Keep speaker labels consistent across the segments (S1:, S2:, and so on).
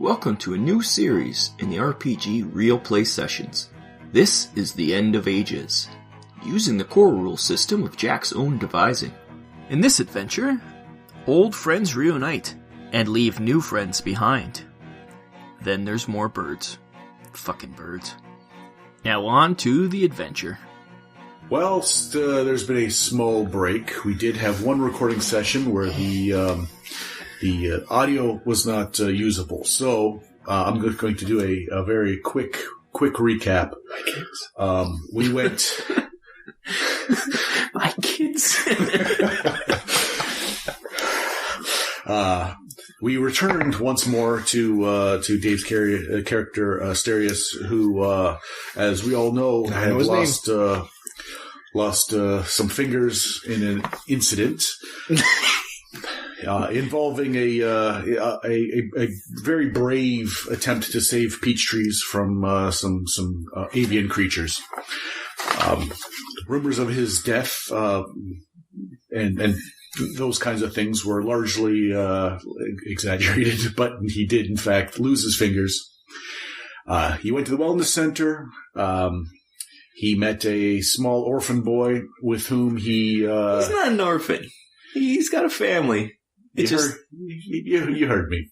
S1: Welcome to a new series in the RPG Real Play Sessions. This is The End of Ages, using the core rule system of Jack's own devising. In this adventure, old friends reunite and leave new friends behind. Then there's more birds. Fucking birds. Now on to the adventure.
S2: Whilst there's been a small break, we did have one recording session where the audio was not usable. So I'm going to do a very quick recap. We went...
S1: My kids.
S2: We returned once more to Dave's character, Asterius, who, as we all know, had lost some fingers in an incident involving a very brave attempt to save peach trees from some avian creatures. Rumors of his death and those kinds of things were largely exaggerated, but he did, in fact, lose his fingers. He went to the wellness center. He met a small orphan boy with whom he...
S1: He's not an orphan. He's got a family.
S2: You heard me.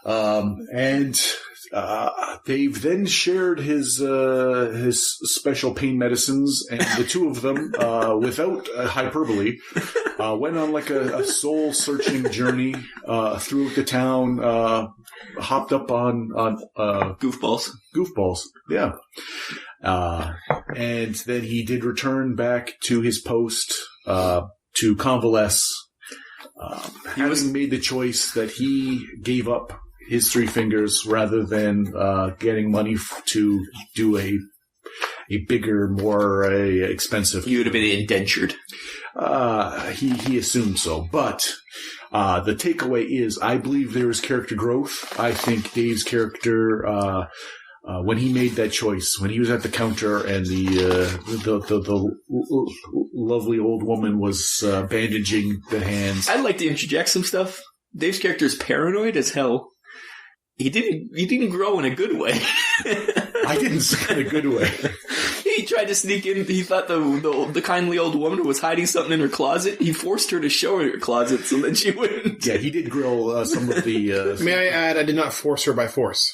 S2: And they've then shared his special pain medicines, and the two of them, without hyperbole, went on like a soul-searching journey through the town, hopped up on goofballs, yeah. And then he did return back to his post to convalesce. He made the choice that he gave up his three fingers rather than getting money to do a bigger, more expensive.
S1: You would have been indentured.
S2: He assumed so, but the takeaway is, I believe there is character growth. I think Dave's character, when he made that choice, when he was at the counter and the lovely old woman was bandaging the hands.
S1: I'd like to interject some stuff. Dave's character is paranoid as hell. He didn't grow in a good way.
S2: I didn't say in a good way.
S1: He tried to sneak in. He thought the kindly old woman was hiding something in her closet. He forced her to show her closet so that she wouldn't.
S2: Yeah, he did grill some of the...
S3: May I add, I did not force her by force.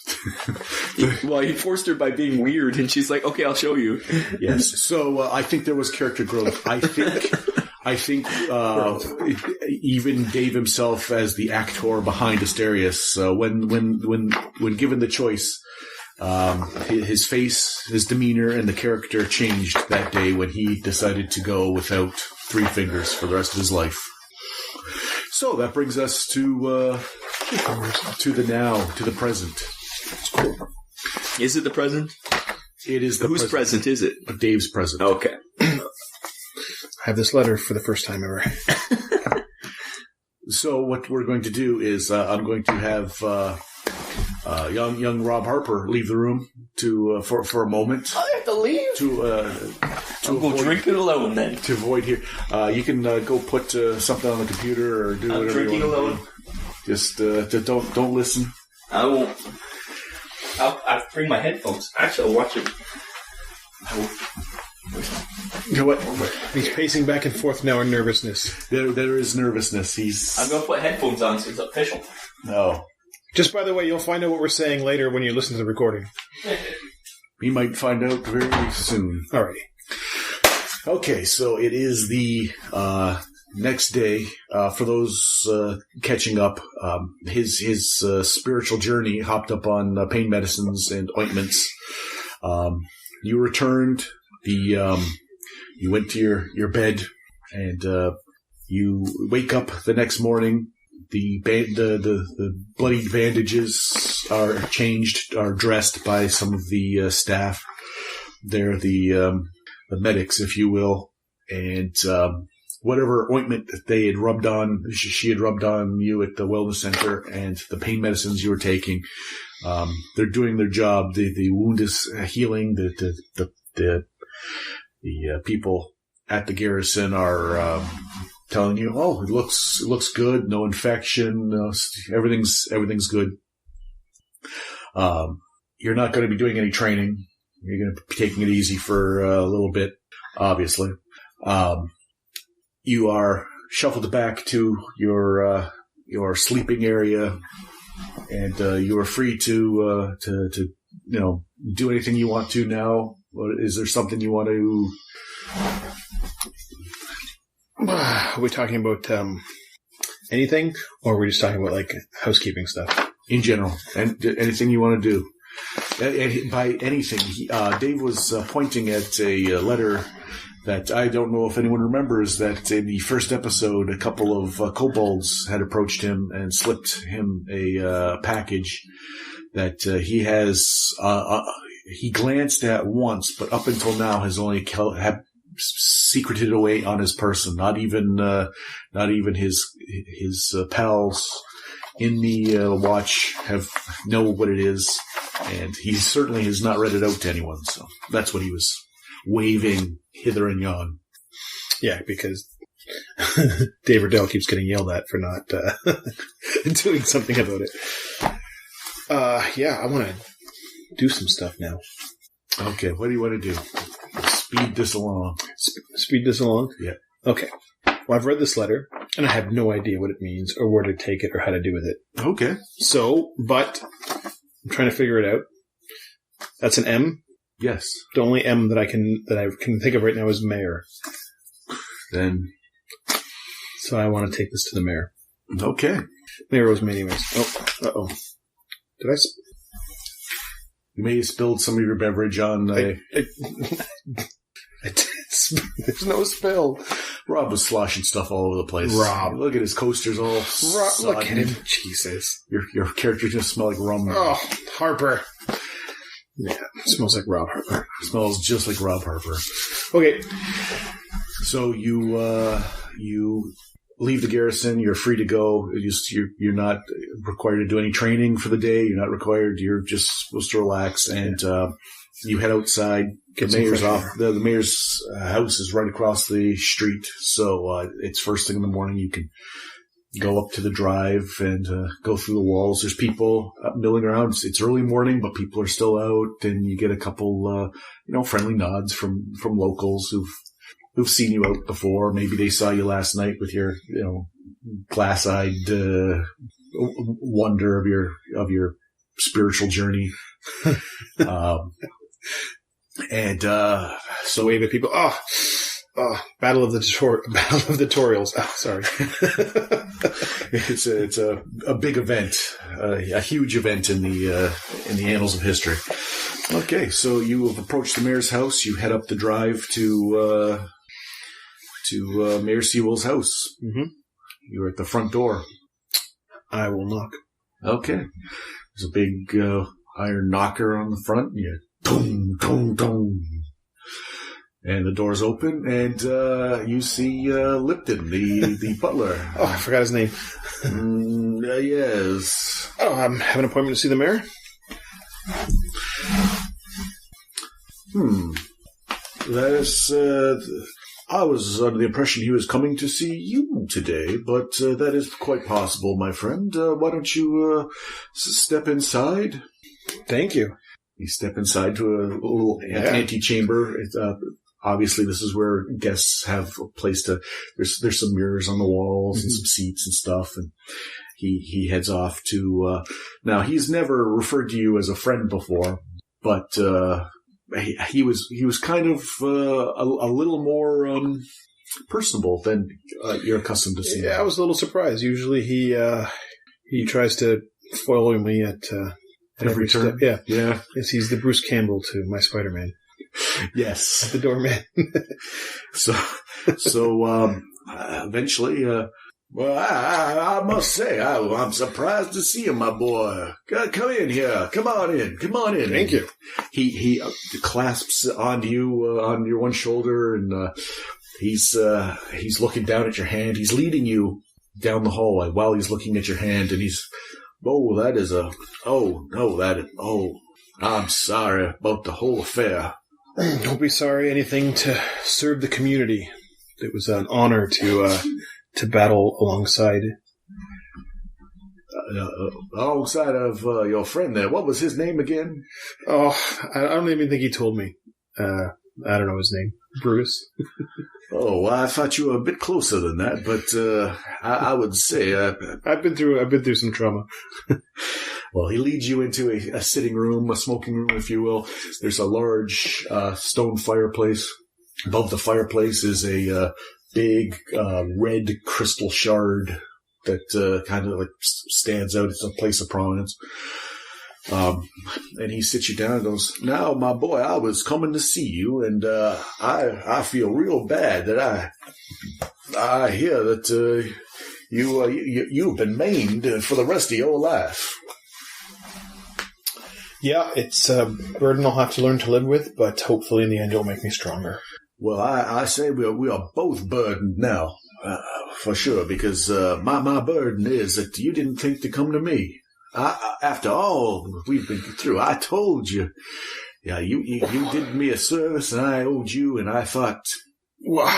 S1: He forced her by being weird, and she's like, okay, I'll show you.
S2: Yes, so I think there was character growth. I think even Dave himself, as the actor behind Asterius, when given the choice, his face, his demeanor, and the character changed that day when he decided to go without three fingers for the rest of his life. So that brings us to the now, to the present.
S1: Is it the present?
S2: It is the
S1: Whose present is it?
S2: Dave's present.
S1: Okay.
S3: I have this letter for the first time ever.
S2: So what we're going to do is I'm going to have young Rob Harper leave the room for a moment.
S1: I have to leave? I'll go drink it alone then.
S2: To avoid here. You can go put something on the computer or do whatever
S1: drinking
S2: you want
S1: alone.
S2: Just don't listen.
S1: I won't. I'll bring my headphones. Actually, I'll watch it.
S3: You know what? He's pacing back and forth now in nervousness.
S2: There is nervousness.
S1: I'm going to put headphones on so it's official.
S2: No.
S3: Just by the way, you'll find out what we're saying later when you listen to the recording.
S2: We might find out very soon.
S3: Alrighty.
S2: Okay, so it is the next day. For those catching up, his spiritual journey hopped up on pain medicines and ointments. You returned. You went to your bed, and you wake up the next morning. The bloodied bandages are changed, are dressed by some of the staff. They're the medics, if you will, and whatever ointment they had rubbed on, she had rubbed on you at the wellness center, and the pain medicines you were taking. They're doing their job. The wound is healing. The people at the garrison are telling you, "Oh, it looks good. No infection. Everything's good." You're not going to be doing any training. You're going to be taking it easy for a little bit, obviously. You are shuffled back to your sleeping area, and you are free to do anything you want to now. Is there something you want to?
S3: Are we talking about anything, or are we just talking about like housekeeping stuff
S2: In general, and anything you want to do. And by anything, Dave was pointing at a letter that I don't know if anyone remembers, that in the first episode, a couple of kobolds had approached him and slipped him a package that he has. He glanced at once, but up until now has only secreted away on his person. Not even his pals in the watch know what it is, and he certainly has not read it out to anyone. So that's what he was waving hither and yon.
S3: Yeah, because Dave Riddell keeps getting yelled at for not doing something about it. Yeah, I want to do some stuff now.
S2: Okay, what do you want to do? Speed this along.
S3: Speed this along?
S2: Yeah.
S3: Okay. Well, I've read this letter, and I have no idea what it means or where to take it or how to do with it.
S2: Okay.
S3: So, but I'm trying to figure it out. That's an M.
S2: Yes.
S3: The only M that I can think of right now is mayor.
S2: Then.
S3: So I want to take this to the mayor.
S2: Okay.
S3: Mayor owes me anyways. Oh, uh-oh. Did I...
S2: You may have spilled some of your beverage on...
S3: There's no spill.
S2: Rob was sloshing stuff all over the place.
S3: Rob.
S2: Look at his coasters all
S3: Look at him. Jesus.
S2: Your character just smell like rum.
S3: Oh, Harper. Yeah, it smells like Rob Harper.
S2: It smells just like Rob Harper.
S3: Okay.
S2: So you leave the garrison. You're free to go. You're not required to do any training for the day. You're not required. You're just supposed to relax. And you head outside. The mayor's the mayor's house is right across the street. So it's first thing in the morning. You can go up to the drive and go through the walls. There's people milling around. It's early morning, but people are still out. And you get a couple, friendly nods from locals who've seen you out before. Maybe they saw you last night with your, glass-eyed wonder of your spiritual journey.
S3: So wave at people. Oh, Battle of the Tutorials. Oh, sorry.
S2: It's a big event, a huge event in the annals of history. Okay, so you have approached the mayor's house. You head up the drive to Mayor Sewell's house.
S3: Mm-hmm.
S2: You're at the front door.
S3: I will knock.
S2: Okay. There's a big iron knocker on the front. You boom, boom, boom. And the door's open, and you see Lipton, the butler.
S3: Oh, I forgot his name.
S2: Yes.
S3: Oh, I have an appointment to see the mayor?
S2: That is... I was under the impression he was coming to see you today, but that is quite possible, my friend. Why don't you step inside?
S3: Thank you.
S2: You step inside to a little antechamber. Obviously, this is where guests have a place to... There's some mirrors on the walls and some seats and stuff, and he heads off to... now, he's never referred to you as a friend before, but... He was kind of a little more personable than you're accustomed to seeing.
S3: Yeah, I was a little surprised. Usually he tries to foil me at every
S2: turn.
S3: Step. Yeah.
S2: Yes,
S3: he's the Bruce Campbell to my Spider-Man.
S2: Yes,
S3: the doorman.
S2: So eventually. Well, I must say, I'm surprised to see you, my boy. Come in here. Come on in.
S3: Thank you.
S2: He clasps onto you on your one shoulder, and he's looking down at your hand. He's leading you down the hallway while he's looking at your hand, and I'm sorry about the whole affair.
S3: Don't be sorry. Anything to serve the community. It was an honor to battle alongside
S2: alongside of your friend there. What was his name again?
S3: Oh, I don't even think he told me. I don't know his name. Brutus.
S2: Oh, well, I thought you were a bit closer than that, but I would say
S3: I've been through some trauma.
S2: Well, he leads you into a sitting room, a smoking room, if you will. There's a large stone fireplace. Above the fireplace is a big red crystal shard that kind of like stands out. It's a place of prominence. And he sits you down and goes, "Now, my boy, I was coming to see you, and I feel real bad that I hear that you've been maimed for the rest of your life."
S3: Yeah, it's a burden I'll have to learn to live with, but hopefully in the end it'll make me stronger.
S2: Well, I say we are both burdened now, for sure, because my burden is that you didn't think to come to me. After all we've been through, I told you. Yeah, you did me a service, and I owed you, and I thought...
S3: Well,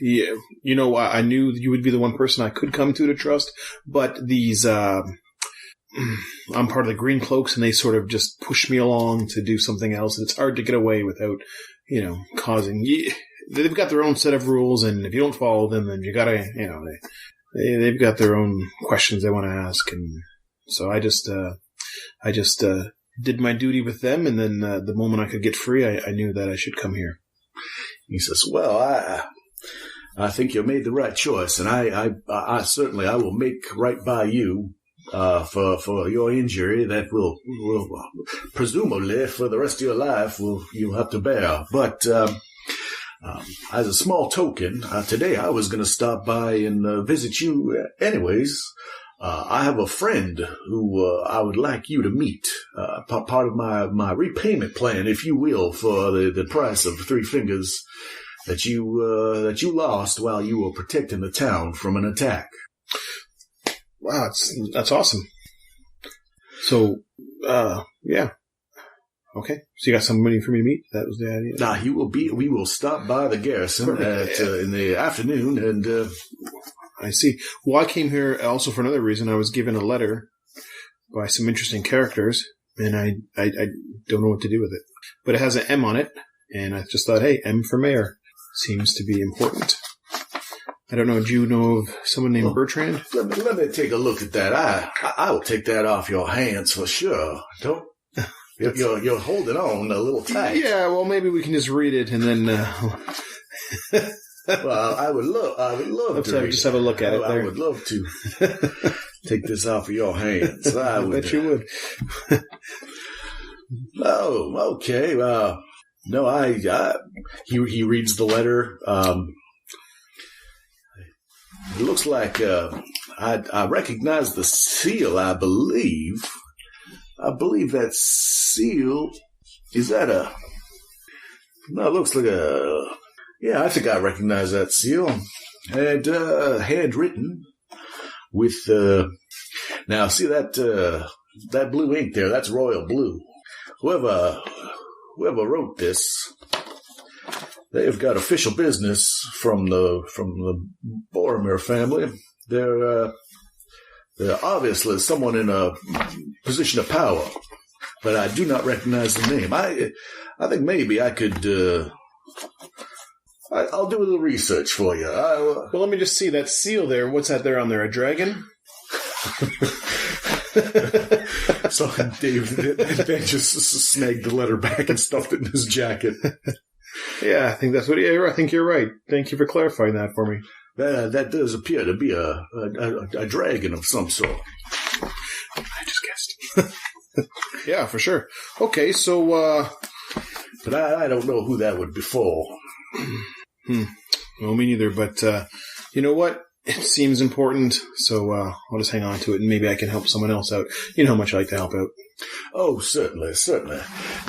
S3: yeah, you know, I knew you would be the one person I could come to trust, but these... I'm part of the Green Cloaks, and they sort of just push me along to do something else. It's hard to get away without, causing... They've got their own set of rules, and if you don't follow them, then you gotta, they've got their own questions they want to ask, and so I just did my duty with them, and then the moment I could get free, I knew that I should come here.
S2: He says, "Well, I think you made the right choice, and I certainly will make right by you." For your injury that will presumably for the rest of your life you'll have to bear. But as a small token, today I was going to stop by and visit you anyways. I have a friend who I would like you to meet. Part of my repayment plan, if you will, for the price of 3 fingers that you lost while you were protecting the town from an attack.
S3: Wow, that's awesome. So, yeah. Okay. So you got somebody for me to meet? That was the idea?
S2: We will stop by the garrison in the afternoon, and...
S3: I see. Well, I came here also for another reason. I was given a letter by some interesting characters, and I don't know what to do with it. But it has an M on it, and I just thought, hey, M for mayor. Seems to be important. I don't know. Do you know of someone named Bertrand?
S2: Let me take a look at that. I will take that off your hands for sure. Don't you're holding on a little tight.
S3: Yeah. Well, maybe we can just read it and then.
S2: Well, I would love to
S3: just have a look at it.
S2: I would love to take this off of your hands. I
S3: bet you would.
S2: Oh, okay. No, he reads the letter. It looks like I recognize the seal. I believe that seal is that a. No, it looks like a. Yeah, I think I recognize that seal, and handwritten with. Now, see that blue ink there? That's royal blue. Whoever wrote this. They've got official business from the Boromir family. They're obviously someone in a position of power, but I do not recognize the name. I think maybe I could. I'll do a little research for you.
S3: Well, let me just see that seal there. What's that there on there? A dragon?
S2: So Ben just snagged the letter back and stuffed it in his jacket.
S3: Yeah, I think that's what. Yeah, I think you're right. Thank you for clarifying that for me.
S2: That does appear to be a dragon of some sort.
S3: I just guessed. Yeah, for sure. Okay, so.
S2: But I don't know who that would be for.
S3: Well, me neither. But you know what? It seems important, so I'll just hang on to it, and maybe I can help someone else out. You know how much I like to help out.
S2: Oh, certainly.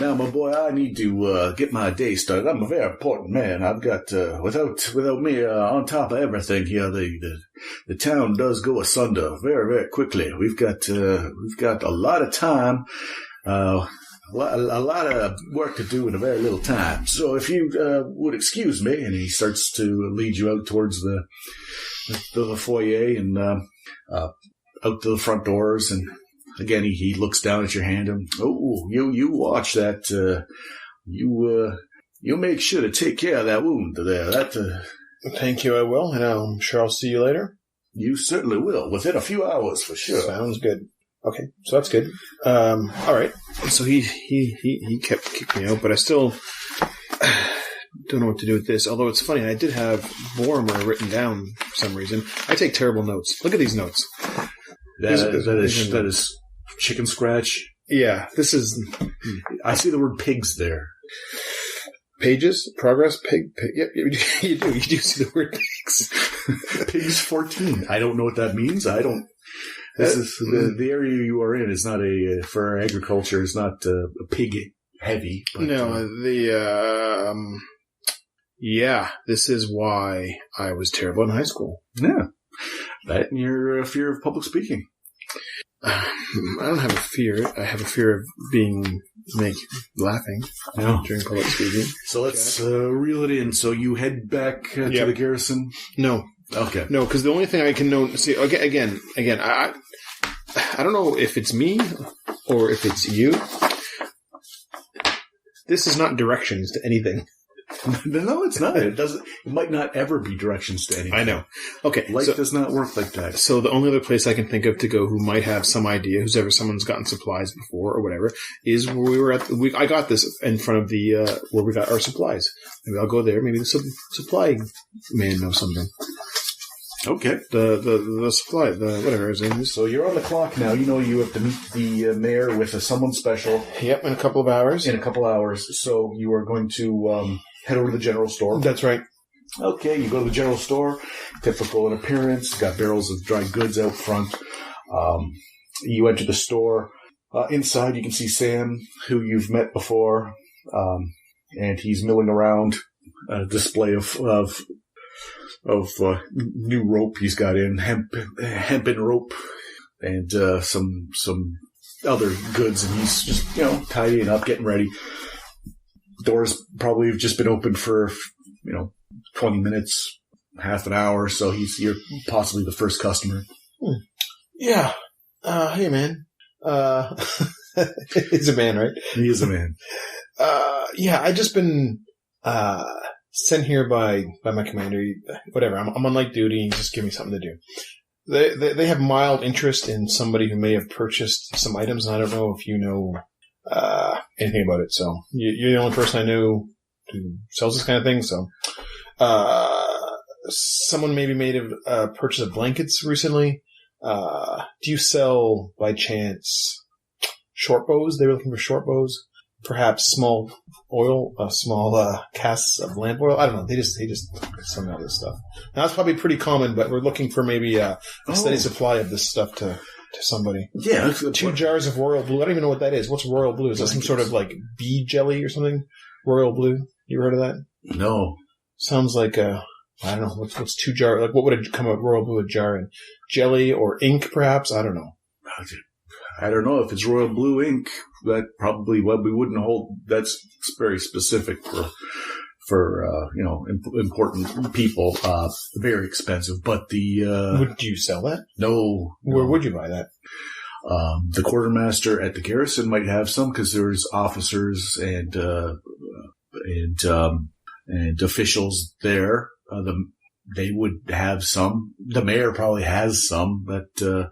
S2: Now, my boy, I need to get my day started. I'm a very important man. I've got without me on top of everything here, the town does go asunder very, very quickly. We've got a lot of time. A lot of work to do in a very little time. So if you would excuse me, and he starts to lead you out towards the foyer, and out to the front doors, and again he looks down at your hand and you watch that. You make sure to take care of that wound there.
S3: Thank you, I will, and I'm sure I'll see you later.
S2: You certainly will, within a few hours for sure.
S3: Sounds good. Okay, so that's good. All right. So he kept kicking me out, but I still don't know what to do with this. Although it's funny, I did have Boromir written down for some reason. I take terrible notes. Look at these notes.
S2: That is chicken scratch.
S3: Yeah, this is.
S2: I see the word pigs there.
S3: Pages? Progress? Pig? Yep, you do. You do see the word pigs.
S2: Pigs 14. I don't know what that means. I don't. This is the area you are in is not for agriculture. It's not pig heavy. But,
S3: yeah, this is why I was terrible in high school.
S2: Yeah, that and your fear of public speaking.
S3: I don't have a fear. I have a fear of being laughing during public speaking.
S2: So let's reel it in. So you head back to the garrison?
S3: No.
S2: Okay.
S3: No, because the only thing I can know... See, again, I don't know if it's me or if it's you. This is not directions to anything.
S2: No, it's not. It doesn't. It might not ever be directions to anything.
S3: I know. Okay.
S2: Life does not work like that.
S3: So the only other place I can think of to go who might have some idea, someone's gotten supplies before or whatever, is where we were at. I got this in front of the where we got our supplies. Maybe I'll go there. Maybe the supply man knows something.
S2: Okay.
S3: The supply, whatever his name is.
S2: So you're on the clock now. You know you have to meet the mayor with someone special.
S3: Yep, in a couple of hours.
S2: So you are going to head over to the general store.
S3: That's right.
S2: Okay, you go to the general store. Typical in appearance. Got barrels of dry goods out front. You enter the store. Inside, you can see Sam, who you've met before, and he's milling around a display of new rope he's got in, hempen rope, and some other goods, and he's just tidying up, getting ready. Doors probably have just been open for 20 minutes, half an hour, so you're possibly the first customer.
S3: Yeah. Hey man. He's a man, right?
S2: He is a man.
S3: Yeah, I just been sent here by my commander. Whatever. I'm on light duty, and just give me something to do. They have mild interest in somebody who may have purchased some items, and I don't know if you know anything about it. So you're the only person I know who sells this kind of thing. So someone maybe made a purchase of blankets recently. Do you sell by chance short bows? They were looking for short bows. Perhaps small casks of lamp oil. I don't know. They just send out this stuff. Now that's probably pretty common, but we're looking for maybe a steady supply of this stuff to somebody.
S2: Yeah.
S3: 2 jars of royal blue. I don't even know what that is. What's royal blue? Is that some sort of like bee jelly or something? Royal blue. You ever heard of that?
S2: No.
S3: Sounds like I don't know. What's 2 jars? Like what would it come out royal blue a jar in? Jelly or ink, perhaps? I don't know.
S2: I don't know if it's royal blue ink. That probably we wouldn't hold. That's very specific for important people. Very expensive, but
S3: would you sell that?
S2: No.
S3: Where would you buy that?
S2: The quartermaster at the garrison might have some because there's officers and officials there. They would have some. The mayor probably has some, but the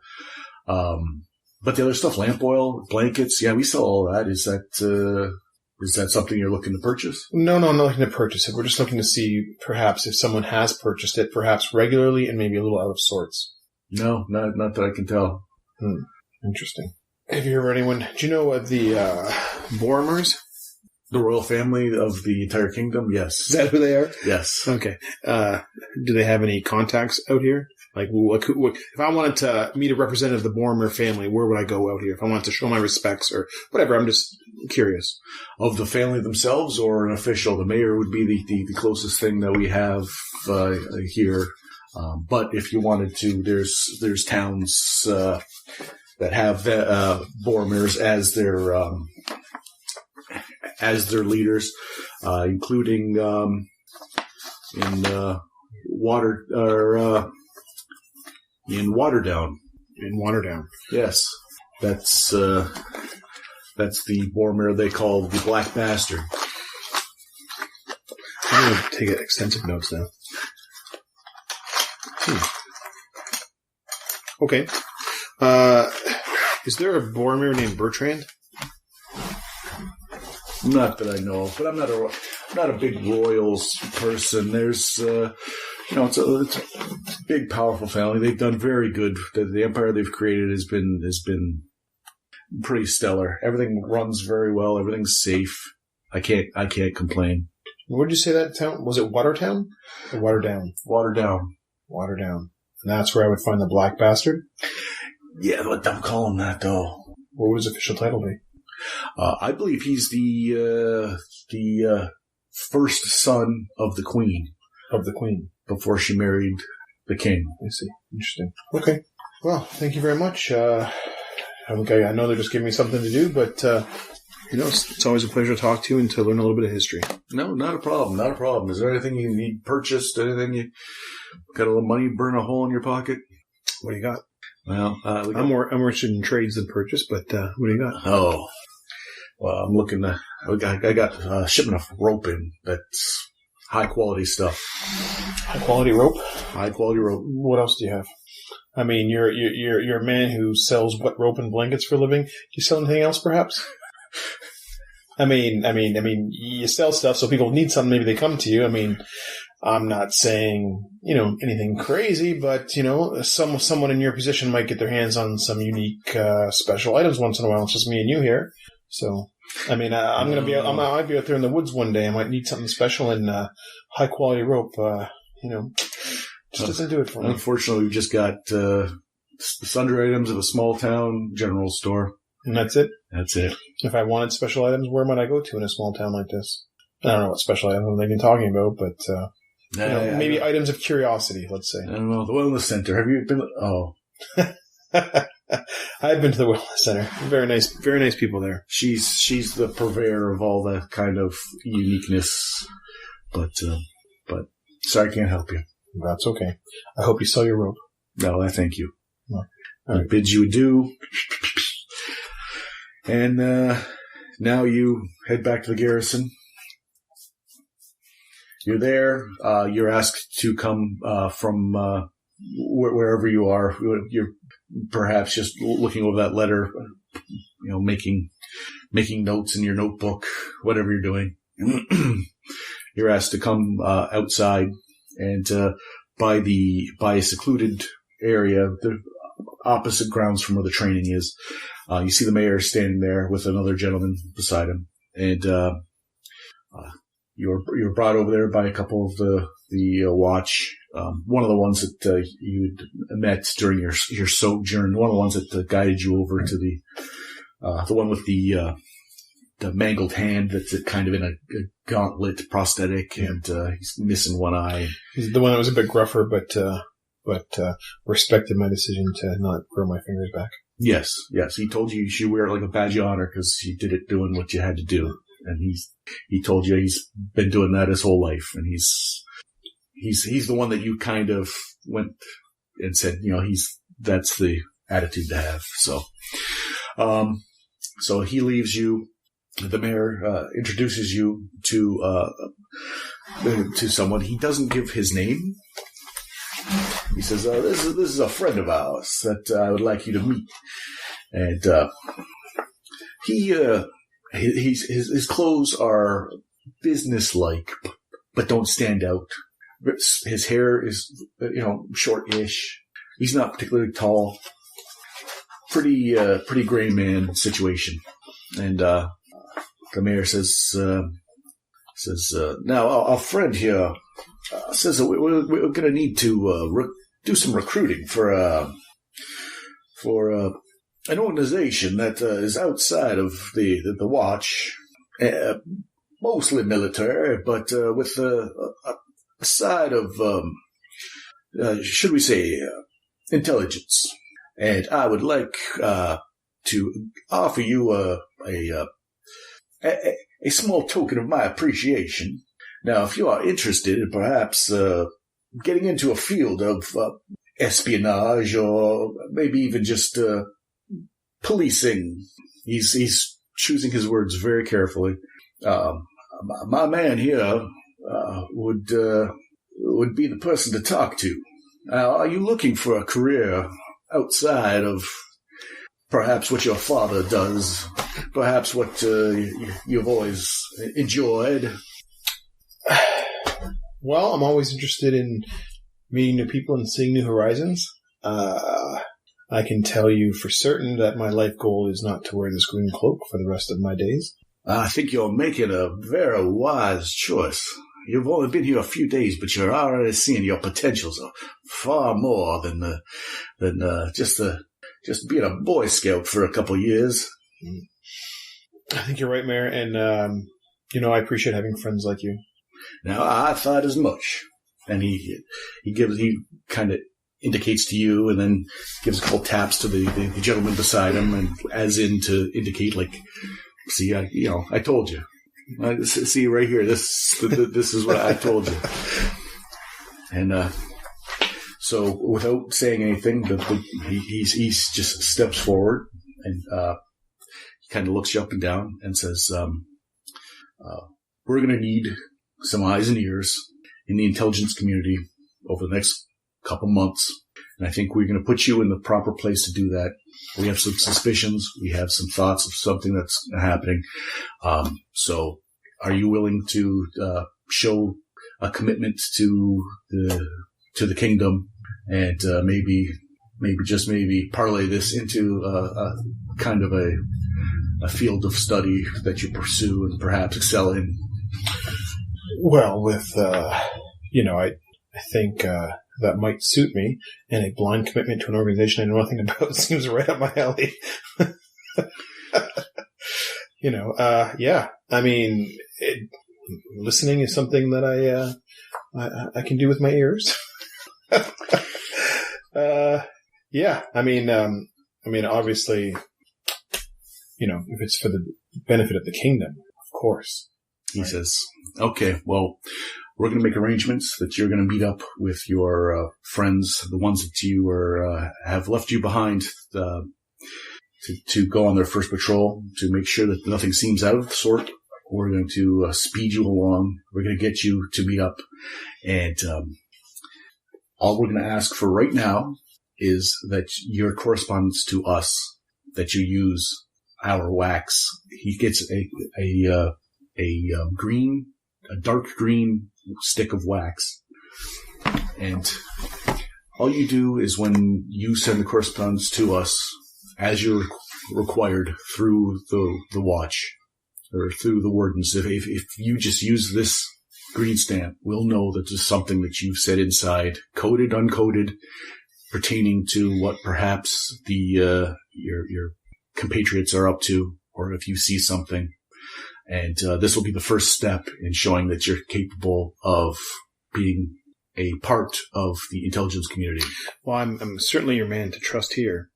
S2: other stuff, lamp oil, blankets, yeah, we sell all that. Is that something you're looking to purchase?
S3: No, I'm not looking to purchase it. We're just looking to see perhaps if someone has purchased it, perhaps regularly and maybe a little out of sorts.
S2: No, not that I can tell.
S3: Interesting. Have you heard anyone? Do you know the Boromers?
S2: The royal family of the entire kingdom? Yes.
S3: Is that who they are?
S2: Yes.
S3: Okay. Do they have any contacts out here? Like, if I wanted to meet a representative of the Boromir family, where would I go out here? If I wanted to show my respects or whatever, I'm just curious.
S2: Of the family themselves or an official? The mayor would be the closest thing that we have here. But if you wanted to, there's towns that have Boromirs as their leaders, including in Waterdown.
S3: in Waterdown.
S2: Yes, that's the Boromir they call the Black Bastard.
S3: I'm going to take extensive notes now. Okay. Is there a Boromir named Bertrand?
S2: Not that I know of, but I'm not a big royals person. There's, it's a big, powerful family. They've done very good. The empire they've created has been pretty stellar. Everything runs very well. Everything's safe. I can't complain.
S3: Where did you say that town? Was it Watertown or Waterdown?
S2: Waterdown.
S3: Waterdown. And that's where I would find the Black Bastard?
S2: Yeah, but don't call him that, though.
S3: What would his official title be?
S2: I believe he's the first son of the Queen.
S3: Of the Queen.
S2: Before she married the king.
S3: I see. Interesting. Okay. Well, thank you very much. I know they're just giving me something to do, but, it's always a pleasure to talk to you and to learn a little bit of history.
S2: No, not a problem. Not a problem. Is there anything you need purchased? Anything you got a little money burn a hole in your pocket?
S3: What do you got?
S2: Well,
S3: I'm more interested in trades than purchase, but what do you got?
S2: Oh, well, I'm looking. I got a shipment of rope in that's high quality stuff.
S3: High quality rope.
S2: High quality rope.
S3: What else do you have? I mean, you're a man who sells wet rope and blankets for a living. Do you sell anything else, perhaps? I mean, you sell stuff so people need something. Maybe they come to you. I mean, I'm not saying, anything crazy, but, someone in your position might get their hands on some unique, special items once in a while. It's just me and you here. So, I mean, I might be out there in the woods one day. I might need something special and, high quality rope, just doesn't do it for me.
S2: Unfortunately, we've just got, sundry items of a small town general store.
S3: And that's it?
S2: That's it.
S3: If I wanted special items, where might I go to in a small town like this? I don't know what special items they've been talking about, but, maybe items of curiosity, let's say.
S2: I don't know. The Wellness Center. Have you been? Oh.
S3: I've been to the Wellness Center. Very nice people there.
S2: She's the purveyor of all that kind of uniqueness. But sorry, I can't help you.
S3: That's okay. I hope you sell your rope.
S2: No, I thank you.
S3: All
S2: I
S3: right.
S2: bid you adieu. And now you head back to the garrison. You're there. You're asked to come from wherever you are. You're perhaps just looking over that letter, making notes in your notebook, whatever you're doing. You're asked to come outside and by a secluded area, the opposite grounds from where the training is. You see the mayor standing there with another gentleman beside him, and you're brought over there by a couple of the watch. One of the ones that you'd met during your sojourn. One of the ones that guided you over to the one with the mangled hand that's kind of in a gauntlet prosthetic, and he's missing one eye.
S3: He's the one that was a bit gruffer, but respected my decision to not grow my fingers back.
S2: Yes. He told you should wear it like a badge of honor because you did it doing what you had to do. And he told you he's been doing that his whole life. And he's the one that you kind of went and said, that's the attitude to have. So he leaves you. The mayor introduces you to someone. He doesn't give his name. He says, this is a friend of ours that I would like you to meet. And his clothes are businesslike, but don't stand out. His hair is, short-ish. He's not particularly tall. Pretty gray man situation. And the mayor says, now our friend here says that we're going to need to do some recruiting for an organization that is outside of the watch, mostly military, but with a side of, should we say, intelligence. And I would like to offer you a small token of my appreciation. Now, if you are interested in perhaps getting into a field of espionage or maybe even just policing. He's choosing his words very carefully. My man here would be the person to talk to. Are you looking for a career outside of perhaps what your father does, perhaps what you've always enjoyed?
S3: Well, I'm always interested in meeting new people and seeing new horizons. I can tell you for certain that my life goal is not to wear this green cloak for the rest of my days.
S2: I think you're making a very wise choice. You've only been here a few days, but you're already seeing your potentials are far more than just being a Boy Scout for a couple of years.
S3: I think you're right, Mayor, and I appreciate having friends like you.
S2: Now, I thought as much. And he kind of indicates to you, and then gives a couple taps to the gentleman beside him, and as in to indicate, like, see, I told you. See right here, this is what I told you. And so, without saying anything, he just steps forward and kind of looks you up and down and says, "We're going to need some eyes and ears in the intelligence community over the next couple months. And I think we're going to put you in the proper place to do that. We have some suspicions. We have some thoughts of something that's happening. So are you willing to show a commitment to the kingdom and maybe parlay this into a kind of a field of study that you pursue and perhaps excel in?"
S3: Well, I think that might suit me, and a blind commitment to an organization I know nothing about seems right up my alley. Yeah. I mean, listening is something that I can do with my ears. Yeah. I mean, obviously, if it's for the benefit of the kingdom, of course.
S2: He says, "Okay, well, we're going to make arrangements that you're going to meet up with your friends, the ones that you have left you behind to go on their first patrol, to make sure that nothing seems out of the sort. We're going to speed you along. We're going to get you to meet up. And all we're going to ask for right now is that your correspondence to us, that you use our wax." He gets a dark green stick of wax. And all you do is when you send the correspondence to us, as you're required through the watch, or through the wardens, if you just use this green stamp, we'll know that there's something that you've said inside, coded, uncoded, pertaining to what perhaps your compatriots are up to, or if you see something. And this will be the first step in showing that you're capable of being a part of the intelligence community.
S3: Well, I'm certainly your man to trust here,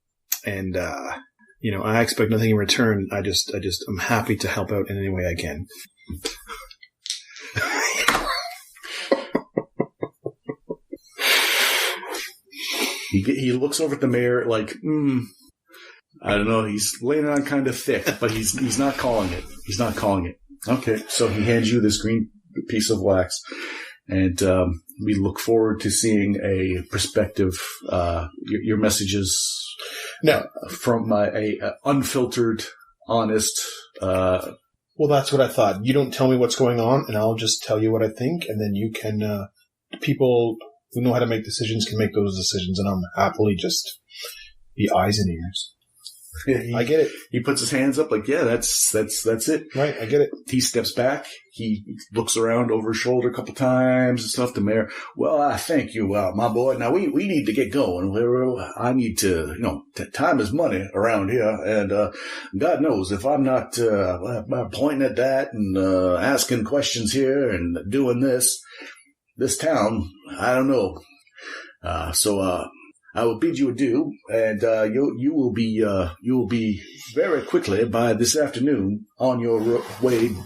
S3: and I expect nothing in return. I'm happy to help out in any way I can.
S2: He looks over at the mayor like, I don't know. He's laying it on kind of thick, but he's not calling it. He's not calling it. Okay, so he hands you this green piece of wax, and we look forward to seeing a perspective. Your messages, from a unfiltered, honest.
S3: Well, that's what I thought. You don't tell me what's going on, and I'll just tell you what I think, and then you can. People who know how to make decisions can make those decisions, and I'm happily just be eyes and ears. I get it.
S2: He puts his hands up like, yeah, that's it.
S3: Right, I get it.
S2: He steps back. He looks around over his shoulder a couple times and stuff. The mayor, well, I thank you, my boy. Now we need to get going. I need to, time is money around here. And, God knows if I'm not, pointing at that and, asking questions here and doing this town, I don't know. So I will bid you adieu, and you will be very quickly by this afternoon on your way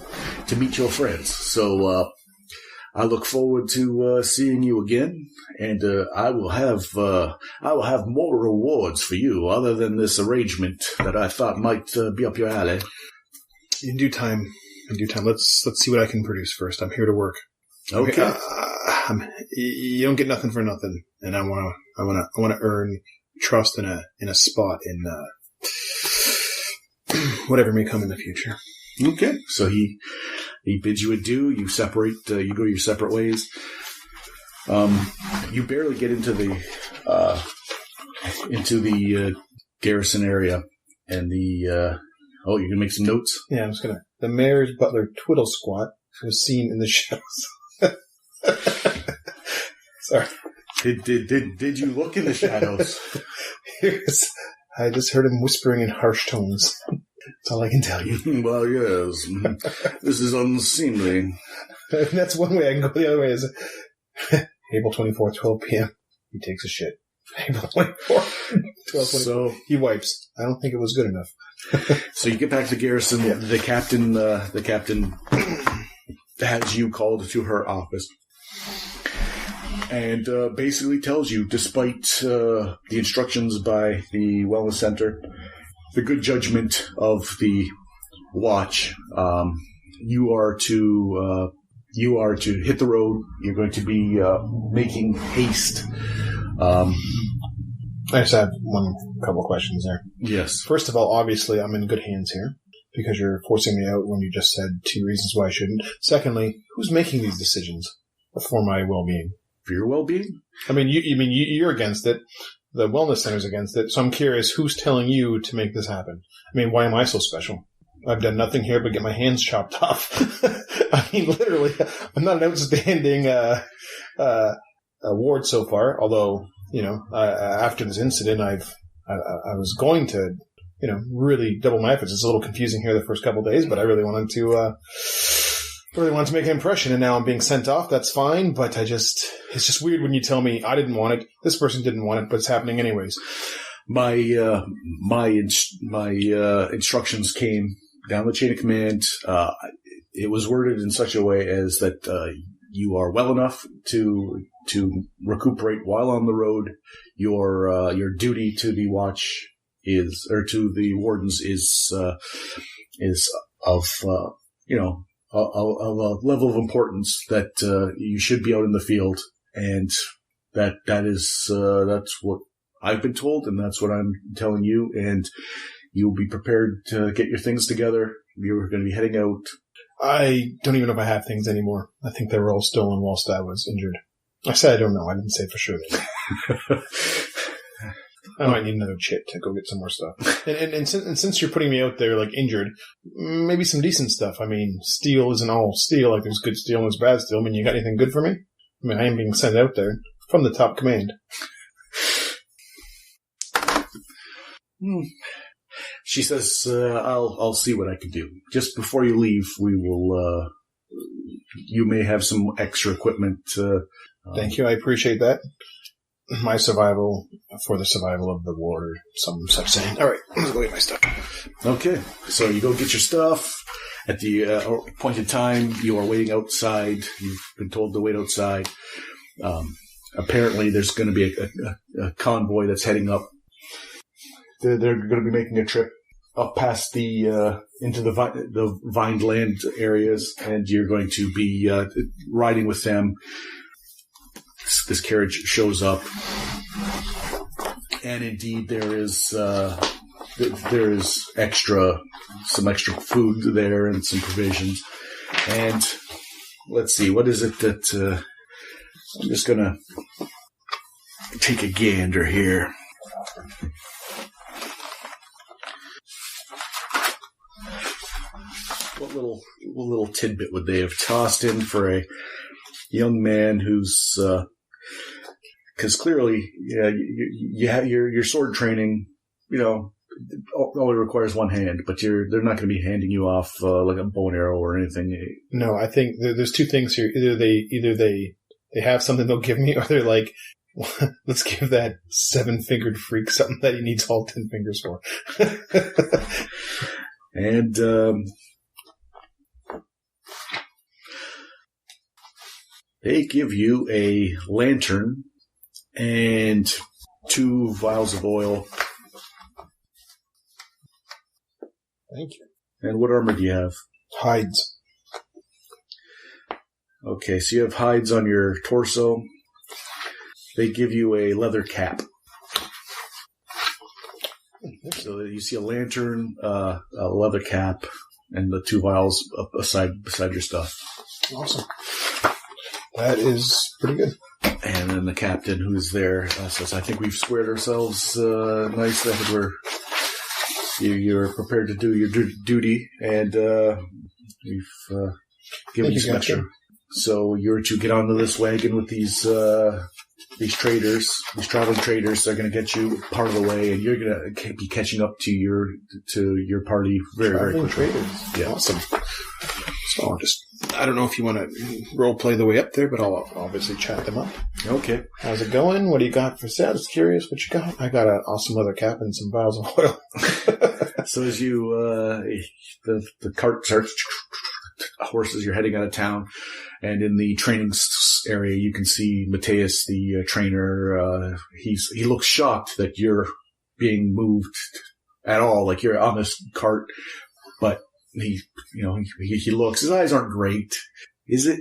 S2: to meet your friends. So I look forward to seeing you again, and I will have more rewards for you, other than this arrangement that I thought might be up your alley.
S3: In due time. Let's see what I can produce first. I'm here to work.
S2: Okay.
S3: You don't get nothing for nothing, and I want to earn trust in a spot in whatever may come in the future.
S2: Okay. So he bids you adieu. You separate. You go your separate ways. You barely get into the garrison area, and the oh, you can make some notes.
S3: Yeah, I'm just gonna. The mayor's butler Twiddle Squat was seen in the shadows. Sorry.
S2: Did you look in the shadows?
S3: I just heard him whispering in harsh tones. That's all I can tell you.
S2: Well, yes. This is unseemly.
S3: That's one way. I can go the other way. Is April 24th, 12 p.m. He takes a shit. April 24th, 12
S2: So
S3: he wipes. I don't think it was good enough.
S2: So you get back to the garrison. Yeah. The captain has you called to her office, and basically tells you, despite the instructions by the wellness center, the good judgment of the watch, you are to hit the road. You're going to be making haste.
S3: I just have one couple questions there.
S2: Yes.
S3: First of all, obviously, I'm in good hands here because you're forcing me out when you just said 2 reasons why I shouldn't. Secondly, who's making these decisions for my well-being?
S2: For your well-being?
S3: I mean, you're against it. The wellness center's against it. So I'm curious, who's telling you to make this happen? I mean, why am I so special? I've done nothing here but get my hands chopped off. I mean, literally, I'm not an outstanding award so far. Although, after this incident, I was going to, really double my efforts. It's a little confusing here the first couple of days, but I really wanted to make an impression, and now I'm being sent off. That's fine, but it's just weird when you tell me I didn't want it, this person didn't want it, but it's happening anyways.
S2: My instructions came down the chain of command. It was worded in such a way as that you are well enough to recuperate while on the road. Your duty to the watch to the wardens is of a level of importance that you should be out in the field, and that's what I've been told, and that's what I'm telling you. And you'll be prepared to get your things together. You're going to be heading out.
S3: I don't even know if I have things anymore. I think they were all stolen whilst I was injured. I said I don't know. I didn't say for sure. I might need another chit to go get some more stuff. And since you're putting me out there, like, injured, maybe some decent stuff. I mean, steel isn't all steel. Like, there's good steel and there's bad steel. I mean, you got anything good for me? I mean, I am being sent out there from the top command.
S2: She says, I'll see what I can do. Just before you leave, we will, you may have some extra equipment.
S3: Thank you. I appreciate that. My survival for the survival of the ward, or some such saying. All right, let's go get my stuff.
S2: Okay, so you go get your stuff. At the appointed time, you are waiting outside. You've been told to wait outside. Apparently, there's going to be a convoy that's heading up. They're going to be making a trip up past the into the vined land areas, and you're going to be riding with them. This carriage shows up, and indeed there is some extra food there and some provisions. And let's see, what is it that I'm just gonna take a gander here. What little tidbit would they have tossed in for a young man who's, because clearly, you have your sword training, only requires one hand, but they're not going to be handing you off like a bow and arrow or anything.
S3: No, I think there's two things here. Either they have something they'll give me, or they're like, let's give that 7-fingered freak something that he needs all 10 fingers for.
S2: And They give you a lantern and 2 vials of oil.
S3: Thank you.
S2: And what armor do you have?
S3: Hides.
S2: Okay, so you have hides on your torso. They give you a leather cap. So you see a lantern, a leather cap, and the 2 vials up beside your stuff.
S3: Awesome. That is pretty good.
S2: And then the captain who's there says, I think we've squared ourselves nicely. I think you're prepared to do your duty, and we've given you some extra. So you're to get onto this wagon with these traders, these traveling traders. They're going to get you part of the way, and you're going to be catching up to your party very, very quickly.
S3: Traders.
S2: Yeah.
S3: Awesome. So I don't know if you want to role play the way up there, but I'll obviously chat them up.
S2: Okay.
S3: How's it going? What do you got for sale? Just curious what you got. I got an awesome leather cap and some vials of oil.
S2: So as you, the cart starts, horses, you're heading out of town, and in the training area, you can see Mateus, the trainer. He looks shocked that you're being moved at all, like you're on this cart, but he looks, his eyes aren't great. Is it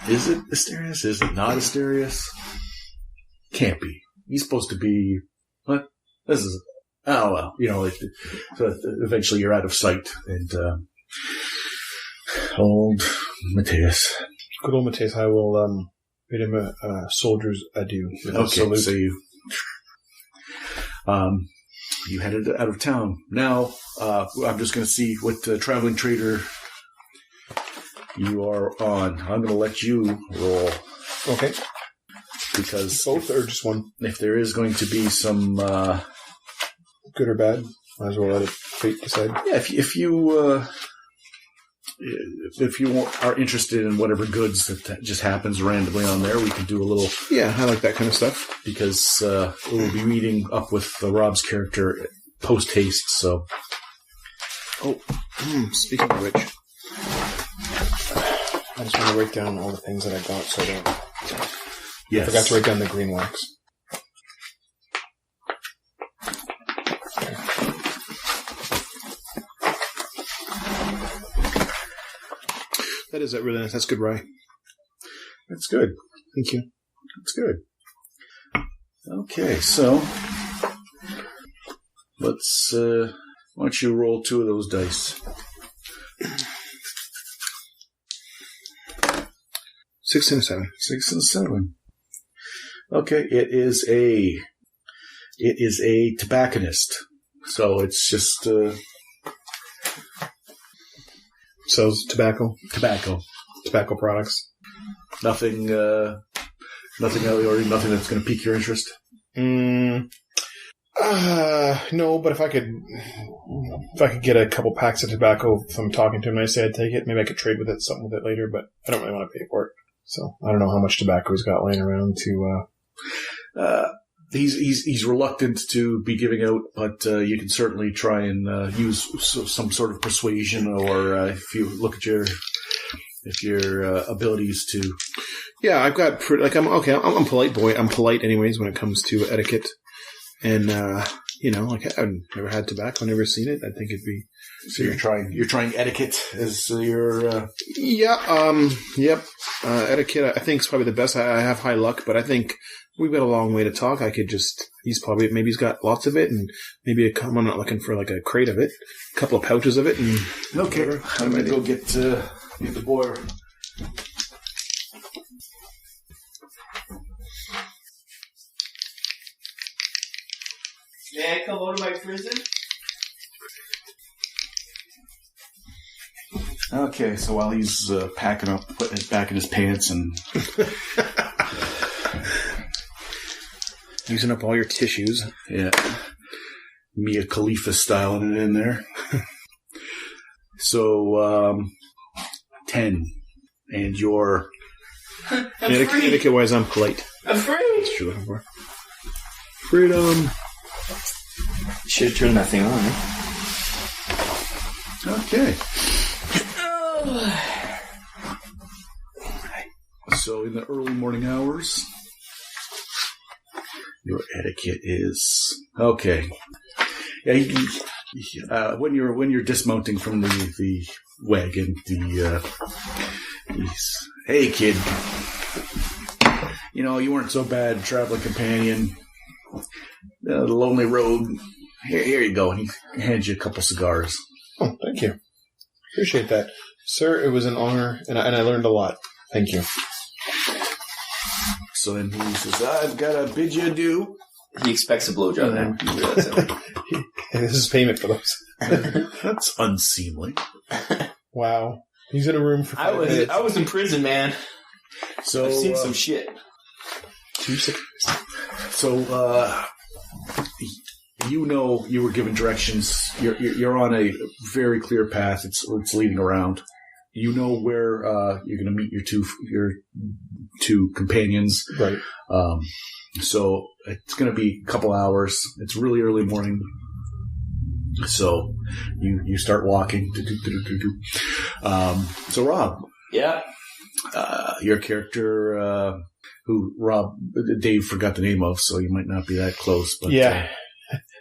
S2: Asterius? Is it not Asterius? Can't be. He's supposed to be, what? This is, oh well, so eventually you're out of sight, and, old Mateus.
S3: Good old Mateus. I will, bid him a soldier's adieu.
S2: Okay, so you headed out of town. Now, I'm just going to see what traveling trader you are on. I'm going to let you roll.
S3: Okay.
S2: Because
S3: both or just one? If
S2: there is going to be some
S3: good or bad, might as well let it fate decide.
S2: Yeah, if you are interested in whatever goods that just happens randomly on there, we can do a little...
S3: Yeah, I like that kind of stuff.
S2: Because we'll be meeting up with Rob's character post-haste, so...
S3: Oh, speaking of which, I just want to write down all the things that I got so I don't...
S2: Yes.
S3: I forgot to write down the green wax. That is really nice. That's good, Rye.
S2: That's good.
S3: Thank you.
S2: That's good. Okay, so let's. Why don't you roll 2 of those dice?
S3: 6 and 7.
S2: 6 and 7. Okay, it is a tobacconist. So it's just
S3: sells tobacco products.
S2: Nothing out of the ordinary. Nothing that's going to pique your interest.
S3: No, but if I could get a couple packs of tobacco from talking to him, and I say I'd take it. Maybe I could trade with it, something with it later. But I don't really want to pay for it. So I don't know how much tobacco he's got laying around to.
S2: He's reluctant to be giving out, but you can certainly try and use some sort of persuasion, or if you look at your abilities to.
S3: Yeah, I've got I'm a polite boy. I'm polite anyways when it comes to etiquette, and I've never had tobacco, never seen it. I think it'd be.
S2: So you're trying etiquette as your.
S3: Yep. Etiquette, I think, is probably the best. I have high luck, but I think we've got a long way to talk. I could just. Maybe he's got lots of it, and maybe I'm not looking for like a crate of it, a couple of pouches of it, and.
S2: Okay, I'm gonna go get the boy.
S4: May I come out of my prison?
S2: Okay, so while he's packing up, putting it back in his pants and...
S3: using up all your tissues.
S2: Yeah. Mia Khalifa styling it in there. So, 10. And you're...
S3: Etiquette-wise, I'm polite.
S4: I'm free!
S3: That's what you're looking for. Freedom!
S4: Should turn that thing on,
S2: Okay. So in the early morning hours, your etiquette is okay. Yeah, when you're dismounting from the wagon, hey kid, you weren't so bad, traveling companion. The lonely road. Here you go. And he hands you a couple cigars.
S3: Oh, thank you. Appreciate that. Sir, it was an honor, and I learned a lot. Thank you.
S2: So then he says, I've got to bid you adieu.
S4: He expects a blowjob now. You realize that.
S3: This is payment for those.
S2: That's unseemly.
S3: Wow. He's in a room for 5 minutes.
S4: I was in prison, man.
S2: So
S4: I've seen some shit.
S3: 2 seconds.
S2: So, you were given directions. You're on a very clear path. It's leading around. You know where you're going to meet your two companions.
S3: Right.
S2: So it's going to be a couple hours. It's really early morning. So you start walking. So Rob.
S4: Yeah.
S2: Your character, Dave forgot the name of, so you might not be that close. But
S3: yeah.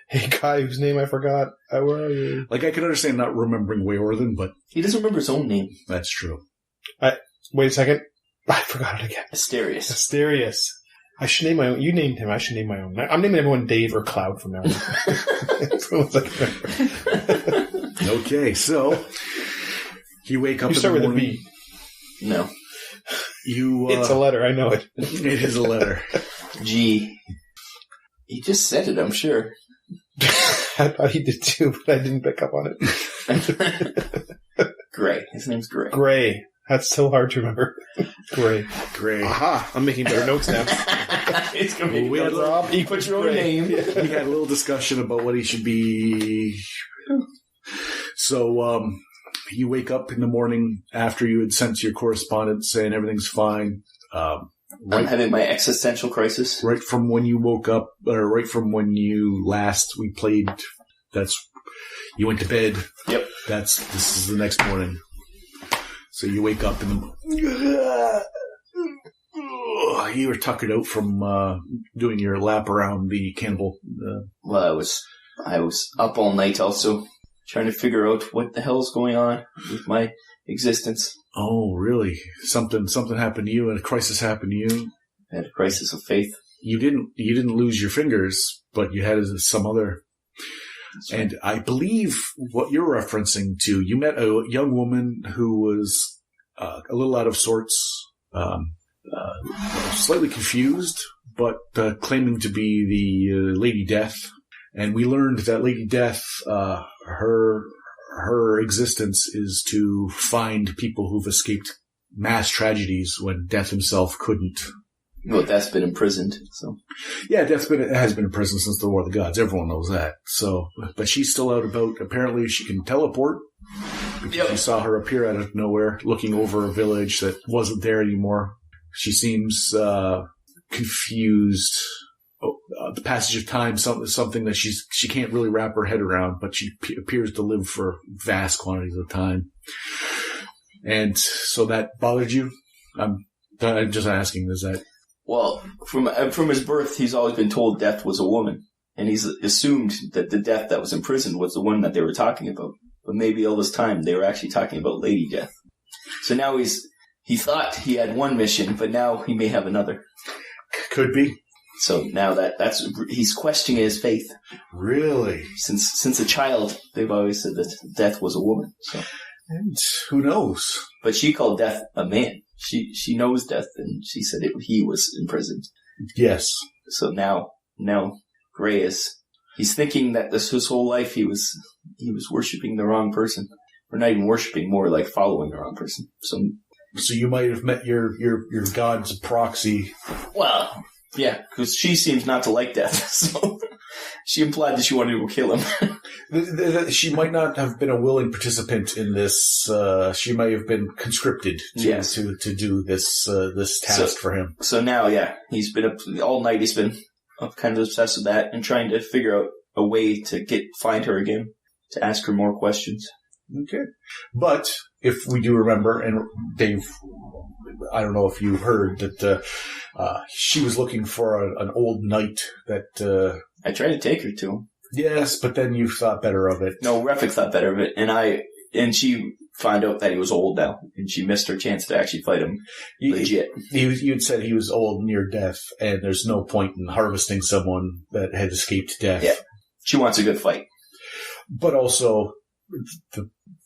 S3: Hey, guy whose name I forgot. Where are you?
S2: I can understand not remembering Wayorthan, but
S4: He doesn't remember his own name.
S2: that's true.
S3: Wait a second. I forgot it again.
S4: Asterius.
S3: Asterius. I should name my own. You named him. I should name my own. I'm naming everyone Dave or Cloud from now on.
S2: Okay, so you wake up
S3: You
S2: in
S3: start
S2: the
S3: with a
S2: morning.
S3: V.
S4: No.
S3: It's a letter. I know it.
S2: It is a letter.
S4: G. He just said it, I'm sure.
S3: I thought he did too, but I didn't pick up on it.
S4: Gray. His name's Gray.
S3: Gray. That's so hard to remember. Gray.
S2: Aha!
S3: I'm making better notes now.
S4: It's going to be
S2: We had
S3: Rob
S4: put your own name.
S2: We had a little discussion about what he should be. So, you wake up in the morning after you had sent your correspondence saying everything's fine.
S4: I'm having my existential crisis.
S2: Right from when you woke up, or right from when we played, you went to bed.
S4: Yep.
S2: This is the next morning. So you wake up and you were tuckered out from doing your lap around the cannibal.
S4: Well, I was up all night also, trying to figure out what the hell is going on with my existence.
S2: Oh, really? Something happened to you, and a crisis happened to you.
S4: I had a crisis of faith.
S2: You didn't lose your fingers, but you had some other.
S4: Right.
S2: And I believe what you're referencing to, you met a young woman who was a little out of sorts, slightly confused, but claiming to be the Lady Death. And we learned that Lady Death, her existence is to find people who've escaped mass tragedies when Death himself couldn't.
S4: Well, Death's been imprisoned, so.
S2: Yeah, Death has been in prison since the War of the Gods. Everyone knows that. So, but she's still out about. Apparently, she can teleport. Because you saw her appear out of nowhere, looking over a village that wasn't there anymore. She seems confused. The passage of time, something that she can't really wrap her head around, but she appears to live for vast quantities of time. And so that bothered you? I'm just asking, is that...
S4: Well, from his birth, he's always been told Death was a woman. And he's assumed that the Death that was imprisoned was the one that they were talking about. But maybe all this time, they were actually talking about Lady Death. So now he thought he had one mission, but now he may have another.
S2: Could be.
S4: So now he's questioning his faith.
S2: Really?
S4: Since a child, they've always said that Death was a woman. So.
S2: And who knows?
S4: But she called Death a man. She knows Death, and she said he was imprisoned.
S2: Yes.
S4: So now Gray he's thinking that his whole life he was worshiping the wrong person. Or not even worshiping, more like following the wrong person.
S2: So you might have met your god's proxy.
S4: Well, yeah, because she seems not to like Death, so she implied that she wanted to go kill him.
S2: She might not have been a willing participant in this. She might have been conscripted to do this task for him.
S4: So now, he's been up all night. He's been kind of obsessed with that and trying to figure out a way to find her again, to ask her more questions.
S2: Okay. But if we do remember, and Dave, I don't know if you heard that she was looking for an old knight that...
S4: I tried to take her to him.
S2: Yes, but then you thought better of it.
S4: No, Refik thought better of it, and she found out that he was old now, and she missed her chance to actually fight him legit.
S2: You'd said he was old, near death, and there's no point in harvesting someone that had escaped death.
S4: Yeah, she wants a good fight.
S2: But also,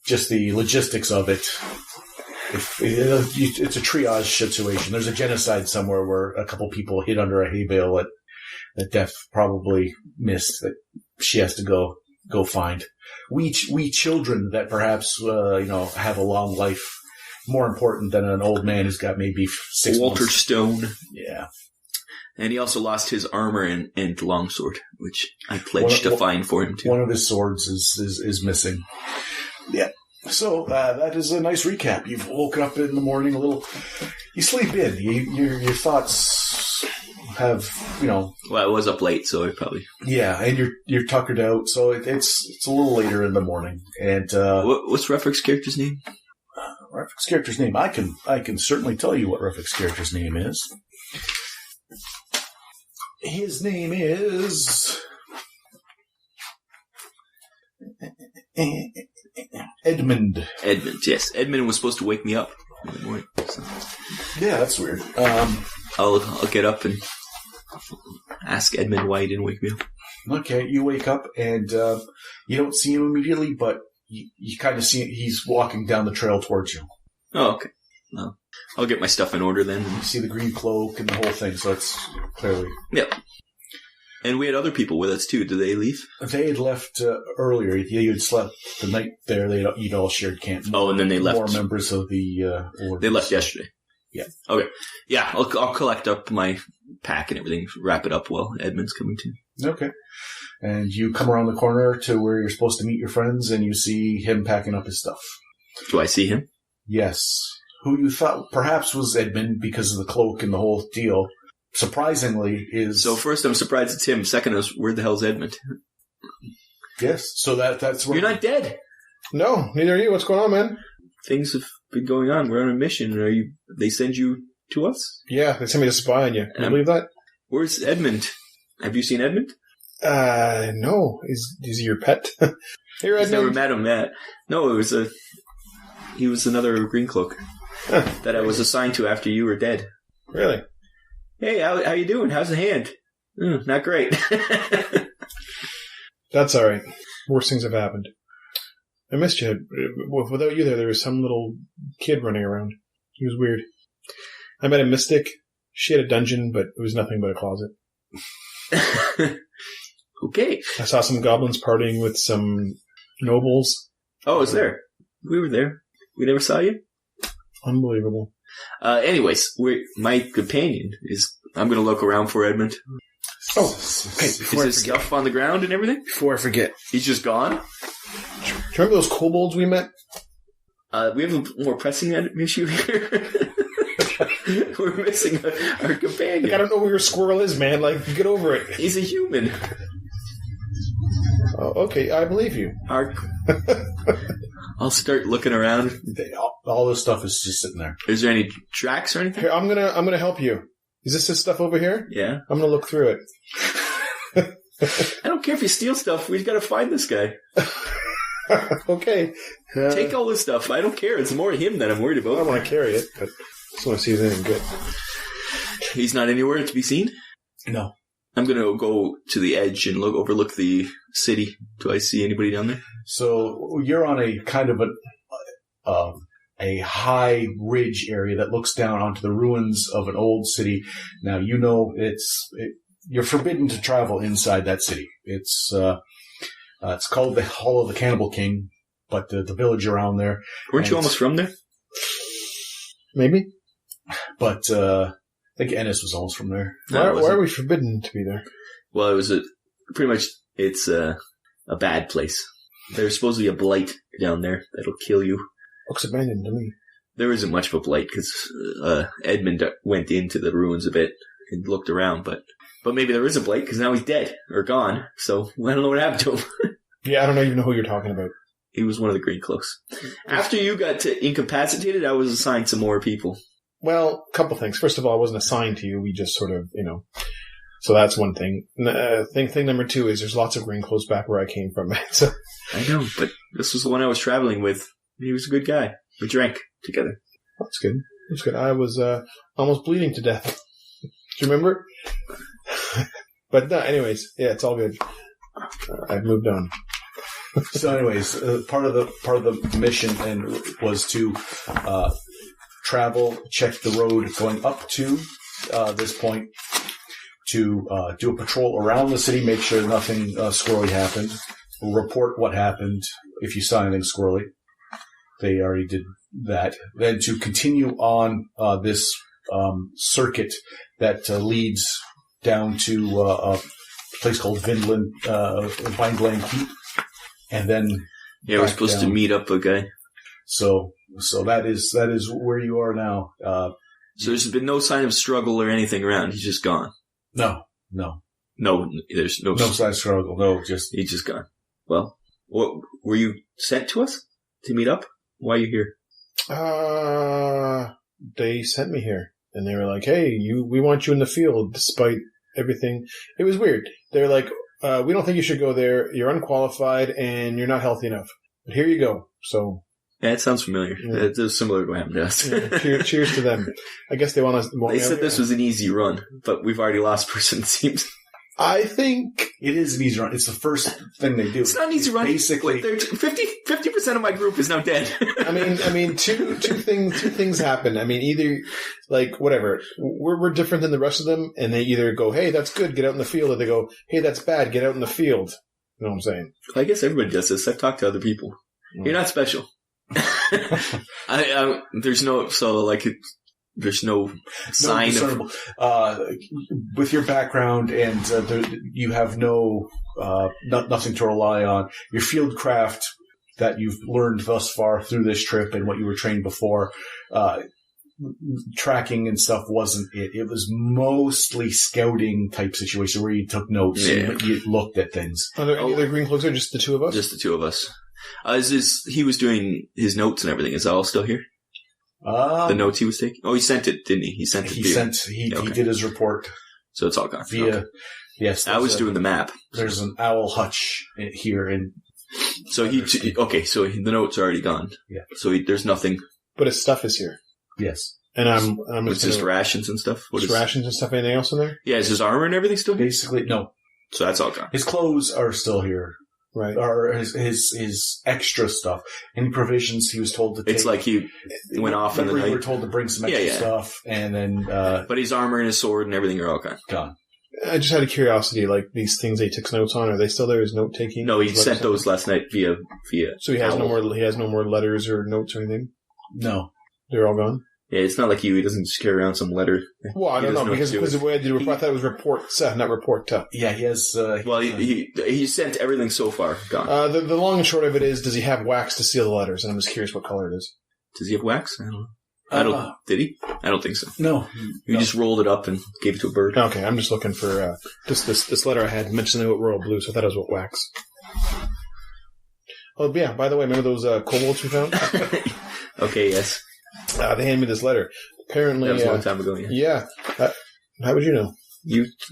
S2: just the logistics of it. It's a triage situation. There's a genocide somewhere where a couple people hid under a hay bale that Death probably missed, that she has to go find. We children that perhaps have a long life, more important than an old man who's got maybe 6
S1: Walter
S2: months.
S1: Stone.
S2: Yeah.
S1: And he also lost his armor and longsword, which I pledged to find for him too.
S2: One of his swords is missing. Yeah. So that is a nice recap. You've woken up in the morning a little. You sleep in. Your thoughts have
S1: Well, I was up late, so I probably.
S2: Yeah, and you're tuckered out, so it's a little later in the morning. And
S1: what's Refik's character's name?
S2: Refik's character's name. I can certainly tell you what Refik's character's name is. His name is Edmund.
S1: Edmund, yes. Edmund was supposed to wake me up in the morning. So.
S2: Yeah, that's weird.
S1: I'll get up and ask Edmund why he didn't wake me up.
S2: Okay, you wake up and you don't see him immediately, but you kind of see he's walking down the trail towards you.
S1: Oh, okay. Well, I'll get my stuff in order then.
S2: You see the green cloak and the whole thing, so it's clearly...
S1: Yep. And we had other people with us too. Did they leave?
S2: They had left earlier. You had slept the night there. You'd all shared camp.
S1: Oh, and then they left.
S2: More members of the order.
S1: They left yesterday.
S2: Yeah.
S1: Okay. Yeah, I'll collect up my pack and everything, wrap it up while Edmund's coming too.
S2: Okay. And you come around the corner to where you're supposed to meet your friends, and you see him packing up his stuff.
S1: Do I see him?
S2: Yes. Who you thought perhaps was Edmund because of the cloak and the whole deal, surprisingly is...
S1: So first I'm surprised it's him. Second is, where the hell's Edmund?
S2: Yes. So that's where...
S1: You're not dead.
S3: No, neither are you. What's going on, man?
S1: Things have been going on. We're on a mission. They send you to us?
S3: Yeah, they sent me to spy on you. Can you believe that?
S1: Where's Edmund? Have you seen Edmund?
S3: No. Is he your pet? Here,
S1: I've never
S3: Edmund.
S1: met him, Matt. No, he was another green cloak that I was assigned to after you were dead.
S3: Really?
S1: Hey, how you doing? How's the hand? Not great.
S3: That's all right. Worse things have happened. I missed you. Without you there was some little kid running around. He was weird. I met a mystic. She had a dungeon, but it was nothing but a closet.
S1: Okay.
S3: I saw some goblins partying with some nobles.
S1: Oh, I was there. We were there. We never saw you?
S3: Unbelievable.
S1: Anyways, my companion is... I'm going to look around for Edmund.
S3: Oh, okay.
S1: Is his stuff on the ground and everything?
S3: Before I forget.
S1: He's just gone?
S3: Do you remember those kobolds we met?
S1: We have a more pressing issue here. We're missing our companion.
S3: Like, I don't know where your squirrel is, man. Like, get over it.
S1: He's a human.
S3: Oh, okay, I believe you.
S1: I'll start looking around.
S2: All this stuff is just sitting there.
S1: Is there any tracks or anything?
S3: Here, I'm gonna help you. Is this stuff over here?
S1: Yeah.
S3: I'm gonna look through it.
S1: I don't care if you steal stuff. We've got to find this guy.
S3: Okay.
S1: Take all this stuff. I don't care. It's more him that I'm worried
S3: I don't
S1: about.
S3: want to carry it, but I just want to see if there's anything good.
S1: He's not anywhere to be seen?
S2: No.
S1: I'm going to go to the edge and overlook the city. Do I see anybody down there?
S2: So you're on a kind of a high ridge area that looks down onto the ruins of an old city. Now, you know you're forbidden to travel inside that city. It's called the Hall of the Cannibal King, but the village around there.
S1: Weren't you almost from there?
S3: Maybe?
S2: But I think Ennis was almost from there.
S1: No,
S3: Why are we forbidden to be there?
S1: Well, it was it's a bad place. There's supposed to be a blight down there that'll kill you.
S3: Looks abandoned to me.
S1: There isn't much of a blight because Edmund went into the ruins a bit and looked around, but maybe there is a blight because now he's dead or gone. So I don't know what happened to him.
S3: Yeah, I don't even know who you're talking about.
S1: He was one of the Green Cloaks. After you got incapacitated, I was assigned some more people.
S3: Well, a couple things. First of all, I wasn't assigned to you. We just sort of, so that's one thing. Thing number two is there's lots of green clothes back where I came from. So,
S4: I know, but this was the one I was traveling with. He was a good guy. We drank together.
S3: That's good. That's good. I was almost bleeding to death. Do you remember? But no, anyways, yeah, it's all good. I've moved on.
S2: So, anyways, part of the mission and was to travel, check the road going up to this point, to do a patrol around the city, make sure nothing squirrely happened, report what happened if you saw anything squirrely. They already did that. Then to continue on this circuit that leads down to a place called Vineland Keep, and then
S4: we're supposed to meet up a guy.
S2: So that is where you are now.
S4: So there's been no sign of struggle or anything around. He's just gone.
S2: No,
S4: there's no
S2: sign of struggle. No,
S4: he's just gone. Well, what were you sent to us to meet up? Why are you here?
S3: They sent me here, and they were like, "Hey, we want you in the field, despite everything." It was weird. They're like, "We don't think you should go there. You're unqualified, and you're not healthy enough. But here you go." So,
S4: yeah, it sounds familiar.
S3: Yeah.
S4: It's similar to what happened to us.
S3: Yeah, cheers to them. I guess they want us.
S4: They said this was an easy run, but we've already lost a person. It seems.
S3: I think
S2: it is an easy run. It's the first thing they do.
S4: It's not an easy run.
S2: Basically,
S4: 50% of my group is now dead.
S3: I mean, two things happen. I mean, either like whatever, we're different than the rest of them, and they either go, "Hey, that's good, get out in the field," or they go, "Hey, that's bad, get out in the field." You know what I'm saying?
S4: I guess everybody does this. I've talked to other people. You're not special. There's no sign of
S2: with your background, and you have nothing to rely on. Your field craft that you've learned thus far through this trip and what you were trained before, tracking and stuff wasn't it. It was mostly scouting type situation where you took notes and you looked at things.
S3: Are there any other green cloaks or just the two of us?
S4: Just the two of us. He was doing his notes and everything. Is that all still here? The notes he was taking? Oh, he sent it, didn't he? He
S2: did his report.
S4: So it's all gone.
S2: Yes.
S4: I was doing the map.
S2: There's an owl hutch here, and
S4: so the notes are already gone.
S2: Yeah.
S4: So there's nothing.
S3: But his stuff is here.
S2: Yes.
S3: And I'm
S4: it's just rations and stuff.
S3: Rations and stuff. Anything else in there?
S4: Yeah. Is his armor and everything still here?
S2: Basically, no.
S4: So that's all gone.
S2: His clothes are still here.
S3: Right.
S2: Or his extra stuff. Any provisions he was told to take.
S4: It's like he went off in the night.
S2: We were told to bring some extra stuff, and then...
S4: but his armor and his sword and everything are all
S2: gone.
S3: I just had a curiosity, like these things he took notes on, are they still there as note taking?
S4: No, he sent those last night via.
S3: So he has no more letters or notes or anything?
S2: No.
S3: They're all gone?
S4: Yeah, it's not like he doesn't just carry around some letter.
S3: Well, I don't know, because the way I did report, I thought it was report, not report.
S2: Yeah, he has...
S4: he sent everything so far gone.
S3: The long and short of it is, does he have wax to seal the letters? And I'm just curious what color it is.
S4: Does he have wax? I don't know. Did he? I don't think so.
S2: No.
S4: He just rolled it up and gave it to a bird.
S3: Okay, I'm just looking for this letter I had mentioned the royal blue, so I thought it was what wax. Oh, yeah, by the way, remember those kobolds we found?
S4: Okay, yes.
S3: They handed me this letter. Apparently,
S4: that was a long time ago.
S3: Yeah. How would you know?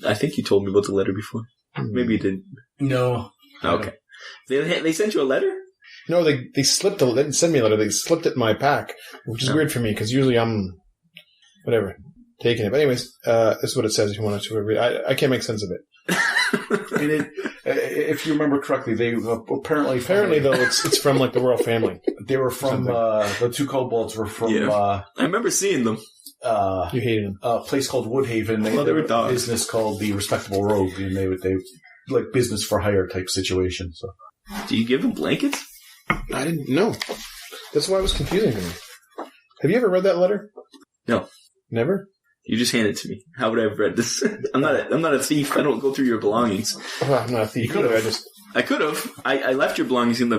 S4: I think you told me about the letter before. Maybe you didn't.
S2: No.
S4: Okay. They sent you a letter?
S3: No, they slipped. They didn't send me a letter. They slipped it in my pack, which is weird for me because usually I'm taking it. But anyways, this is what it says. If you want to read, I can't make sense of it.
S2: And if you remember correctly, they apparently
S3: though it's from like the royal family.
S2: They were from the two kobolds were from.
S4: I remember seeing them.
S3: You hated them.
S2: A place called Woodhaven. They were a business called the Respectable Rogue, and they like business for hire type situation. So,
S4: do you give them blankets?
S3: I didn't know. That's why it was confusing to me. Have you ever read that letter?
S4: No.
S3: Never?
S4: You just handed it to me. How would I have read this? I'm not a thief. I don't go through your belongings.
S3: Oh, I'm not a thief.
S2: You could have.
S4: I could have. I left your belongings in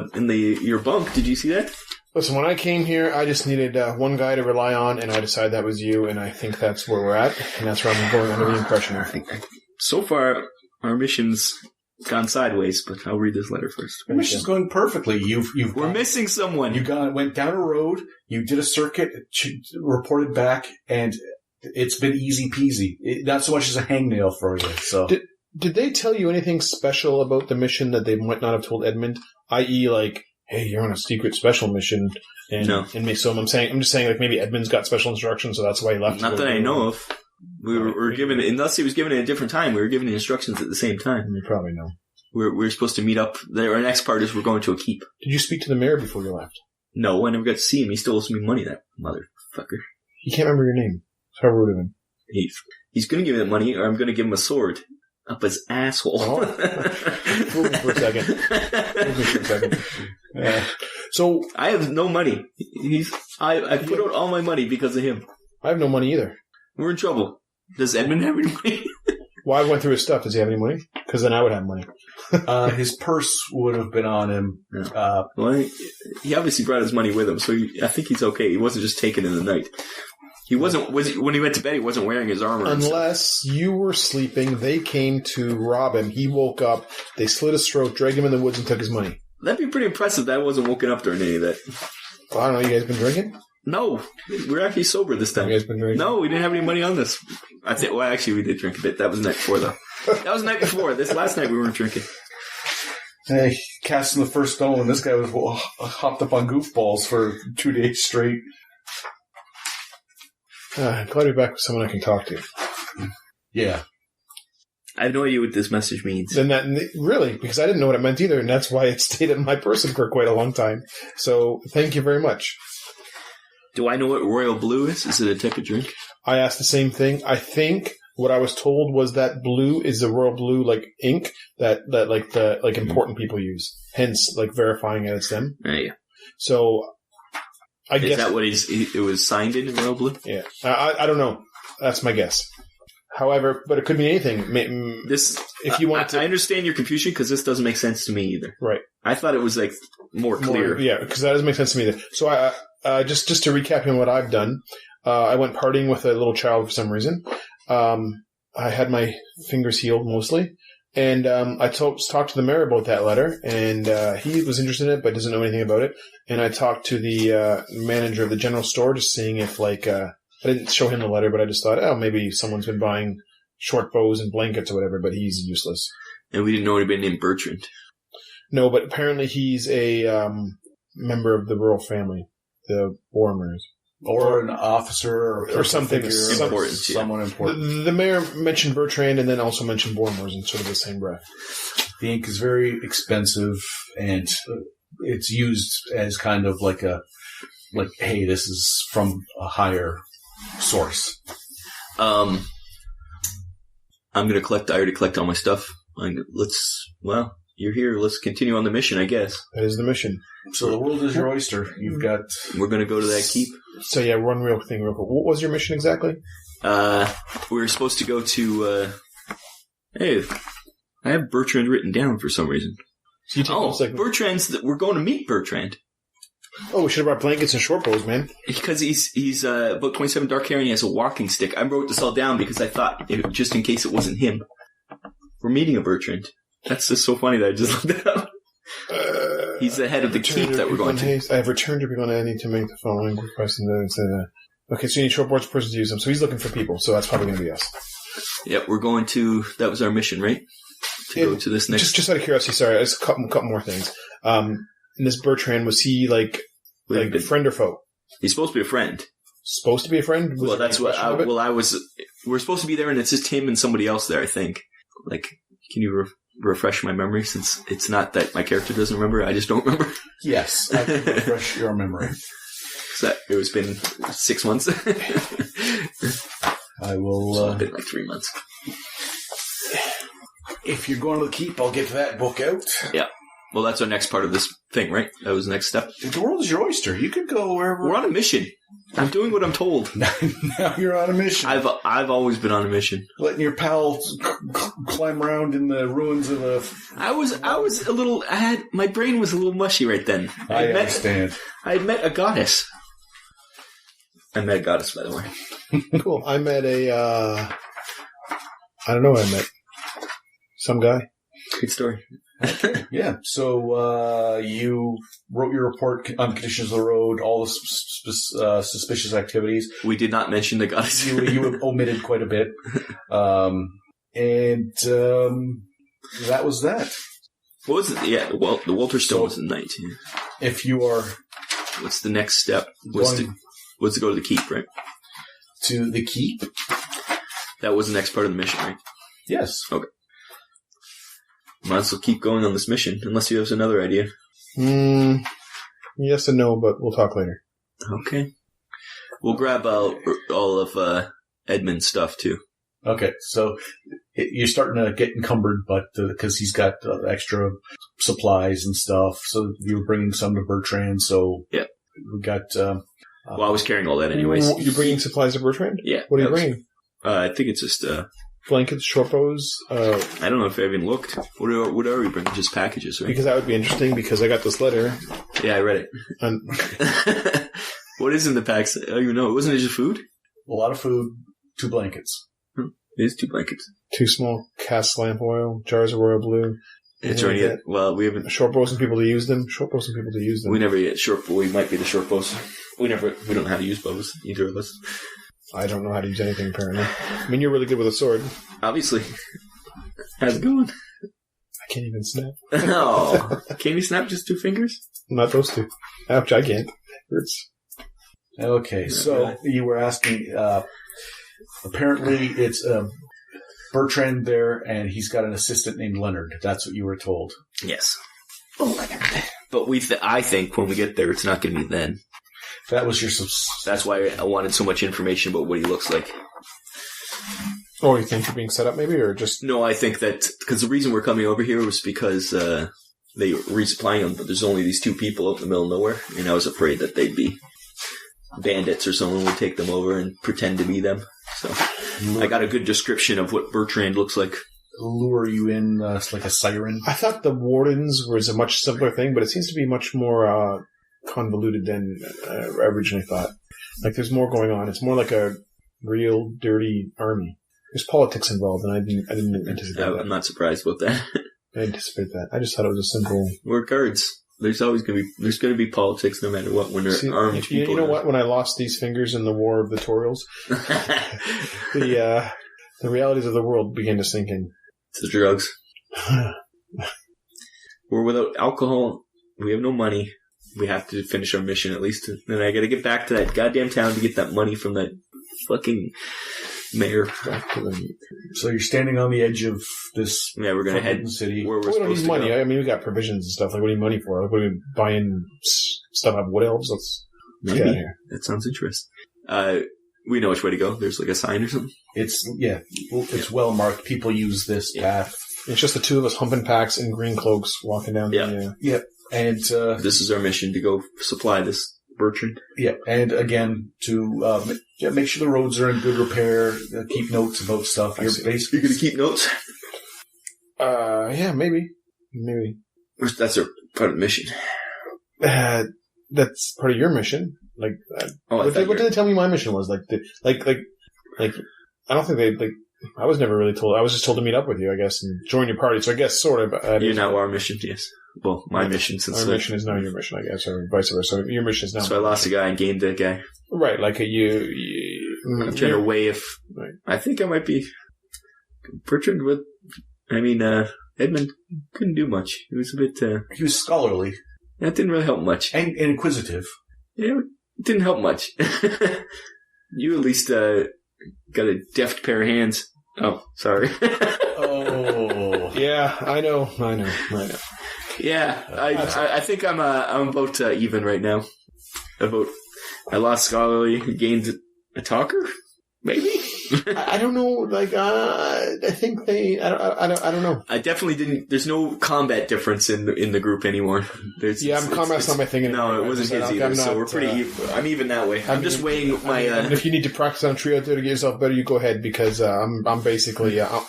S4: your bunk. Did you see that?
S3: Listen, when I came here, I just needed one guy to rely on, and I decided that was you, and I think that's where we're at, and that's where I'm going under the impression of.
S4: So far, our missions gone sideways, but I'll read this letter first.
S2: Your mission's going perfectly.
S4: We're missing someone.
S2: You went down a road, you did a circuit, reported back, and it's been easy peasy. Not so much as a hangnail for you. So,
S3: did they tell you anything special about the mission that they might not have told Edmund? I.e., like, hey, you're on a secret special mission. And,
S4: no.
S3: And so I'm just saying, like, maybe Edmund's got special instructions, so that's why he left.
S4: Not that I know of. We were given, unless he was given at a different time, we were given the instructions at the same time.
S3: You probably know.
S4: We're supposed to meet up. Our next part is we're going to a keep.
S3: Did you speak to the mayor before you left?
S4: No, I never got to see him. He still owes me money, that motherfucker.
S3: He can't remember your name. So how rude of him.
S4: He's going to give me that money, or I'm going to give him a sword up his asshole.
S3: Oh. Fool me for a second. So
S4: I have no money. I put out all my money because of him.
S3: I have no money either.
S4: We're in trouble. Does Edmund have any money?
S3: Well, I went through his stuff. Does he have any money? Because then I would have money.
S2: his purse would have been on him.
S4: Yeah. Well, he obviously brought his money with him, so I think he's okay. He wasn't just taken in the night. He wasn't. When he went to bed, he wasn't wearing his armor.
S3: Unless you were sleeping, they came to rob him. He woke up. They slit his throat, dragged him in the woods, and took his money.
S4: That'd be pretty impressive. That I wasn't woken up during any of that.
S3: Well, I don't know. You guys been drinking?
S4: No, we're actually sober this time.
S3: You guys been drinking?
S4: No, we didn't have any money on this. Well, actually, we did drink a bit. That was the night before, though. That was the night before. This last night we weren't drinking.
S2: Hey, casting the first stone, and this guy was hopped up on goofballs for 2 days straight.
S3: Glad to be back with someone I can talk to.
S2: Yeah.
S4: I have no idea what this message means.
S3: Then really, because I didn't know what it meant either, and that's why it stayed in my person for quite a long time. So, thank you very much.
S4: Do I know what Royal Blue is? Is it a type of drink?
S3: I asked the same thing. I think what I was told was that blue is the Royal Blue, like, ink that like important people use. Hence, like, verifying it as them.
S4: Yeah.
S3: So, I guess...
S4: Is that what it was signed in Royal Blue?
S3: Yeah. I don't know. That's my guess. However, but it could be anything. If you want
S4: I understand your confusion because this doesn't make sense to me either.
S3: Right.
S4: I thought it was like more clear.
S3: Yeah, because that doesn't make sense to me either. So just to recap on what I've done, I went partying with a little child for some reason. I had my fingers healed mostly, and I talked to the mayor about that letter, and he was interested in it but doesn't know anything about it. And I talked to the manager of the general store, just seeing if I didn't show him the letter, but I just thought, maybe someone's been buying short bows and blankets or whatever, but he's useless.
S4: And we didn't know anybody named Bertrand.
S3: No, but apparently he's a member of the royal family, the Boromers.
S2: Or an officer or something
S4: important.
S2: Someone important.
S3: The mayor mentioned Bertrand and then also mentioned Boromers in sort of the same breath.
S2: The ink is very expensive, and it's used as kind of like hey, this is from a higher source.
S4: I'm going to I already collect all my stuff. You're here. Let's continue on the mission, I guess.
S3: That is the mission.
S2: So the world is your oyster.
S4: We're going to go to that keep.
S3: So yeah, one real thing real quick. What was your mission exactly?
S4: We were supposed to go to, hey, I have Bertrand written down for some reason.
S3: So
S4: we're going to meet Bertrand.
S3: Oh, we should have brought blankets and short bows, man.
S4: Because he's about 27 dark hair and he has a walking stick. I wrote this all down because I thought, just in case it wasn't him. We're meeting a Bertrand. That's just so funny that I just looked it up. He's the head of the keep that we're going to.
S3: I have returned everyone. I need to make the following request. Okay, so you need short boards per person to use them. So he's looking for people, so that's probably going to be us.
S4: Yep, we're going to... That was our mission, right? Go to this next...
S3: Just out of curiosity, sorry, just a couple more things. And this Bertrand, was he like friend or foe?
S4: He's supposed to be a friend.
S3: Supposed to be a friend?
S4: Well, that's what... We're supposed to be there, and it's just him and somebody else there, I think. Like, can you refresh my memory, since it's not that my character doesn't remember, I just don't remember?
S2: Yes, I can refresh your memory.
S4: It's been 6 months.
S2: I will...
S4: It's been like 3 months.
S2: If you're going to the keep, I'll get that book out.
S4: Yeah. Well, that's our next part of this thing, right? That was the next step.
S2: The world is your oyster. You could go wherever...
S4: We're on a mission. I'm doing what I'm told.
S2: Now you're on a mission.
S4: I've always been on a mission.
S2: Letting your pals climb around in the ruins of a...
S4: I was a little... my brain was a little mushy right then.
S2: I understand.
S4: I met a goddess. I met a goddess, by the way.
S3: Cool. I met I don't know what I met. Some guy.
S4: Good story.
S2: Yeah. So you wrote your report on conditions of the road, all the suspicious activities.
S4: We did not mention the goddess.
S2: You omitted quite a bit. And that was that.
S4: What was it? Yeah, well, the Walter Stone was the night. Yeah.
S2: If you are
S4: What's the next step? Was to go to the keep, right?
S2: to the keep,
S4: That was the next part of the mission, right?
S2: yes.
S4: Okay. Might as well keep going on this mission, unless you have another idea.
S3: Yes and no, but we'll talk later.
S4: Okay. We'll grab all of Edmund's stuff, too.
S2: Okay, so you're starting to get encumbered, but because he's got extra supplies and stuff, so you were bringing some to Bertrand. So
S4: yeah,
S2: we got.
S4: Well, I was carrying all that anyways.
S3: You're bringing supplies to Bertrand?
S4: Yeah.
S3: What are you bringing?
S4: I think it's just
S3: Blankets, short bows.
S4: I don't know if I even looked. What are we bringing? Just packages, right?
S3: Because that would be interesting. Because I got this letter.
S4: Yeah, I read it.
S3: And
S4: what is in the packs? Oh, you know, wasn't it just food?
S2: A lot of food, 2 blankets.
S4: It is 2 blankets.
S3: 2 small cask lamp oil, jars of royal blue.
S4: It's already yet. Well, we haven't.
S3: Short bows and people to use them. Short bows and people to use them.
S4: We never get short. We might be the short bows. We don't know how to use bows. Either of us.
S3: I don't know how to use anything apparently. I mean, you're really good with a sword.
S4: Obviously. How's it going?
S3: I can't even snap.
S4: Oh, can you snap just 2 fingers?
S3: Not those 2. Ouch! I can't. Hurts.
S2: Okay, so you were asking. Apparently, it's Bertrand there, and he's got an assistant named Leonard. That's what you were told.
S4: Yes. But I think when we get there, it's not going to be then.
S2: That was your.
S4: That's why I wanted so much information about what he looks like.
S3: Oh, you think you're being set up, maybe, or just?
S4: No, I think that because the reason we're coming over here was because they were resupplying them, but there's only these 2 people out in the middle of nowhere, and I was afraid that they'd be bandits or someone would take them over and pretend to be them. So I got a good description of what Bertrand looks like.
S2: Lure you in like a siren.
S3: I thought the wardens was a much simpler thing, but it seems to be much more convoluted than I originally thought. Like there's more going on. It's more like a real dirty army. There's politics involved, and I didn't anticipate that.
S4: I'm not surprised about that.
S3: I didn't anticipate that. I just thought it was a simple.
S4: We're guards. There's always going to be politics no matter what when they're armed people.
S3: You know what? When I lost these fingers in the War of the Torials, the realities of the world began to sink in.
S4: It's the drugs. We're without alcohol. We have no money. We have to finish our mission at least. Then I got to get back to that goddamn town to get that money from that fucking mayor.
S2: So you're standing on the edge of this.
S4: Yeah, we're gonna head
S2: in the city.
S4: Where we're
S3: We don't
S4: supposed
S3: need
S4: to
S3: money.
S4: go.
S3: I mean, we got provisions and stuff. Like, what do you need money for? Like, what are we buying stuff out of wood elves? Let's get out of here.
S4: That sounds interesting. We know which way to go. There's like a sign or something.
S2: It's well marked. People use this path.
S3: It's just the 2 of us humping packs in green cloaks walking down the...
S2: Yep. And
S4: this is our mission to go supply this Bertrand.
S2: Yeah, and again to make sure the roads are in good repair. Keep notes about stuff. You're
S4: going to keep notes?
S3: Yeah, maybe.
S4: That's our part of the mission.
S3: That's part of your mission. Like, what did they tell me my mission was? Like, I don't think they I was never really told. I was just told to meet up with you, I guess, and join your party. So I guess sort of.
S4: You're now our mission, yes. Well, my mission since
S3: our mission is now your mission, I guess, or vice versa. So your mission is now.
S4: So I lost a guy and gained a guy.
S3: Right, like
S4: I'm trying to weigh if
S3: right.
S4: I think I might be Bertrand with. I mean, Edmund couldn't do much. He was a bit.
S2: He was scholarly.
S4: That didn't really help much.
S2: And inquisitive.
S4: Yeah, it didn't help much. You at least got a deft pair of hands. Oh, sorry.
S2: Oh,
S3: yeah, I know.
S4: Yeah, I think I'm about even right now. I lost scholarly, gained a talker, maybe.
S3: I don't know. Like, I think I don't know.
S4: I definitely didn't. There's no combat difference in the group anymore.
S3: Combat's not my thing anymore.
S4: No, it wasn't his either. So we're pretty. I'm even that way. I'm just weighing my.
S3: And if you need to practice on trio to get yourself better, you go ahead because I'm basically I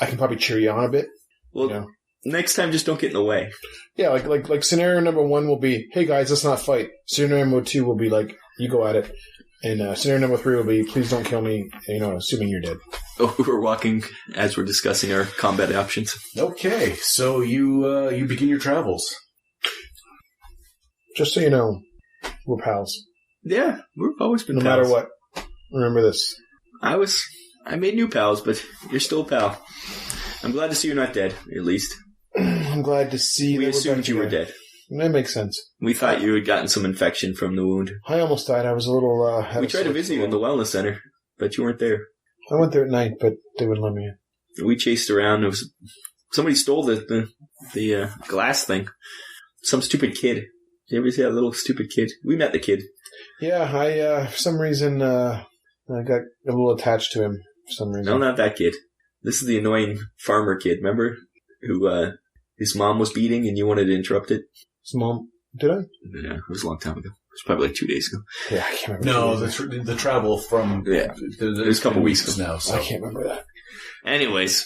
S3: can probably cheer you on a bit.
S4: Well, you know? Next time, just don't get in the way.
S3: Yeah, like scenario number 1 will be, hey guys, let's not fight. Scenario number 2 will be like, you go at it. And scenario number 3 will be, please don't kill me, assuming you're dead.
S1: Oh, we're walking as we're discussing our combat options.
S2: Okay, so you begin your travels.
S3: Just so you know, we're pals.
S1: Yeah, we've always been
S3: No
S1: pals.
S3: matter what. Remember this.
S1: I made new pals, but you're still a pal. I'm glad to see you're not dead, at least.
S3: I'm glad to see
S1: We
S3: that we're
S1: assumed
S3: back
S1: you were
S3: together.
S1: dead.
S3: That makes sense.
S1: We thought you had gotten some infection from the wound.
S3: I almost died. I was a little...
S1: We tried to visit you in the wellness center, but you weren't there.
S3: I went there at night, but they wouldn't let me in.
S1: We chased around. It was somebody stole the glass thing. Some stupid kid. You ever see that little stupid kid? We met the kid.
S3: Yeah, I, for some reason, I got a little attached to him for some reason.
S1: No, not that kid. This is the annoying farmer kid, remember? Who his mom was beating and you wanted to interrupt it?
S3: His mom... Did I?
S1: Yeah, it was a long time ago. It was probably like 2 days ago.
S3: Yeah, I can't remember.
S2: No, the travel from
S1: Yeah.
S2: it
S1: was a couple weeks
S2: now. So
S3: I can't remember that.
S1: Anyways,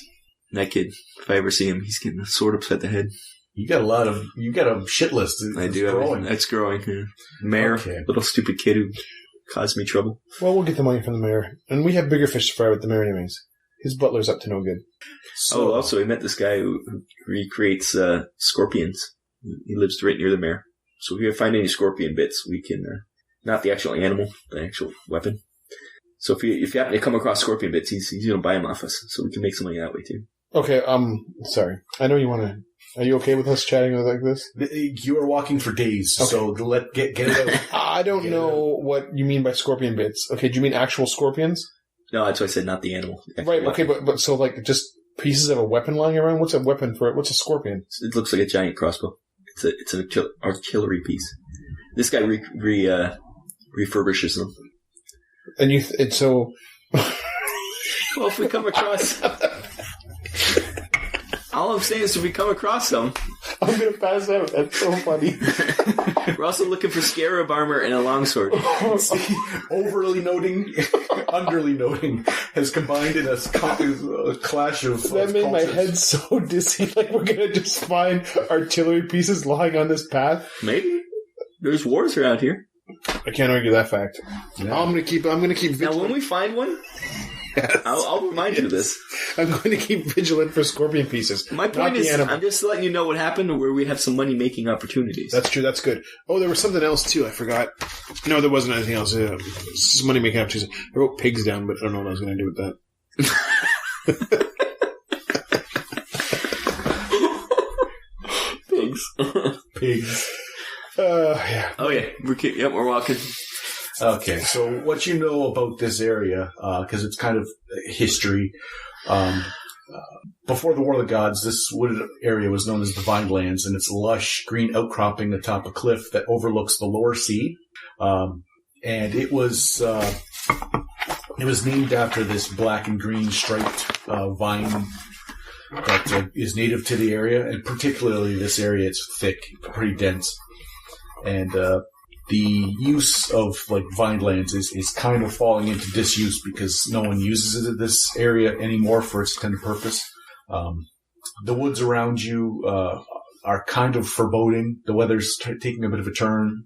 S1: that kid, if I ever see him, he's getting a sword upside the head.
S2: you got a shit list.
S1: I do.
S2: Growing.
S1: That's growing. Yeah. Mayor,
S2: Okay.
S1: little stupid kid who caused me trouble.
S3: Well, we'll get the money from the mayor. And we have bigger fish to fry with the mayor anyways. His butler's up to no good.
S1: Oh, also, we met this guy who recreates scorpions. He lives right near the mayor. So if you find any scorpion bits, we can, not the actual animal, the actual weapon. So if you happen to come across scorpion bits, he's going to buy them off us. So we can make some money that way too.
S3: Okay, sorry. I know you want to... Are you okay with us chatting like this?
S2: You are walking for days,
S3: Okay.
S2: so get it out.
S3: I don't know what you mean by scorpion bits. Okay, do you mean actual scorpions?
S1: No, that's why I said not the animal. the actual
S3: Right,
S1: weapon.
S3: okay, but so like just pieces of a weapon lying around? What's a weapon for it? What's a scorpion?
S1: It looks like a giant crossbow. It's an artillery piece. This guy refurbishes them.
S3: And so...
S1: Well, if we come across... All I'm saying is if we come across them...
S3: I'm going to pass out. That's so funny.
S1: We're also looking for scarab armor and a longsword.
S2: Overly noting, underly noting, has combined in a clash of
S3: That made my
S2: cultures.
S3: head so dizzy. Like we're going to just find artillery pieces lying on this path.
S1: Maybe. There's wars around here.
S3: I can't argue that fact.
S2: Yeah.
S3: I'm going to keep
S1: Now,
S3: vigilant.
S1: when we find one, I'll remind you of this.
S3: I'm going to keep vigilant for scorpion pieces.
S1: My
S3: not
S1: point
S3: the
S1: is,
S3: animal.
S1: I'm just letting you know what happened where we have some money-making opportunities.
S3: That's true. That's good. Oh, there was something else too. I forgot. No, there wasn't anything else. Some money making opportunities. I wrote pigs down, but I don't know what I was going to do with that.
S1: Pigs.
S2: Pigs.
S3: Yeah.
S1: Oh, yeah. We're walking.
S2: Okay, so what you know about this area, because it's kind of history, before the War of the Gods, this wooded area was known as the Vinelands, and it's lush green outcropping atop a cliff that overlooks the lower sea. And it was named after this black and green striped vine that is native to the area, and particularly this area, it's thick, pretty dense. And the use of like Vinelands is kind of falling into disuse because no one uses it, this area anymore for its intended purpose. The woods around you are kind of foreboding. The weather's taking a bit of a turn.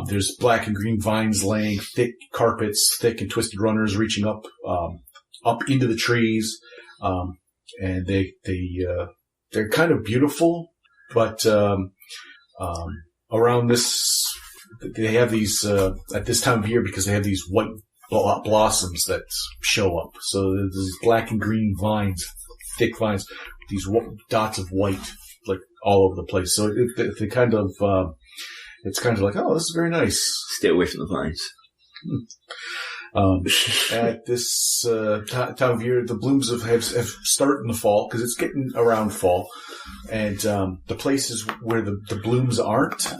S2: There's black and green vines laying thick carpets, thick and twisted runners reaching up into the trees, and they're kind of beautiful, but around this. They have these, at this time of year, because they have these white blossoms that show up. So there's these black and green vines, thick vines, these dots of white, like, all over the place. So they kind of, it's kind of like, oh, this is very nice.
S1: Stay away from the vines.
S2: At this time of year, the blooms have started in the fall, because it's getting around fall. And the places where the blooms aren't,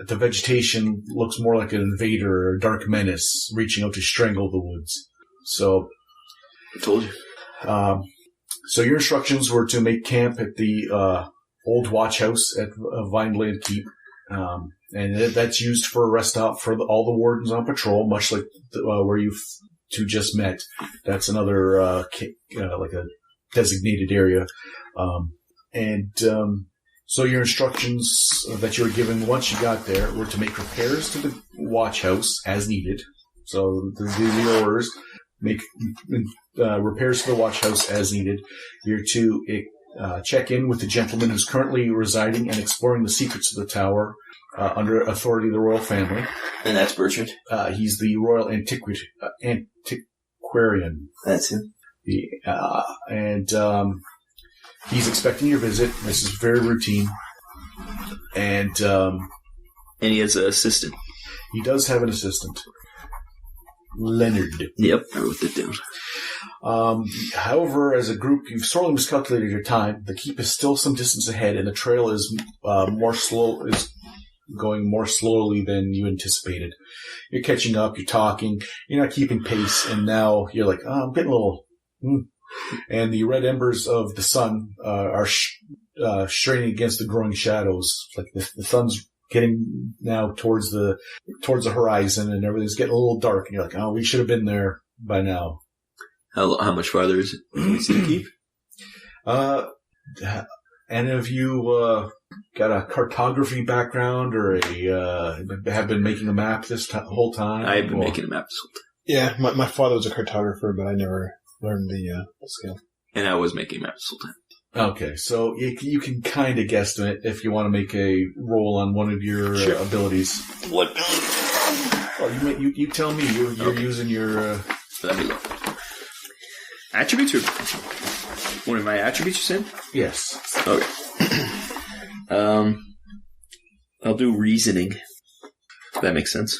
S2: the vegetation looks more like an invader or a dark menace reaching out to strangle the woods. So,
S1: I told you.
S2: So your instructions were to make camp at the old watch house at Vineland Keep, and that's used for a rest stop for all the wardens on patrol, much like where you two just met. That's another like a designated area, So your instructions that you were given once you got there were to make repairs to the watch house as needed. So the orders. make repairs to the watch house as needed. You're to check in with the gentleman who's currently residing and exploring the secrets of the tower under authority of the royal family.
S4: And that's Bertrand.
S2: He's the royal antiquarian.
S4: That's him.
S2: And he's expecting your visit. This is very routine. And
S1: he has an assistant.
S2: He does have an assistant. Leonard.
S1: Yep, I wrote that down.
S2: However, as a group, you've sorely miscalculated your time. The keep is still some distance ahead, and the trail is going more slowly than you anticipated. You're catching up, you're talking, you're not keeping pace, and now you're like, I'm getting a little... And the red embers of the sun are straining against the growing shadows. Like the sun's getting now towards the horizon, and everything's getting a little dark, and you're like, we should have been there by now.
S1: How much farther is it? Can we see the keep?
S2: Any of you got a cartography background, or have been making a map this whole time?
S1: I've been making a map this whole time.
S3: Yeah, my father was a cartographer, but I never learned the skill.
S1: And I was making maps this whole time.
S2: Okay, so you can kind of guesstimate if you want to make a roll on one of your abilities.
S1: What?
S2: Oh, you tell me. You're using your...
S1: Let me look. Attributes or... One of my attributes you said?
S2: Yes.
S1: Okay. I'll do reasoning. If that makes sense.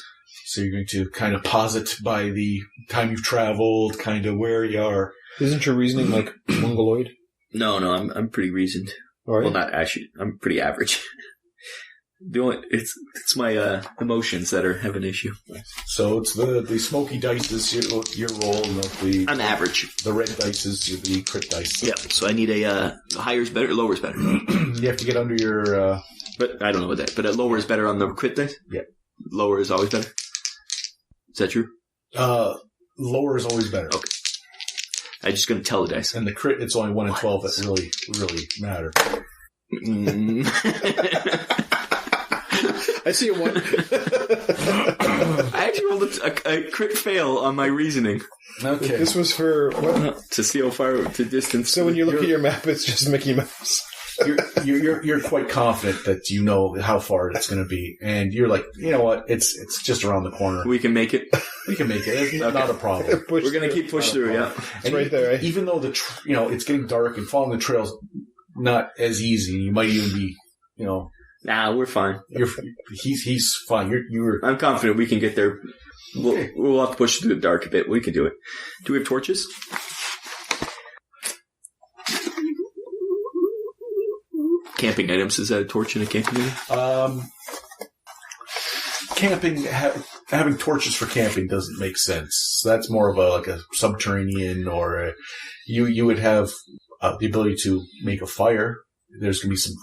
S2: So you're going to kind of posit by the time you've traveled, kind of where you are.
S3: Isn't your reasoning like mongoloid?
S1: No, I'm pretty reasoned.
S3: Right.
S1: Well, not actually. I'm pretty average. It's my emotions that have an issue.
S2: So it's the smoky dice is your roll, and
S1: I'm average.
S2: The red dice is the crit dice.
S1: Yeah, so I need a higher is better, lower is better.
S2: You have to get under your...
S1: But I don't know what that. But a lower is better on the crit dice?
S2: Yeah.
S1: Lower is always better? Is that true?
S2: Lower is always better.
S1: Okay. I'm just going to tell the dice.
S2: And the crit, it's only 1 in 12 that really, really matter.
S3: I see a 1.
S1: I actually rolled a crit fail on my reasoning.
S2: Okay.
S3: This was for what?
S1: To see how far to distance.
S3: So when you look at your map, it's just Mickey Mouse.
S2: You're quite confident that you know how far it's going to be, and you're like, you know what? It's just around the corner.
S1: We can make it.
S2: We can make it. It's not a problem.
S1: We're going to keep push through. Yeah,
S3: it's right there. Right?
S2: Even though it's getting dark and following the trail's not as easy. You might even be,
S1: Nah, we're fine.
S2: He's fine. You're.
S1: I'm confident we can get there. We'll have to push through the dark a bit. We can do it. Do we have torches? Camping items. Is that a torch in a camping item?
S2: Camping, having torches for camping doesn't make sense. That's more of a subterranean, or you would have the ability to make a fire. There's going to be some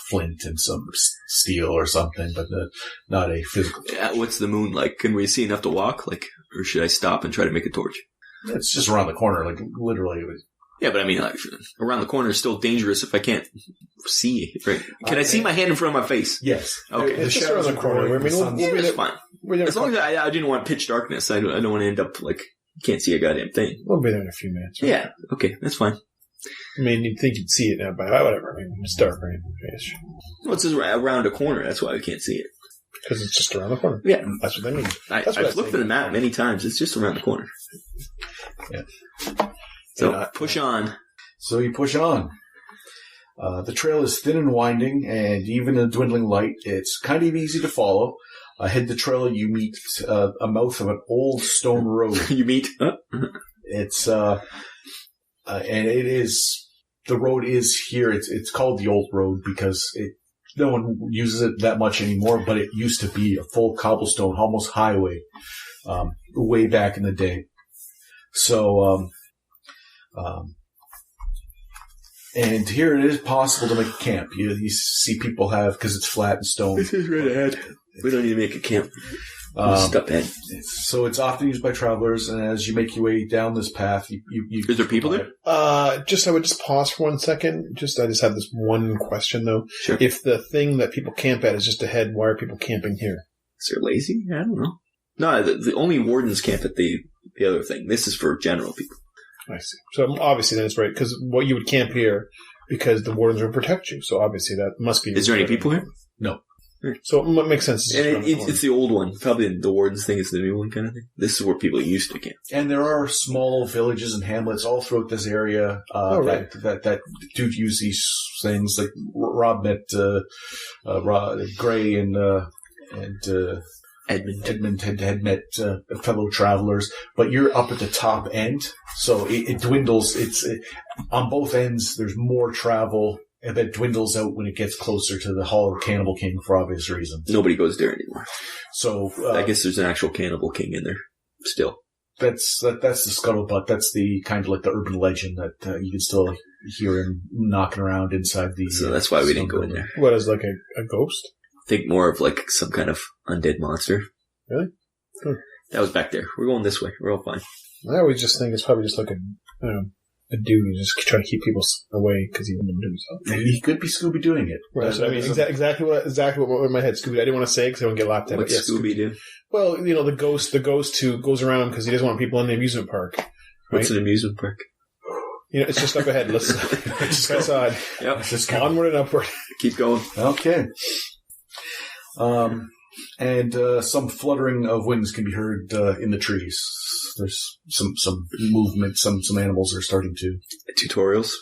S2: flint and some steel or something, but not a physical torch.
S1: What's the moon like? Can we see enough to walk? Or should I stop and try to make a torch?
S2: It's just around the corner, literally.
S1: Yeah, but I mean, around the corner is still dangerous if I can't see. Right? Can I see my hand in front of my face?
S2: Yes.
S1: Okay.
S3: It's just around the corner.
S1: That's fine. As long as I didn't want pitch darkness. I don't want to end up can't see a goddamn thing.
S3: We'll be there in a few minutes. Right?
S1: Yeah. Okay, that's fine.
S3: I mean, you'd think you'd see it now, but whatever. I mean, it's dark, right?
S1: Well, it's just around a corner. That's why we can't see it.
S3: Because it's just around the corner.
S1: Yeah.
S3: That's what I mean.
S1: I've looked at the map many times. It's just around the corner.
S2: Yeah.
S1: So, push on.
S2: So you push on. The trail is thin and winding, and even in a dwindling light, it's kind of easy to follow. Ahead the trail, you meet a mouth of an old stone road.
S1: You meet?
S2: It's... and it is, the road is here. It's called the old road because no one uses it that much anymore, but it used to be a full cobblestone, almost highway, way back in the day. So, and here it is possible to make a camp. You see people because it's flat and stone.
S1: This is right ahead. We don't need to make a camp. Step in.
S2: So it's often used by travelers, and as you make your way down this path, you
S1: is there people there?
S3: I would just pause for 1 second. I just have this one question though.
S1: Sure.
S3: If the thing that people camp at is just ahead, why are people camping here?
S1: Is they lazy? I don't know. No, the only wardens camp at the the other thing. This is for general people.
S3: I see. So obviously then it's right, because what you would camp here because the wardens would protect you. So obviously that must be...
S1: Is there any people here?
S2: No.
S3: So it makes sense.
S1: And it's the old one. Probably the wardens think it's the new one kind of thing. This is where people used to camp.
S2: And there are small villages and hamlets all throughout this area
S3: right.
S2: that do use these things. Like Rob met Gray and Edmund had met fellow travelers, but you're up at the top end, so it dwindles. On both ends, there's more travel, and that dwindles out when it gets closer to the Hall of Cannibal King for obvious reasons.
S1: Nobody goes there anymore.
S2: So
S1: I guess there's an actual Cannibal King in there still.
S2: That's the scuttlebutt. That's the kind of like the urban legend that you can still hear him knocking around inside the.
S1: So that's why we didn't go in there.
S3: What is like a ghost?
S1: Think more of like some kind of undead monster.
S3: Really?
S1: That was back there. We're going this way. We're all fine.
S3: I always just think it's probably just like a dude who's just trying to keep people away because he wouldn't do himself.
S2: He could be Scooby doing it.
S3: Right. So, I mean, exactly what went in my head. Scooby. I didn't want to say because I don't get laughed at.
S1: What's Scooby do?
S3: Well, the ghost who goes around because he doesn't want people in the amusement park. Right?
S1: What's an amusement park?
S3: It's just up ahead. Let's press on.
S1: Yep.
S2: Just
S3: Onward and upward.
S1: Keep going.
S2: Okay. And some fluttering of wings can be heard in the trees. There's some movement. Some animals are starting to.
S1: Tutorials?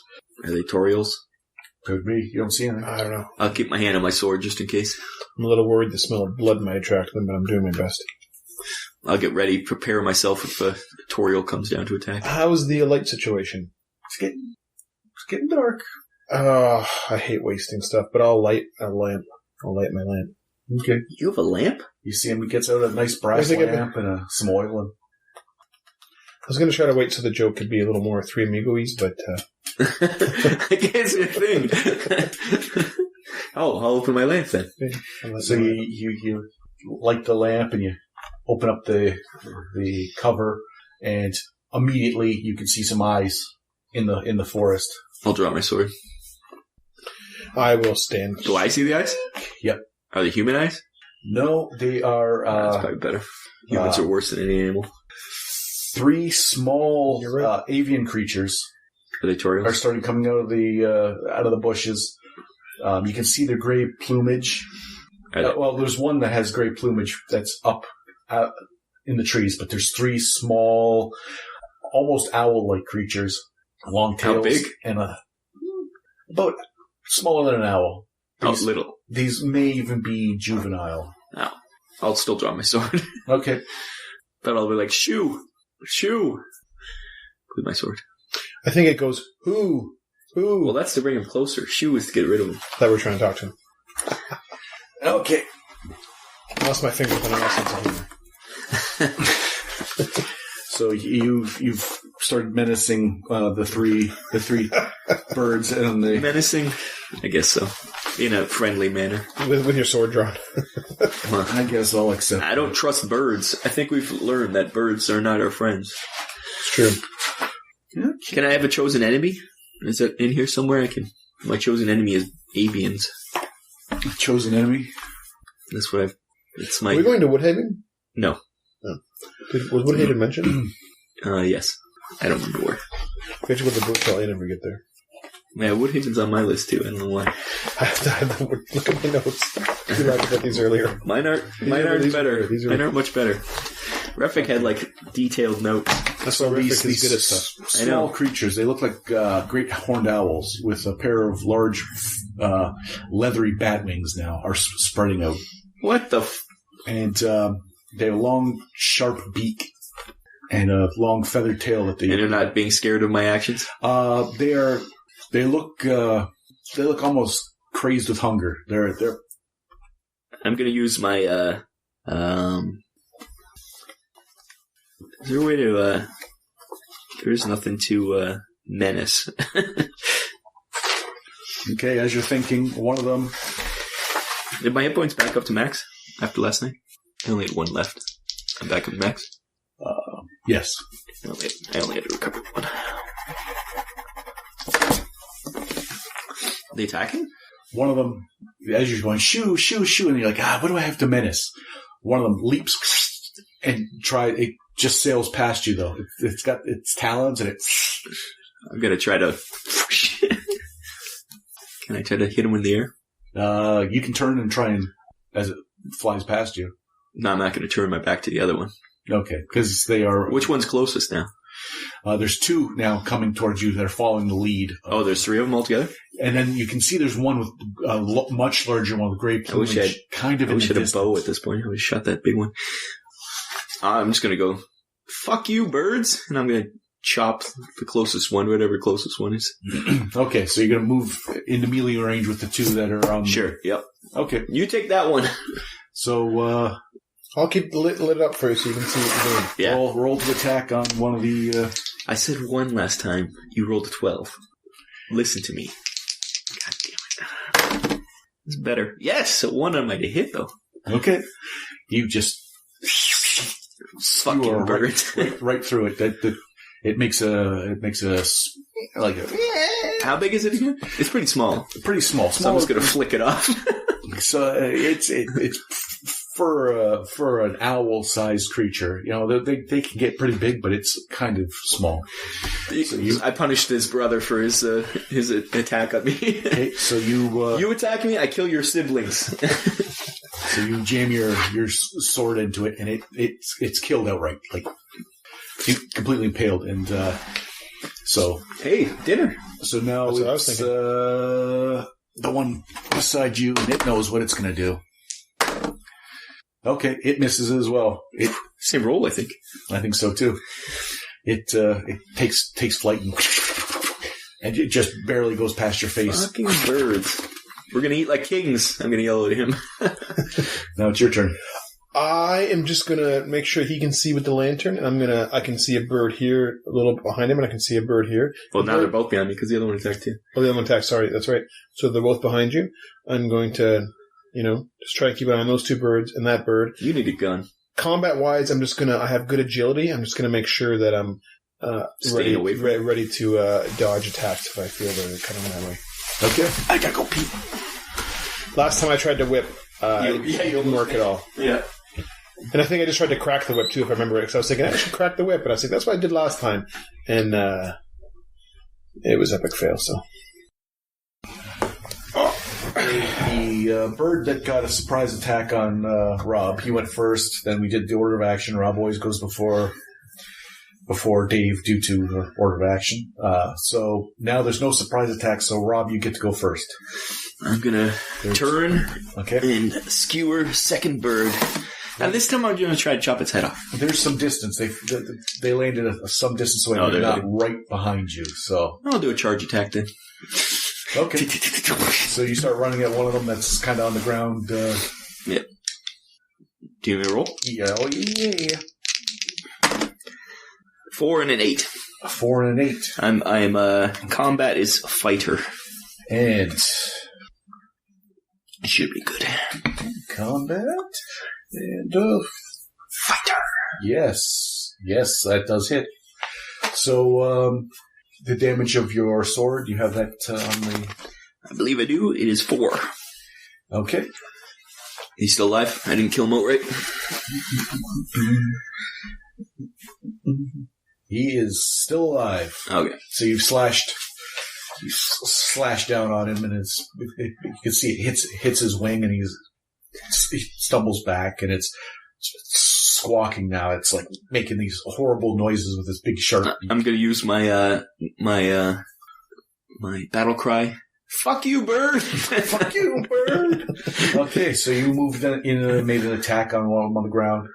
S1: Are they torials?
S2: Could be. You don't see anything.
S3: I don't know.
S1: I'll keep my hand on my sword just in case.
S3: I'm a little worried the smell of blood might attract them, but I'm doing my best.
S1: I'll get ready, prepare myself if a torial comes down to attack.
S3: How's the light situation?
S2: It's getting dark.
S3: I hate wasting stuff, but I'll light a lamp. I'll light my lamp.
S2: Okay.
S1: You have a lamp?
S2: You see him. He gets out a nice brass lamp and some oil. And
S3: I was going to try to wait so the joke could be a little more Three Amigoes, but...
S1: I guess your thing. I'll open my lamp then.
S2: So you light the lamp and you open up the cover, and immediately you can see some eyes in the forest.
S1: I'll draw my sword.
S3: I will stand.
S1: Do I see the eyes?
S2: Yep.
S1: Are they human eyes?
S2: No, they are...
S1: That's probably better. Humans are worse than any animal.
S2: 3 small avian creatures
S1: Are they torials?
S2: are starting coming out of the bushes. You can see their gray plumage. Well, there's one that has gray plumage that's up in the trees, but there's 3 small, almost owl-like creatures, long tails.
S1: How big?
S2: And about smaller than an owl.
S1: Little.
S2: These may even be juvenile.
S1: Oh. I'll still draw my sword.
S2: Okay.
S1: But I'll be like, shoo! With my sword.
S3: I think it goes, who?
S1: Well, that's to bring him closer. Shoo is to get rid of him.
S3: That we're trying to talk to him.
S2: Okay.
S3: I lost my finger, but I lost sense of humor.
S2: So you've started menacing the three birds and the
S1: Menacing? I guess so. In a friendly manner.
S3: With your sword drawn.
S2: I guess I'll accept.
S1: I don't trust birds. I think we've learned that birds are not our friends.
S3: It's true.
S2: Yeah.
S1: Can I have a chosen enemy? Is that in here somewhere? My chosen enemy is avians.
S2: Chosen enemy.
S1: That's what it's
S3: Are
S1: my...
S3: we going to Woodhaven?
S1: No.
S3: Was Woodhaven mentioned?
S1: Yes. I don't remember where.
S3: We have to go to the Brookville Inn if we get there.
S1: Yeah, Woodhaven's on my list too. I don't know why.
S3: I have to have the look at my notes. We laughed about these earlier.
S1: Mine aren't better. Mine aren't much better. Refik had like detailed notes.
S3: That's why Refik is good at stuff.
S2: Small creatures. They look like great horned owls with a pair of large, leathery bat wings. Now are spreading out.
S1: What the?
S2: And they have a long, sharp beak and a long feathered tail that they.
S1: And they're not being scared of my actions.
S2: They look almost crazed with hunger. They're.
S1: I'm gonna use my Is there a way to there's nothing to menace.
S2: Okay, as you're thinking, one of them.
S1: Did my hit points back up to max after last night? I only had 1 left. I'm back up to max.
S2: Yes.
S1: I only had to recover 1. Are they attacking?
S2: One of them, as you're going, shoo, shoo, shoo, and you're like, what do I have to menace? One of them leaps and just sails past you, though. It's got its talons, and it's...
S1: I'm going to try to... Can I try to hit him in the air?
S2: You can turn and try and... as it flies past you.
S1: No, I'm not going to turn my back to the other one.
S2: Okay, because they are...
S1: Which one's closest now?
S2: There's two now coming towards you that are following the lead.
S1: Oh, there's 3 of them altogether?
S2: And then you can see there's one with a much larger one with gray plumage.
S1: I wish I had a bow at this point. I would have shot that big one. I'm just going to go, fuck you, birds. And I'm going to chop the closest one, whatever closest one is.
S2: Okay, so you're going to move into melee range with the 2 that are on...
S1: Sure, yep.
S2: Okay.
S1: You take that one.
S2: So,
S3: I'll keep lit up for you so you can see what you're doing.
S1: Yeah.
S2: roll to attack on one of the...
S1: I said 1 last time. You rolled a 12. Listen to me. God damn it. It's better. Yes, a 1 on my hit, though.
S2: Okay. You just...
S1: Fucking bird.
S2: Right through it. It makes a like a...
S1: How big is it again? It's pretty small.
S2: Pretty small.
S1: Someone's going to flick it off.
S2: So it's for an owl-sized creature. You know, they can get pretty big, but it's kind of small. So
S1: I punished his brother for his attack on me.
S2: Okay, so you
S1: attack me, I kill your siblings.
S2: So you jam your sword into it, and it's killed outright, like completely impaled. And so
S1: hey, dinner.
S2: So now
S3: That's what I was
S2: it's
S3: thinking.
S2: The one beside you, and it knows what it's going to do. Okay, it misses as well.
S1: Same roll, I think.
S2: I think so too. It takes flight and it just barely goes past your face.
S1: Fucking birds. We're gonna eat like kings. I'm gonna yell at him.
S2: Now it's your turn.
S3: I am just gonna make sure he can see with the lantern, and I can see a bird here, a little behind him, and I can see a bird here.
S1: Well, now they're both behind me because the other one attacked too.
S3: Oh, the other one attacked, sorry, that's right. So they're both behind you. I'm going to, just try to keep an eye on those 2 birds and that bird.
S1: You need a gun.
S3: Combat-wise, I have good agility. I'm just gonna make sure that I'm ready to dodge attacks if I feel they're coming my way.
S2: Okay. I gotta go pee.
S3: Last time I tried to whip, it didn't work at all.
S1: Yeah.
S3: And I think I just tried to crack the whip too, if I remember right. Because I was thinking I should crack the whip, but I was like, that's what I did last time, and it was epic fail. So
S2: the bird that got a surprise attack on Rob, he went first. Then we did the order of action. Rob always goes before Dave due to the order of action. So now there's no surprise attack. So Rob, you get to go first.
S1: I'm gonna turn and skewer second bird. And this time I'm going to try to chop its head off.
S2: There's some distance. They landed some distance away. They're not right behind you. So
S1: I'll do a charge attack then.
S2: Okay. So you start running at one of them that's kind of on the ground.
S1: Yeah. Do you want me to roll?
S2: Yeah. Oh, yeah.
S1: 4 and an 8.
S2: A 4 and an 8.
S1: I am combat is fighter.
S2: And
S1: it should be good.
S2: Combat and
S1: fighter.
S2: Yes, that does hit. So the damage of your sword, you have that on the...
S1: I believe I do. It is 4.
S2: Okay.
S1: He's still alive. I didn't kill him outright.
S2: He is still alive.
S1: Okay.
S2: So you've slashed down on him, and you can see it hits his wing, and he stumbles back, and it's squawking now. It's like making these horrible noises with this big sharp beak.
S1: I'm going to use my my battle cry. Fuck you, bird!
S2: Fuck you, bird! Okay, so you moved in and made an attack on one of them on the ground.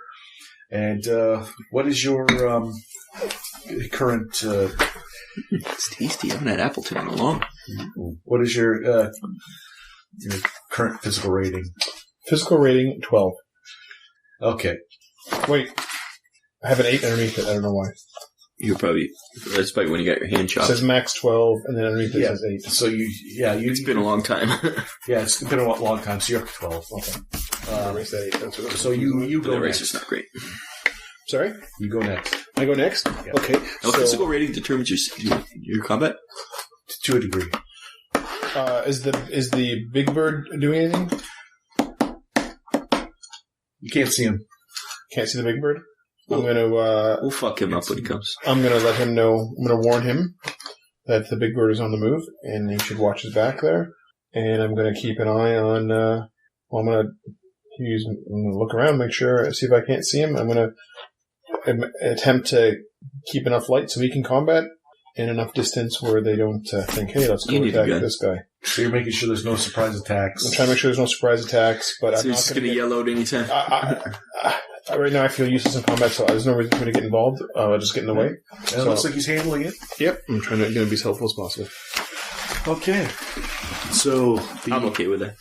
S2: And what is your current...
S1: It's tasty. I haven't had Appleton in a long time.
S2: What is your current physical rating?
S3: Physical rating, 12.
S2: Okay.
S3: Wait. I have an 8 underneath it. I don't know why.
S1: You're probably... That's probably when you got your hand
S3: It
S1: chopped.
S3: says max 12, and then underneath it says 8.
S2: So
S1: it's been a long time.
S2: Yeah, it's been a long time, so you're up to 12.
S3: Okay. Erase that 8. That's what
S2: so you go
S1: the
S2: next.
S1: eraser's not great.
S3: Sorry?
S2: You go next.
S3: I go next?
S2: Yeah.
S3: Okay.
S1: No, physical rating determines your combat?
S2: To a degree.
S3: Is the big bird doing anything?
S2: You can't see him.
S3: Can't see the big bird? I'm going to...
S1: We'll fuck him up when he comes.
S3: I'm going to let him know. I'm going to warn him that the big bird is on the move, and he should watch his back there. And I'm going to keep an eye on... I'm going to look around, make sure, see if I can't see him. I'm going to attempt to keep enough light so he can combat in enough distance where they don't think, hey, let's go attack this guy.
S2: So you're making sure there's no surprise attacks.
S3: I'm trying to make sure there's no surprise attacks, but I'm not
S1: just going to yell out anytime.
S3: Right now I feel useless in combat, so there's no reason for me to get involved. I'll just get in the way.
S2: And it looks like he's handling it.
S3: Yep. I'm trying to be as helpful as possible.
S2: Okay. So
S1: I'm okay with it.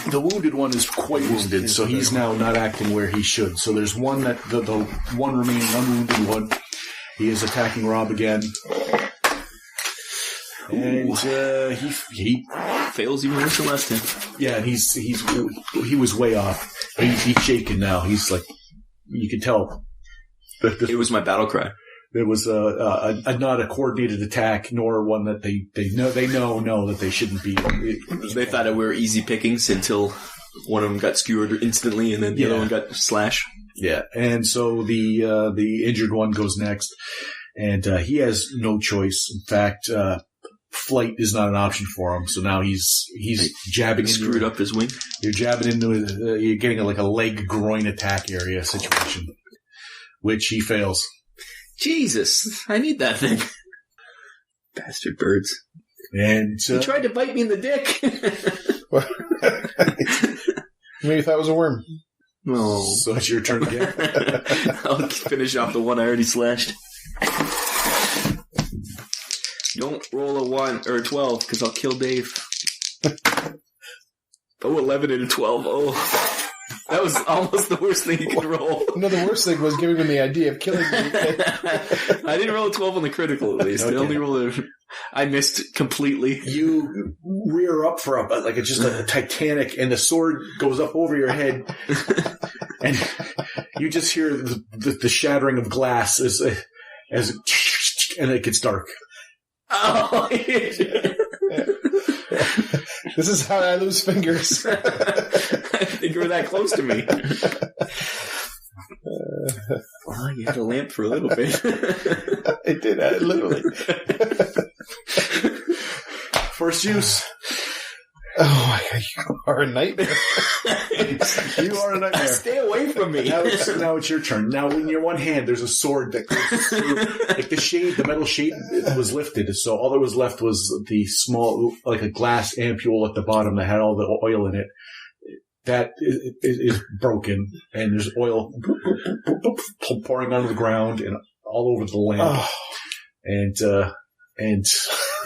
S2: The wounded one is quite wounded, so he's now not acting where he should. So there's one that the one remaining unwounded one. He is attacking Rob again. And he
S1: fails even worse than last time.
S2: Yeah, and he was way off. He's shaking now. He's like, you can tell.
S1: It was my battle cry.
S2: It was not a coordinated attack, nor one that they know that they shouldn't be.
S1: They thought we were easy pickings until one of them got skewered instantly, and then the other one got slashed.
S2: Yeah, and so the injured one goes next, and he has no choice. In fact, flight is not an option for him. So now he's jabbing.
S1: Screwed up his wing.
S2: You're jabbing into you're getting like a leg groin attack area situation, which he fails.
S1: Jesus, I need that thing. Bastard birds.
S2: And
S1: he tried to bite me in the dick.
S3: Maybe you thought it was a worm.
S1: No.
S2: So it's your turn again.
S1: I'll finish off the one I already slashed. Don't roll a 1 or a 12, because I'll kill Dave. 11 and a 12. Oh. That was almost the worst thing you could roll.
S3: No, the worst thing was giving him the idea of killing me.
S1: I didn't roll a 12 on the critical, at least. Okay. I only rolled I missed completely.
S2: You rear up for a Titanic, and the sword goes up over your head, and you just hear the shattering of glass as and it gets dark.
S1: Oh,
S3: this is how I lose fingers.
S1: I think you were that close to me. Well, you had a lamp for a little bit.
S3: I did, literally.
S2: First use.
S3: Oh my God, you are a nightmare.
S2: You are a nightmare.
S1: Stay away from me.
S2: Now it's your turn. Now in your one hand, there's a sword that goes through. Like the metal shade was lifted, so all that was left was the small, like a glass ampule at the bottom that had all the oil in it. That is broken, and there's oil pouring onto the ground and all over the lamp. Oh. And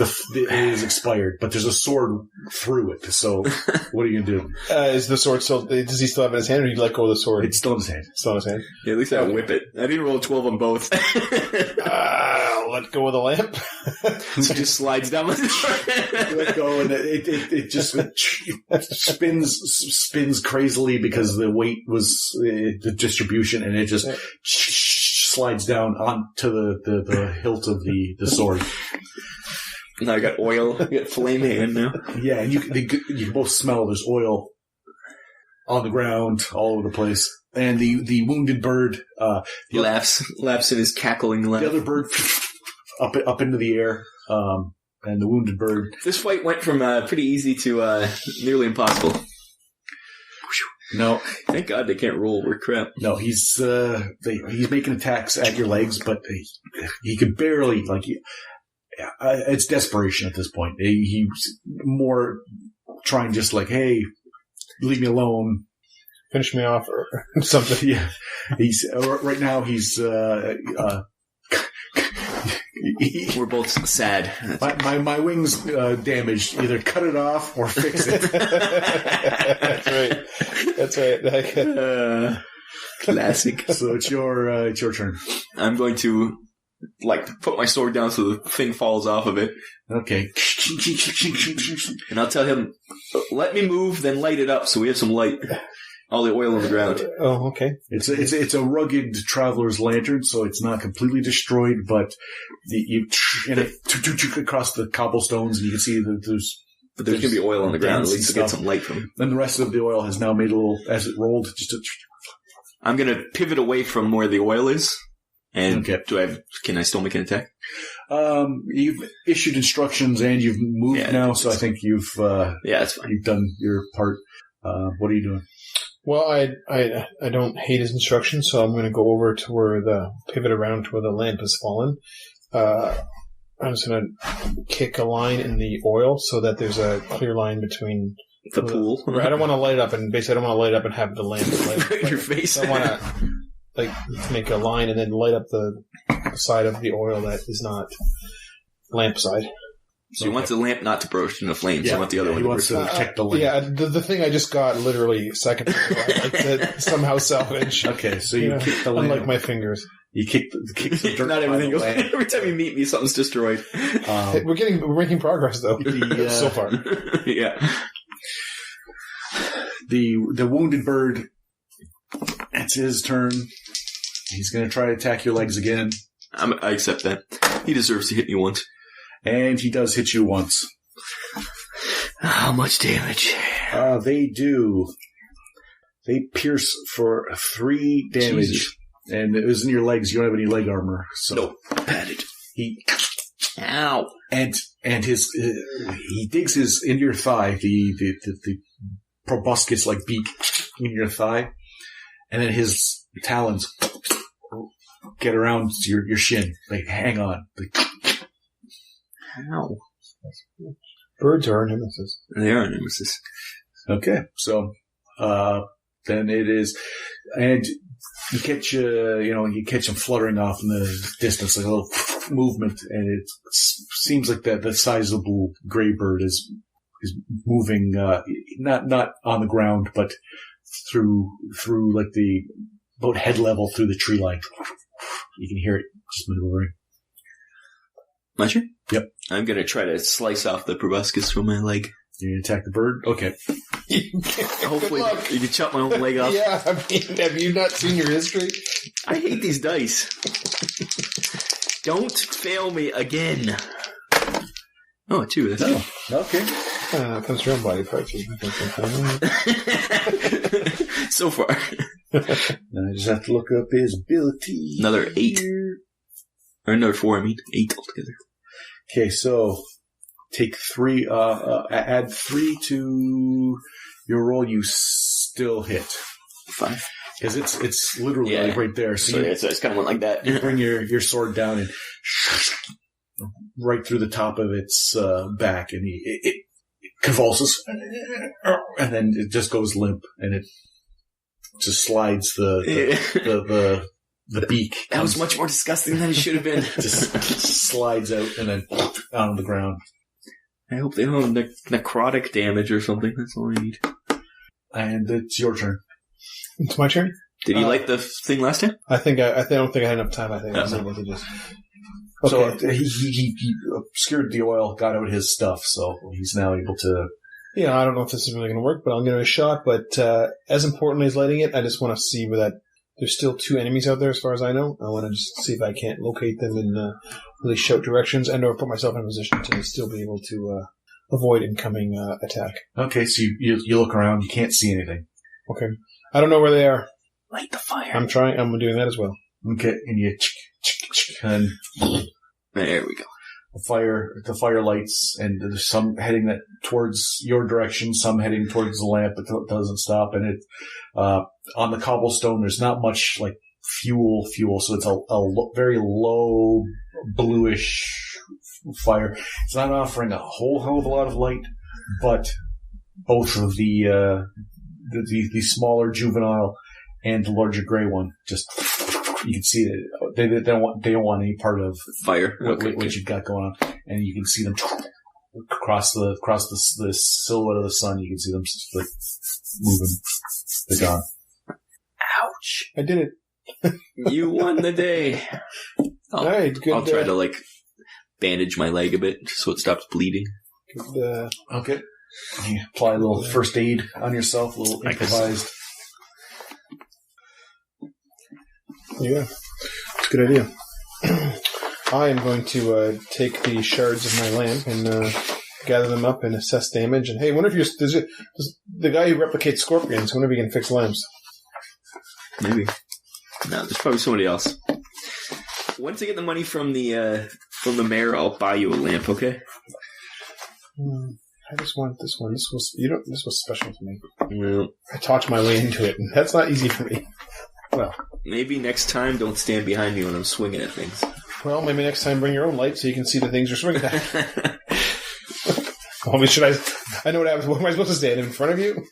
S2: it is expired, but there's a sword through it. So, what are you gonna do?
S3: Is the sword still? Does he still have it in his hand, or did he let go of the sword?
S2: It's still in his hand.
S3: Still in his hand.
S1: Yeah, at least I whip it. I didn't roll a 12 on both.
S3: I'll let go of the lamp.
S1: So it just slides down.
S2: You let go, and it just spins crazily because the weight was the distribution, and it just slides down onto the hilt of the sword.
S1: Now I got oil. I got flame hand now.
S2: Yeah, and you can both smell there's oil on the ground all over the place. And the wounded bird
S1: laughs in his cackling laugh.
S2: The other bird up into the air, and the wounded bird.
S1: This fight went from pretty easy to nearly impossible.
S2: No,
S1: thank God they can't roll. We're crap.
S2: No, he's making attacks at your legs, but he could barely it's desperation at this point. He's more trying just like, hey, leave me alone,
S3: finish me off, or something.
S2: Yeah, he's right now. He's
S1: we're both sad.
S2: My wing's damaged. Either cut it off or fix it.
S3: That's right.
S1: Classic.
S2: So it's your turn.
S1: I'm going to put my sword down so the thing falls off of it.
S2: Okay.
S1: And I'll tell him, let me move, then light it up so we have some light. All the oil on the ground.
S3: Oh, okay.
S2: It's a rugged traveler's lantern, so it's not completely destroyed, but you across the cobblestones, and you can see that there's
S1: going to be oil on the ground. At least to get some light from it.
S2: Then the rest of the oil has now made a little, as it rolled, just
S1: I'm going to pivot away from where the oil is. And
S2: Okay.
S1: Can I still make an attack?
S2: You've issued instructions and you've moved
S1: Yeah,
S2: now, so I think you've
S1: Yeah, that's fine.
S2: you've done your part. What are you doing?
S3: Well, I don't hate his instructions, so I'm going to go over to where pivot around to where the lamp has fallen. I'm just going to kick a line in the oil so that there's a clear line between
S1: The pool.
S3: I don't want to light it up, and basically I don't want to light it up and have the lamp light
S1: Right in your face.
S3: So I want to make a line and then light up the side of the oil that is not lamp side.
S1: So you want the lamp not to burst into flames. You want the other one
S2: he
S1: to
S2: wants
S1: burst.
S2: to protect the lamp.
S3: Yeah, the thing I just got literally seconds ago, I'd like to somehow salvage.
S2: Okay, so you kick the lamp.
S3: Unlike my fingers.
S2: You kick the dirt
S1: Not everything
S2: on
S1: goes.
S2: the lamp.
S1: Every time you meet me, something's destroyed.
S3: We're making progress though, so far.
S1: Yeah.
S2: The wounded bird, it's his turn. He's going to try to attack your legs again.
S1: I accept that. He deserves to hit me once.
S2: And he does hit you once.
S1: How much damage?
S2: They do. They pierce for 3 damage.
S1: Jesus.
S2: And it was in your legs. You don't have any leg armor. So
S1: Nope. Padded.
S2: he
S1: Ow.
S2: and his he digs his into your thigh, the proboscis like beak in your thigh, and then his talons get around your shin. Like, hang on. Like,
S1: Ow.
S3: Birds are our nemesis.
S1: They are nemesis.
S2: okay, so then it is, and you catch you catch him fluttering off in the distance, like a little movement, and it seems like that sizable gray bird is moving, not on the ground, but through like the about head level through the tree line. You can hear it just maneuvering.
S1: My turn?
S2: Yep.
S1: I'm going to try to slice off the proboscis from my leg.
S2: You gonna attack the bird? Okay.
S1: Hopefully you can chop my own leg off.
S3: Yeah, I mean, have you not seen your history?
S1: I hate these dice. Don't fail me again. Oh, 2. That's
S2: Okay.
S3: Comes your own body parts.
S1: so far.
S2: Now I just have to look up his ability.
S1: Another 8. Or another 4, 8 altogether.
S2: Okay, so take 3, add 3 to your roll, you still hit.
S1: 5.
S2: Because it's literally
S1: Yeah.
S2: like right there.
S1: So it's kind of went like that.
S2: you bring your sword down and right through the top of its back, and it convulses, and then it just goes limp, and it just slides the beak.
S1: That was much more disgusting than it should have been.
S2: Just slides out and then down on the ground.
S1: I hope they don't have necrotic damage or something. That's all I need.
S2: And it's your turn.
S3: It's my turn?
S1: Did you like the thing last time?
S3: I don't think I had enough time. I think I was able to just...
S2: So he obscured the oil, got out his stuff, so he's now able to...
S3: Yeah, I don't know if this is really going to work, but I'll give it a shot. But as importantly as lighting it, I just want to see where that... There's still 2 enemies out there, as far as I know. I want to just see if I can't locate them and really shout directions and or put myself in a position to still be able to avoid incoming attack.
S2: Okay, so you look around, you can't see anything.
S3: Okay. I don't know where they are.
S1: Light the fire.
S3: I'm doing that as well.
S2: Okay, and you... And
S1: There we go.
S2: the fire lights, and there's some heading towards your direction, some heading towards the lamp, but it doesn't stop. And it on the cobblestone, there's not much like fuel, so it's a very low bluish fire. It's not offering a whole hell of a lot of light, but both of the smaller juvenile and the larger gray one just. You can see that they don't want any part of
S1: Fire.
S2: what you've got going on, and you can see them across the silhouette of the sun. You can see them like moving. They're gone.
S1: Ouch.
S3: I did it.
S1: You won the day.
S3: All right, good.
S1: I'll try to bandage my leg a bit so it stops bleeding.
S3: Good,
S2: Okay. You apply a little first aid on yourself, a little improvised.
S3: yeah, it's a good idea. I am going to take the shards of my lamp and gather them up and assess damage. And hey, wonder if does the guy who replicates scorpions, wonder if he can fix lamps.
S1: Maybe. No, there's probably somebody else. Once I get the money from the mayor, I'll buy you a lamp, okay?
S3: I just want this one. This was special to me.
S1: No.
S3: I talked my way into it, and that's not easy for me. Well,
S1: maybe next time don't stand behind me when I'm swinging at things.
S3: Well, maybe next time bring your own light so you can see the things you're swinging at. I know what happens. What am I supposed to stand in front of you?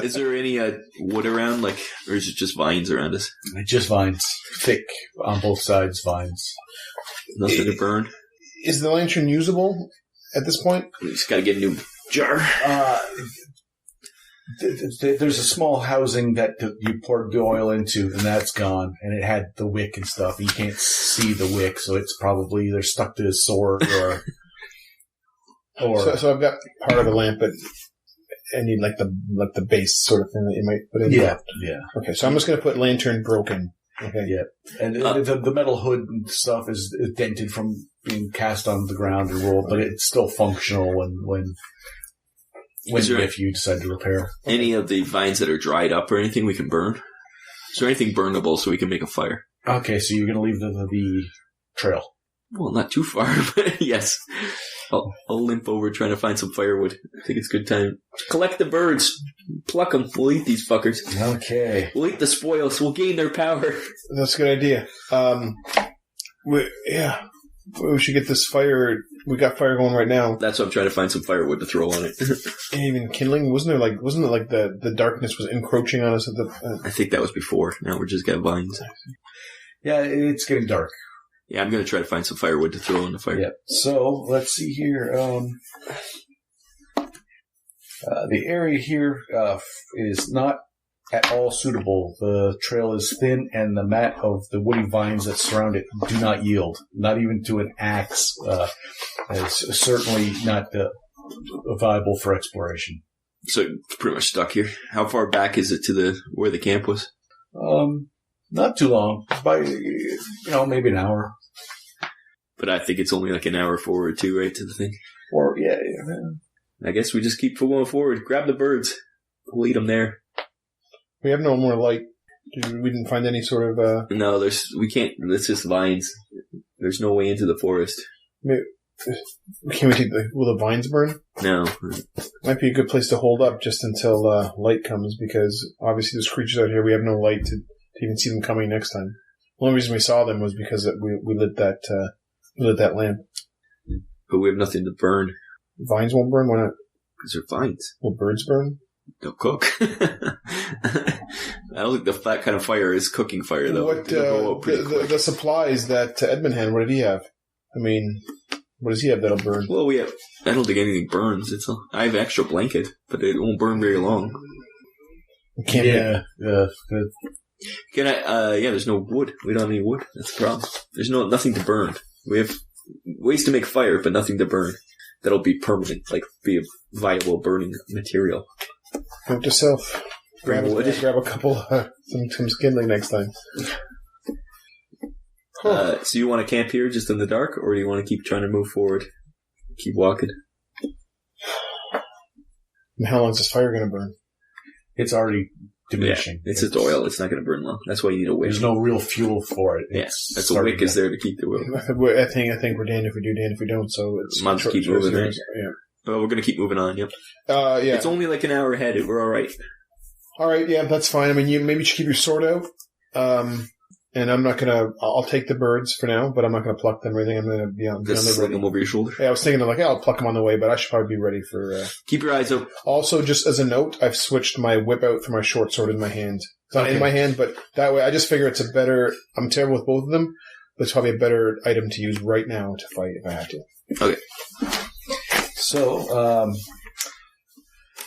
S1: Is there any wood around, or is it just vines around us?
S2: Just vines. Thick on both sides, vines.
S1: Nothing to burn?
S3: Is the lantern usable at this point?
S1: We just gotta get a new jar.
S2: There's a small housing that you poured the oil into, and that's gone. And it had the wick and stuff. You can't see the wick, so it's probably either stuck to his sword or...
S3: So I've got part of the lamp, but I need the base sort of thing that you might put in.
S2: Yeah.
S3: Okay, so I'm just going to put lantern broken. Okay.
S2: Yeah. And the metal hood and stuff is dented from being cast on the ground and rolled, but it's still functional if you decide to repair.
S1: Any of the vines that are dried up or anything we can burn? Is there anything burnable so we can make a fire?
S2: Okay, so you're going to leave the trail.
S1: Well, not too far, but yes. I'll limp over trying to find some firewood. I think it's a good time. Collect the birds. Pluck them. We'll eat these fuckers.
S2: Okay.
S1: We'll eat the spoils. We'll gain their power.
S3: That's a good idea. We should get this fire. We got fire going right now.
S1: That's why I'm trying to find some firewood to throw on it.
S3: Even kindling? Wasn't it like the darkness was encroaching on us at the...
S1: I think that was before. Now we're just got vines.
S2: Yeah, it's getting dark.
S1: Yeah, I'm going to try to find some firewood to throw on the fire.
S2: Yep. So, let's see here. The area here is not at all suitable. The trail is thin, and the mat of the woody vines that surround it do not yield. Not even to an axe. It's certainly not viable for exploration.
S1: So, it's pretty much stuck here. How far back is it to where the camp was?
S2: Not too long. By, maybe an hour.
S1: But I think it's only like an hour forward, too, right, to the thing?
S2: Or, yeah.
S1: I guess we just keep going forward. Grab the birds. We'll eat them there.
S3: We have no more light. We didn't find any sort of...
S1: No, we can't. It's just vines. There's no way into the forest.
S3: Can we will the vines burn?
S1: No.
S3: Might be a good place to hold up just until light comes, because obviously there's creatures out here. We have no light to even see them coming next time. The only reason we saw them was because we lit that lamp.
S1: But we have nothing to burn.
S3: Vines won't burn? Why not?
S1: Because they're vines.
S3: Will birds burn?
S1: They'll cook. I don't think that kind of fire is cooking fire, though.
S3: What the supplies that Edmund had, what did he have? I mean, what does he have that'll burn?
S1: Well, I don't think anything burns. I have an extra blanket, but it won't burn very long. There's no wood. We don't have any wood. That's the problem. There's nothing to burn. We have ways to make fire, but nothing to burn. That'll be permanent, be a viable burning material.
S3: Note to self. Grab a couple, some kindling next time.
S1: So you want to camp here just in the dark, or do you want to keep trying to move forward? Keep walking?
S3: And how long is this fire going to burn?
S2: It's already diminishing.
S1: Yeah, it's just oil. It's not going to burn long. That's why you need a wick.
S2: There's no real fuel for it.
S1: That's a wick is there to keep the oil.
S3: I think we're damned if we do, damned if we don't. So it's
S1: might as well keep moving. Right?
S3: Yeah.
S1: Well, we're going to keep moving on. Yep.
S3: Yeah.
S1: It's only like an hour ahead. We're all right.
S3: All right. Yeah, that's fine. I mean, you maybe should keep your sword out. And I'm not gonna. I'll take the birds for now, but I'm not gonna pluck them or anything. I'm gonna be on
S1: just sling them over your shoulder.
S3: Yeah, I was thinking I'll pluck them on the way, but I should probably be ready for.
S1: Keep your eyes open.
S3: Also, just as a note, I've switched my whip out for my short sword in my hand. It's not in my hand, but that way I just figure it's a better. I'm terrible with both of them, but it's probably a better item to use right now to fight if I have to.
S1: Okay.
S2: So,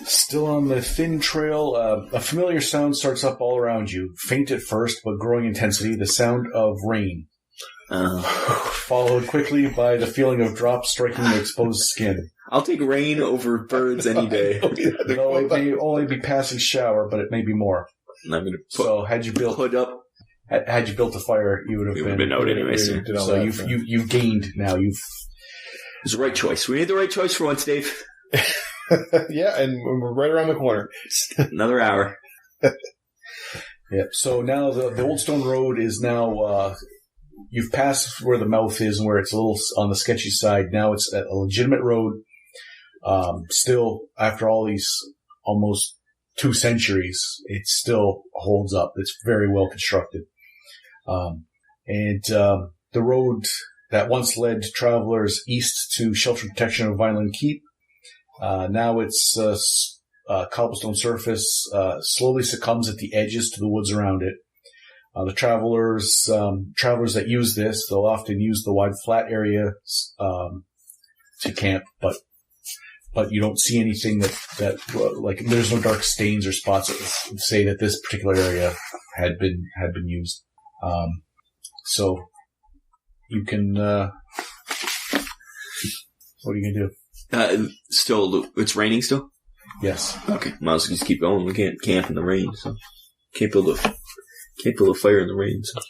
S2: still on the thin trail, a familiar sound starts up all around you. Faint at first, but growing intensity, the sound of rain. Followed quickly by the feeling of drops striking the exposed skin.
S1: I'll take rain over birds any day.
S2: No, it may only be passing shower, but it may be more.
S1: I'm going to
S2: had you built a fire, you would have
S1: been out anyway.
S2: So you've gained now.
S1: It's the right choice. We made the right choice for once, Dave.
S3: Yeah, and we're right around the corner.
S1: Another hour.
S2: Yep. So now the Old Stone Road is now, you've passed where the mouth is and where it's a little on the sketchy side. Now it's a legitimate road. Still, after all these almost 2 centuries, it still holds up. It's very well constructed. The road that once led travelers east to shelter protection of Vineland Keep, now it's cobblestone surface, slowly succumbs at the edges to the woods around it. The travelers that use this, they'll often use the wide flat area to camp, but you don't see anything that like there's no dark stains or spots that say that this particular area had been used. So you can. What are you gonna do?
S1: Still, it's raining still?
S2: Yes.
S1: Okay. Might as well just keep going. We can't camp in the rain, so can't build a fire in the rain. So.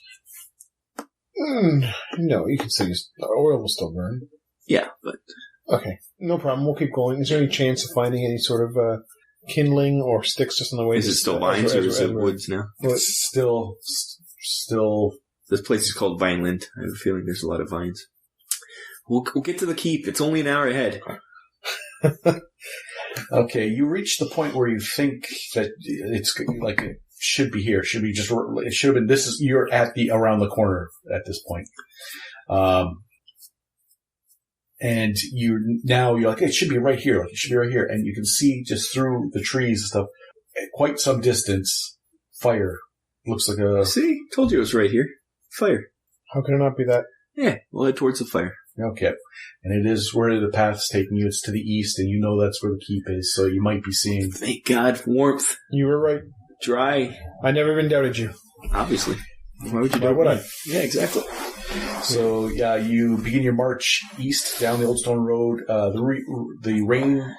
S3: No, you can still use the oil will still burn.
S1: Yeah, but
S3: okay, no problem. We'll keep going. Is there any chance of finding any sort of kindling or sticks just on the way?
S1: Is it still vines or is it woods now?
S2: It's still.
S1: This place is called Vineland. I have a feeling there's a lot of vines. We'll get to the keep. It's only an hour ahead.
S2: Okay, you reach the point where you think that it's like it should be here. It should have been. You're around the corner at this point. And you're like, it should be right here. Like, it should be right here. And you can see just through the trees and stuff, at quite some distance, fire. Looks like a...
S1: See? Told you it was right here. Fire.
S3: How can it not be that?
S1: Yeah, we'll head towards the fire.
S2: Okay. And it is where the path's taking you. It's to the east, and you know that's where the keep is, so you might be seeing...
S1: Thank God for warmth.
S3: You were right.
S1: Dry.
S3: I never even doubted you.
S1: Obviously. Why would you
S3: Why would I?
S1: Yeah, exactly.
S2: So, yeah, you begin your march east down the Old Stone Road. The rain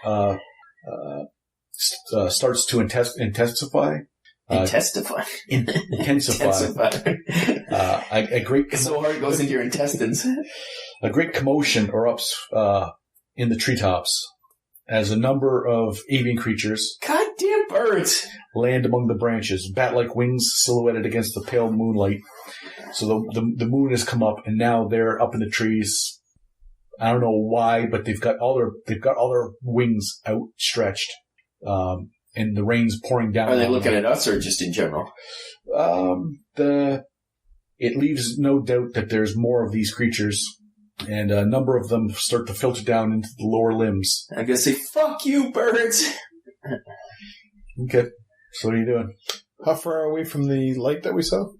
S2: starts to intensify.
S4: Intensify.
S2: A great
S4: It's so hard it goes into your intestines.
S2: A great commotion erupts in the treetops as a number of avian creatures,
S4: Goddamn birds!
S2: land among the branches, bat-like wings silhouetted against the pale moonlight. So the moon has come up, and now they're up in the trees. I don't know why, but they've got all their wings outstretched, and the rain's pouring down.
S4: Are they looking at us or just in general?
S2: It leaves no doubt that there's more of these creatures, and a number of them start to filter down into the lower limbs.
S4: I'm gonna say, fuck you, birds!
S2: Okay, so what are you doing?
S3: How far are we from the light that we saw?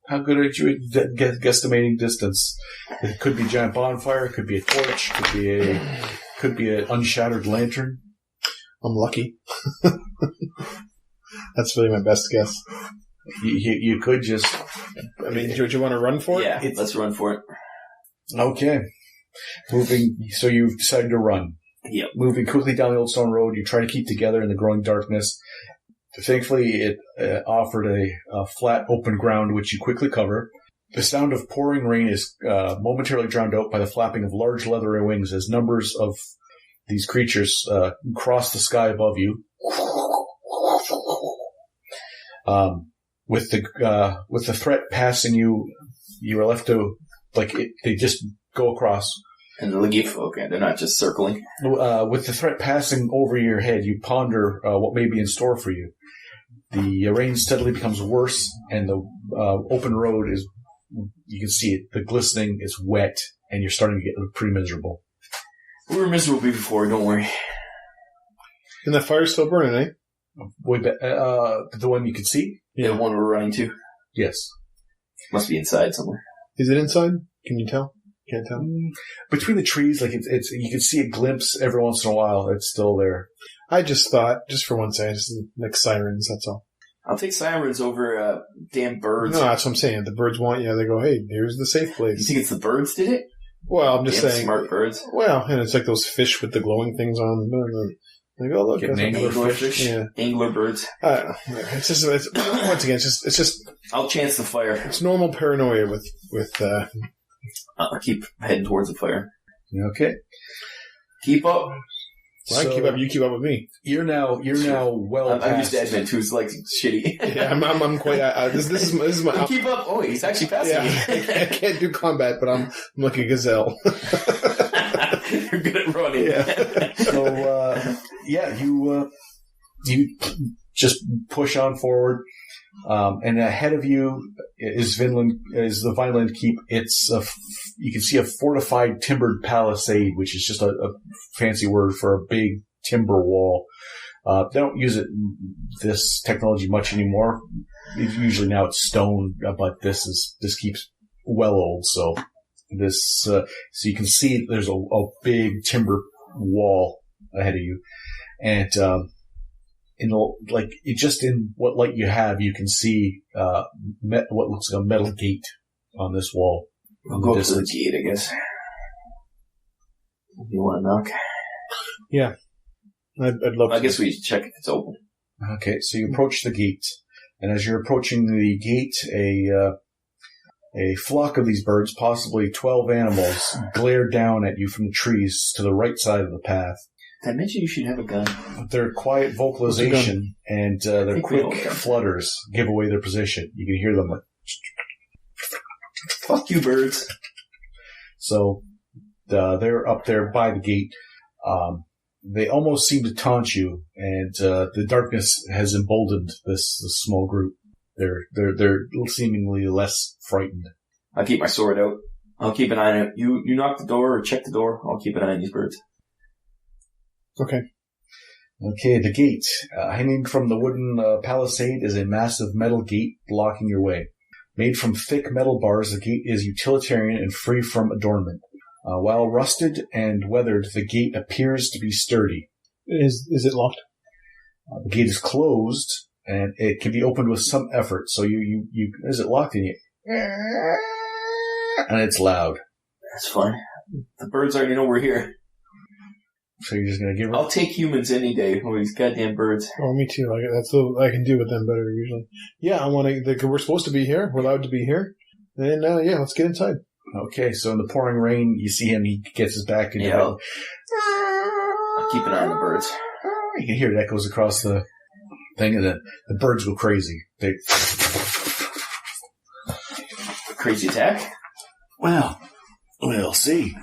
S2: How good are you at guesstimating distance? It could be a giant bonfire, it could be a torch, could be an unshattered lantern.
S3: I'm lucky. That's really my best guess.
S2: You could just...
S3: I mean, do you want to run for it?
S4: Yeah, let's run for it.
S2: Okay. So you've decided to run.
S4: Yep.
S2: Moving quickly down the Old Stone Road, you try to keep together in the growing darkness. Thankfully, it offered a flat, open ground, which you quickly cover. The sound of pouring rain is momentarily drowned out by the flapping of large leathery wings as numbers of these creatures cross the sky above you. With the threat passing you, you are left to they just go across.
S4: And the Legif, okay, they're not just circling.
S2: With the threat passing over your head, you ponder what may be in store for you. The rain steadily becomes worse, and the open road is, you can see it, the glistening is wet, and you're starting to get pretty miserable.
S4: We were miserable before, don't worry.
S3: And that fire's still burning, eh?
S2: The one you can see?
S4: Yeah, the one we're running to.
S2: Yes.
S4: Must be inside somewhere.
S3: Is it inside? Can you tell? Can't tell.
S2: Between the trees, it's you can see a glimpse every once in a while. It's still there.
S3: I just thought, just for one second, just like sirens, that's all.
S4: I'll take sirens over damn birds.
S3: No, that's what I'm saying. The birds want you. They go, hey, here's the safe place.
S4: You think it's the birds did it?
S3: Well, I'm just
S4: Damn
S3: saying.
S4: Smart birds.
S3: Well, and it's like those fish with the glowing things on them. They go, look, that's
S4: anglerfish.
S3: Yeah.
S4: Angler birds.
S3: I don't know. It's just, once again, it's just.
S4: I'll chance the fire.
S3: It's normal paranoia with
S4: I'll keep heading towards the fire.
S2: Okay.
S4: Keep up.
S3: Well, you keep up with me.
S2: You're now well
S4: I'm
S2: past.
S4: used to Edmund, who's like shitty.
S3: Yeah, I'm quite. This is my.
S4: Keep up. Oh, he's actually passing me.
S3: I can't do combat, but I'm like a gazelle.
S4: You're good at running.
S3: Yeah.
S2: So you just push on forward, and ahead of you is the Vineland Keep. It's you can see a fortified timbered palisade, which is just a fancy word for a big timber wall. They don't use this technology much anymore. Usually now it's stone, but this keeps well old. So so you can see there's a big timber wall ahead of you, and in what light you have, you can see what looks like a metal gate on this wall.
S4: I'll go up to the gate, I guess. You want to knock?
S3: Yeah. I'd love to.
S4: I guess we should check if it's open.
S2: Okay, so you approach the gate, and as you're approaching the gate, a flock of these birds, possibly 12 animals, glare down at you from the trees to the right side of the path.
S4: Did I mention you should have a gun?
S2: Their quiet vocalization and their quick flutters give away their position. You can hear them like...
S4: Fuck you, birds.
S2: So they're up there by the gate. They almost seem to taunt you, and the darkness has emboldened this small group. They're seemingly less frightened.
S4: I'll keep my sword out. I'll keep an eye on it. You knock the door or check the door. I'll keep an eye on these birds.
S2: Okay, the gate. Hanging from the wooden palisade is a massive metal gate blocking your way. Made from thick metal bars, the gate is utilitarian and free from adornment. While rusted and weathered, the gate appears to be sturdy.
S3: Is it locked?
S2: The gate is closed, and it can be opened with some effort. So you is it locked in you? And it's loud.
S4: That's fine. The birds already know we're here.
S2: So you're just gonna give her?
S4: I'll take humans any day over these goddamn birds.
S3: Oh, me too. That's what I can do with them better usually. Yeah, I want to. We're supposed to be here. We're allowed to be here. And let's get inside.
S2: Okay, so in the pouring rain, you see him. He gets his back into
S4: I'll keep an eye on the birds.
S2: You can hear it echoes across the thing, and the birds go crazy. They
S4: crazy attack.
S2: Well, we'll see.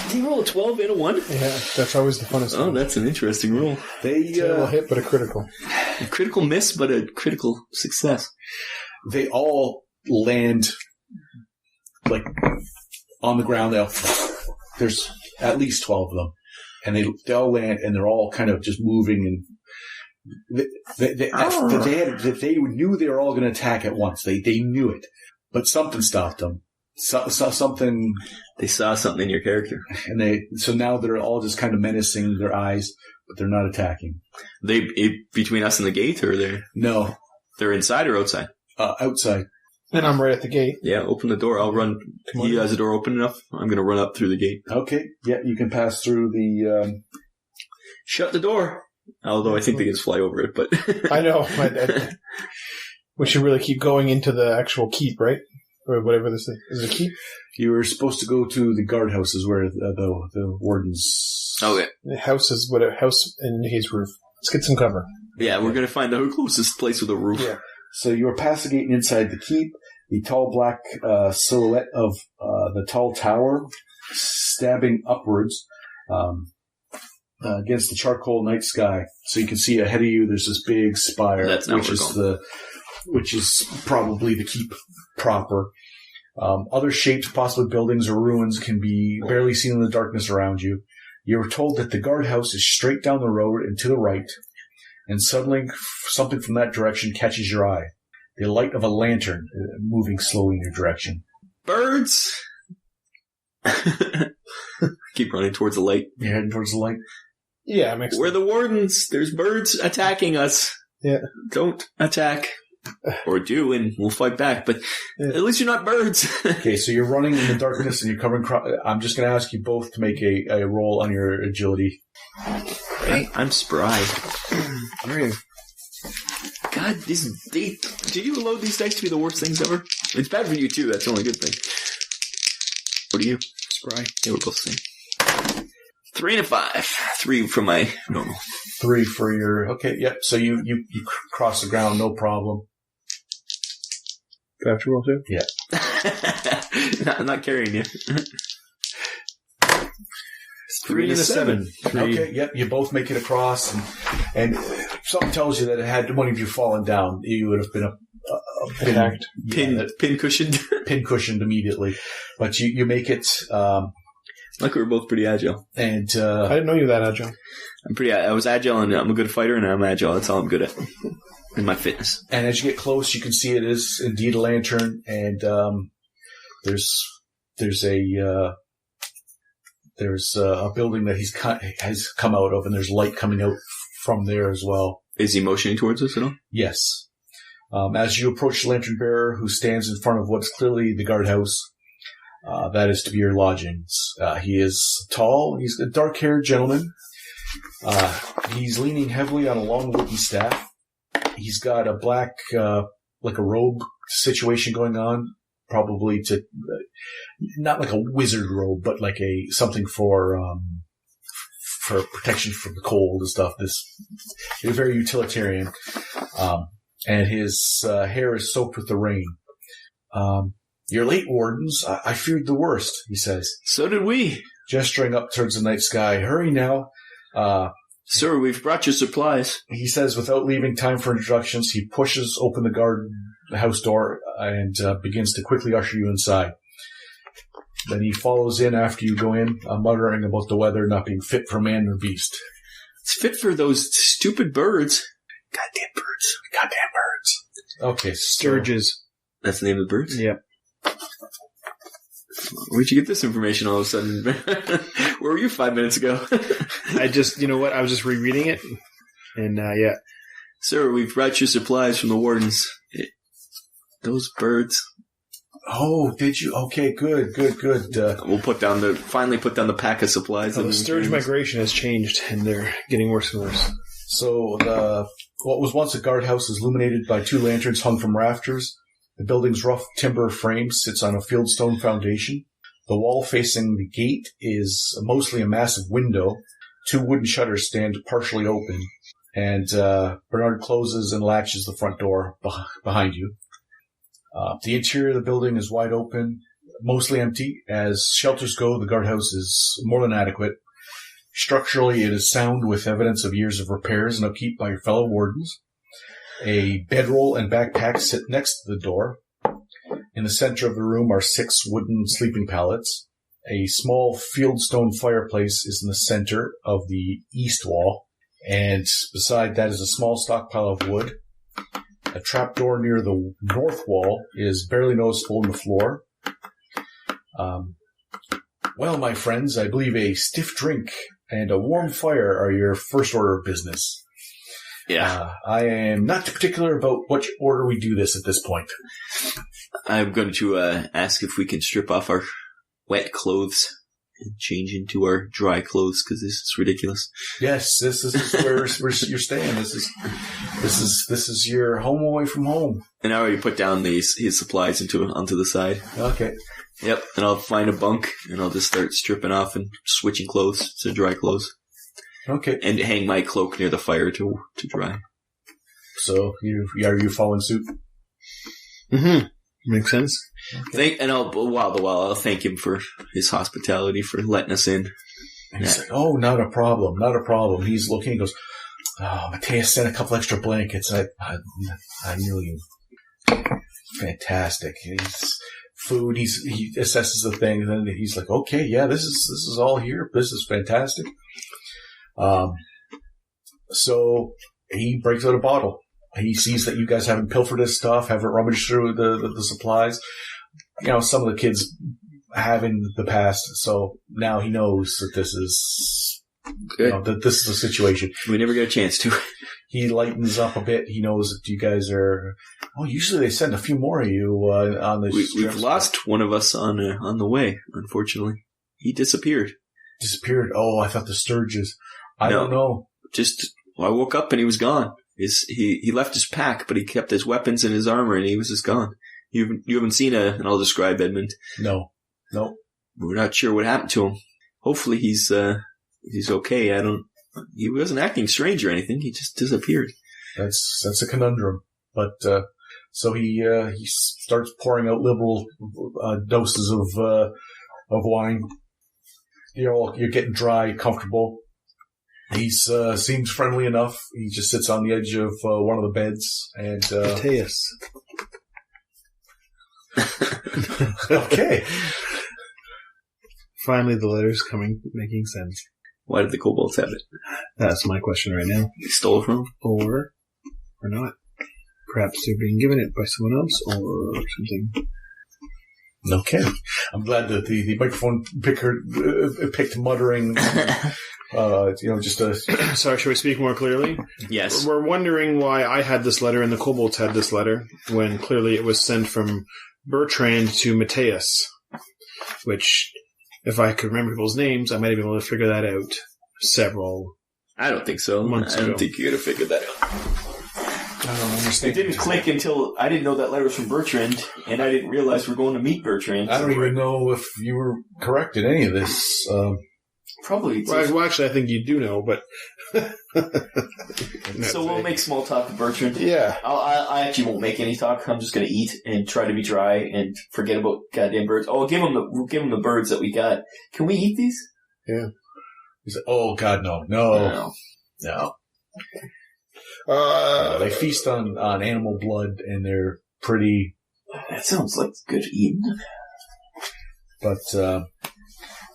S1: Did you roll a 12 and a 1?
S3: Yeah, that's always the funnest.
S1: Oh, that's an interesting roll.
S3: Terrible hit, but a critical.
S1: A critical miss, but a critical success.
S2: They all land like on the ground. There's at least 12 of them, and they all land, and they're all kind of just moving. And they knew they were all going to attack at once. They knew it, but something stopped them. Something.
S1: They saw something in your character,
S2: and so now they're all just kind of menacing their eyes, but they're not attacking.
S1: They between us and the gate, or
S2: No,
S1: they're inside or outside?
S2: Outside.
S3: And I'm right at the gate.
S1: Yeah, open the door. I'll run. He has the door open enough. I'm going to run up through the gate.
S2: Okay. Yeah, you can pass through the.
S1: Shut the door. Although I think they can fly over it, but
S3: I know. We should really keep going into the actual keep, right? Or whatever this is. Is it a keep?
S2: You were supposed to go to the guardhouses where the wardens.
S1: Okay.
S3: The house is what a house in his roof. Let's get some cover.
S1: Yeah, we're going to find the closest place with a roof.
S3: Yeah.
S2: So you are past the gate and inside the keep. The tall black silhouette of the tall tower stabbing upwards against the charcoal night sky. So you can see ahead of you there's this big spire, which is probably the keep proper. Other shapes, possibly buildings or ruins, can be barely seen in the darkness around you. You are told that the guardhouse is straight down the road and to the right, and suddenly something from that direction catches your eye. The light of a lantern moving slowly in your direction.
S1: Birds! Keep running towards the light.
S2: You're heading towards the light?
S3: Yeah,
S1: We're the wardens. There's birds attacking us.
S3: Yeah.
S1: Don't attack. Or do, and we'll fight back. But at least you're not birds.
S2: Okay, so you're running in the darkness and you're covering... I'm just going to ask you both to make a roll on your agility.
S1: I'm spry.
S3: Really?
S1: God, did you load these dice to be the worst things ever? It's bad for you too, that's the only good thing. What are you?
S3: Spry.
S1: Yeah, we're both the same. 3 and a 5. 3 for my normal.
S2: 3 for your... Okay, yep. So you cross the ground, no problem.
S3: Do I have to roll too?
S2: Yeah.
S1: I'm not carrying you.
S3: 3 and a 7. 3.
S2: Okay, yep. You both make it across, and something tells you that had one of you fallen down, you would have been
S3: Attacked.
S1: Pin cushioned.
S2: pin cushioned immediately. But you make it,
S1: Like we were both pretty agile.
S2: and
S3: I didn't know you were that agile.
S1: I was agile and I'm a good fighter and I'm agile. That's all I'm good at. And my fitness.
S2: and as you get close, you can see it is indeed a lantern, and there's a building that has come out of, and there's light coming out from there as well.
S1: Is he motioning towards us at all?
S2: Yes. As you approach the lantern bearer, who stands in front of what's clearly the guardhouse, that is to be your lodgings. He is tall. He's a dark-haired gentleman. He's leaning heavily on a long wooden staff. He's got a black, like a robe situation going on, probably not like a wizard robe, but like something for protection from the cold and stuff. He's very utilitarian. And his hair is soaked with the rain. You're late, wardens. I feared the worst, he says.
S1: So did we.
S2: Gesturing up towards the night sky. Hurry now.
S1: Sir, we've brought you supplies.
S2: He says, without leaving time for introductions, he pushes open the house door and begins to quickly usher you inside. Then he follows in after you go in, muttering about the weather not being fit for man or beast.
S1: It's fit for those stupid birds. Goddamn birds.
S2: Okay,
S3: Sturges.
S1: That's the name of the birds?
S3: Yep.
S1: Where'd you get this information all of a sudden? Where were you 5 minutes ago?
S3: I just, you know what? I was just rereading it. And, yeah.
S1: Sir, we've brought you supplies from the wardens. Those birds.
S2: Oh, did you? Okay, good.
S1: We'll finally put down the pack of supplies.
S3: The Sturge migration has changed, and they're getting worse and worse.
S2: So what was once a guardhouse is illuminated by 2 lanterns hung from rafters. The building's rough timber frame sits on a fieldstone foundation. The wall facing the gate is mostly a massive window. 2 wooden shutters stand partially open, and Bernard closes and latches the front door behind you. The interior of the building is wide open, mostly empty. As shelters go, the guardhouse is more than adequate. Structurally, it is sound with evidence of years of repairs and upkeep by your fellow wardens. A bedroll and backpack sit next to the door. In the center of the room are 6 wooden sleeping pallets. A small fieldstone fireplace is in the center of the east wall, and beside that is a small stockpile of wood. A trapdoor near the north wall is barely noticeable in the floor. Well, my friends, I believe a stiff drink and a warm fire are your first order of business.
S1: Yeah.
S2: I am not too particular about which order we do this at this point.
S1: I'm going to ask if we can strip off our wet clothes and change into our dry clothes, because this is ridiculous.
S2: Yes, this is where you're staying. This is your home away from home.
S1: And I already put down his supplies onto the side.
S2: Okay.
S1: Yep. And I'll find a bunk and I'll just start stripping off and switching clothes to dry clothes.
S2: Okay.
S1: And hang my cloak near the fire to dry.
S2: So are you following suit?
S3: Mm-hmm. Makes sense.
S2: Okay.
S1: I'll thank him for his hospitality, for letting us in.
S2: He's like, oh, not a problem. He's looking, he goes, oh, Mateus sent a couple extra blankets. I knew you. Fantastic. He's food. He assesses the thing, and then he's like, okay, yeah, this is all here. This is fantastic. So he breaks out a bottle. He sees that you guys haven't pilfered his stuff, haven't rummaged through the supplies. You know, some of the kids have in the past, so now he knows that this is
S1: good.
S2: That this is a situation.
S1: We never get a chance to.
S2: He lightens up a bit. He knows that you guys are. Oh, usually they send a few more of you on the.
S1: We've lost one of us on the way. Unfortunately, he disappeared.
S2: Disappeared. Oh, I thought the Sturges. I don't know.
S1: I woke up and he was gone. He left his pack, but he kept his weapons and his armor, and he was just gone. You haven't seen and I'll describe Edmund.
S2: No.
S1: We're not sure what happened to him. Hopefully he's okay. He wasn't acting strange or anything. He just disappeared.
S2: That's a conundrum. But so he starts pouring out liberal doses of wine. You're getting dry, comfortable. He seems friendly enough. He just sits on the edge of one of the beds and
S3: Mateus.
S2: Okay.
S3: Finally, the letter's making sense.
S1: Why did the kobolds have it?
S3: That's my question right now.
S1: They stole it from him?
S3: Or not. Perhaps they're being given it by someone else or something.
S2: Okay. I'm glad that the microphone picked muttering.
S3: Sorry, should we speak more clearly?
S1: Yes.
S3: We're wondering why I had this letter and the kobolds had this letter, when clearly it was sent from Bertrand to Mateus, which, if I could remember people's names, I might have been able to figure that out several
S1: I don't think so.
S3: months
S1: I
S3: ago.
S1: don't think you're going to figure that out.
S2: I don't understand.
S4: It didn't click until I didn't know that letter was from Bertrand, and I didn't realize we're going to meet Bertrand.
S2: I don't even know if you were correct in any of this.
S4: Probably. It's
S3: Well, actually, I think you do know, but...
S4: so we'll make small talk to Bertrand.
S3: Yeah.
S4: I actually won't make any talk. I'm just going to eat and try to be dry and forget about goddamn birds. Oh, we'll give him the birds that we got. Can we eat these?
S3: Yeah.
S2: He said, "Oh God, no. They feast on animal blood, and they're pretty."
S4: That sounds like good eating.
S2: But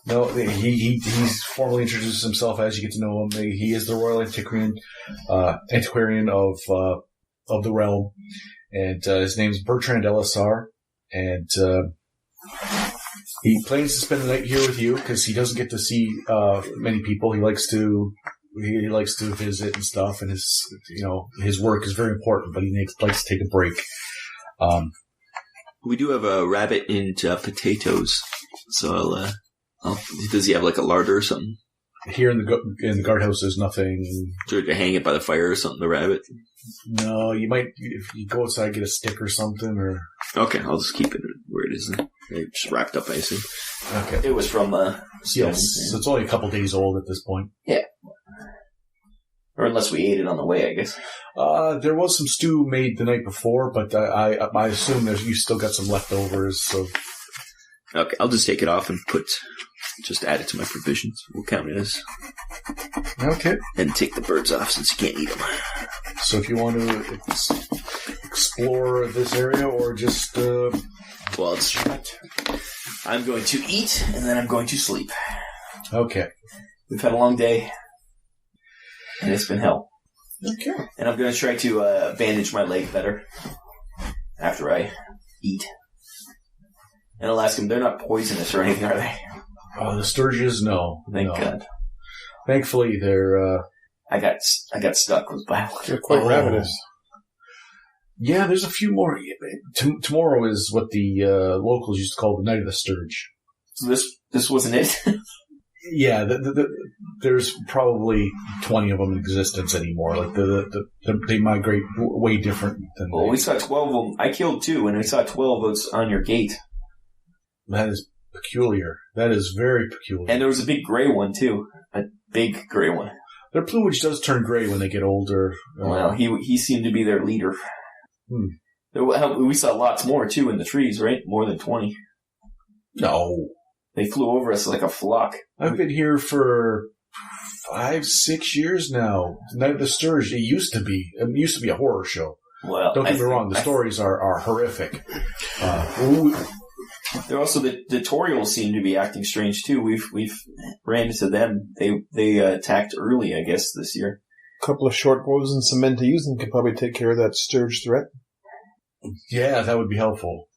S2: no, he's formally introduces himself as you get to know him. He is the royal antiquarian of the realm, and his name's Bertrand Elisar, and he plans to spend the night here with you because he doesn't get to see many people. He likes to visit and stuff, and his work is very important, but he likes to take a break.
S1: We do have a rabbit and potatoes, so does he have like a larder or something?
S2: Here in the guardhouse, there's nothing.
S1: To hang it by the fire or something, the rabbit?
S2: No, you might, if you go outside, get a stick or something, or...
S1: Okay, I'll just keep it where it is then. It's just wrapped up, I assume.
S2: Okay.
S4: It was from
S2: Yes, so it's only a couple days old at this point.
S4: Yeah. Or unless we ate it on the way, I guess.
S2: There was some stew made the night before, but I assume that you still got some leftovers, so...
S1: Okay, I'll just take it off and just add it to my provisions. We'll count it as...
S2: Okay.
S1: And take the birds off since you can't eat them.
S2: So if you want to explore this area or just...
S1: Well, I'm going to eat, and then I'm going to sleep.
S2: Okay.
S4: We've had a long day, and it's been hell.
S2: Okay.
S4: And I'm going to try to bandage my leg better after I eat. And I'll ask them, they're not poisonous or anything, are they?
S2: The sturges, no.
S4: Thank God.
S2: Thankfully, they're...
S4: I got stuck with violence.
S3: They're quite ravenous.
S2: Yeah, there's a few more. Tomorrow is what the locals used to call the Night of the Sturge.
S4: So this wasn't it?
S2: Yeah, there's probably 20 of them in existence anymore. Like they migrate way different than.
S4: Well, we saw 12 of them. I killed 2, and we saw 12 of those on your gate.
S2: That is peculiar. That is very peculiar.
S4: And there was a big gray one too. A big gray one.
S2: Their plumage does turn gray when they get older.
S4: Well, he seemed to be their leader. We saw lots more too in the trees, right? More than 20.
S2: No.
S4: They flew over us like a flock.
S2: I've been here for 5-6 years now. Night of the Sturge, it used to be a horror show.
S4: Well,
S2: don't get me wrong, the stories are horrific.
S4: They're also the Torials seem to be acting strange too. We've ran into them. They attacked early, I guess, this year.
S3: A couple of short bows and some men to use them could probably take care of that Sturge threat.
S2: Yeah, that would be helpful.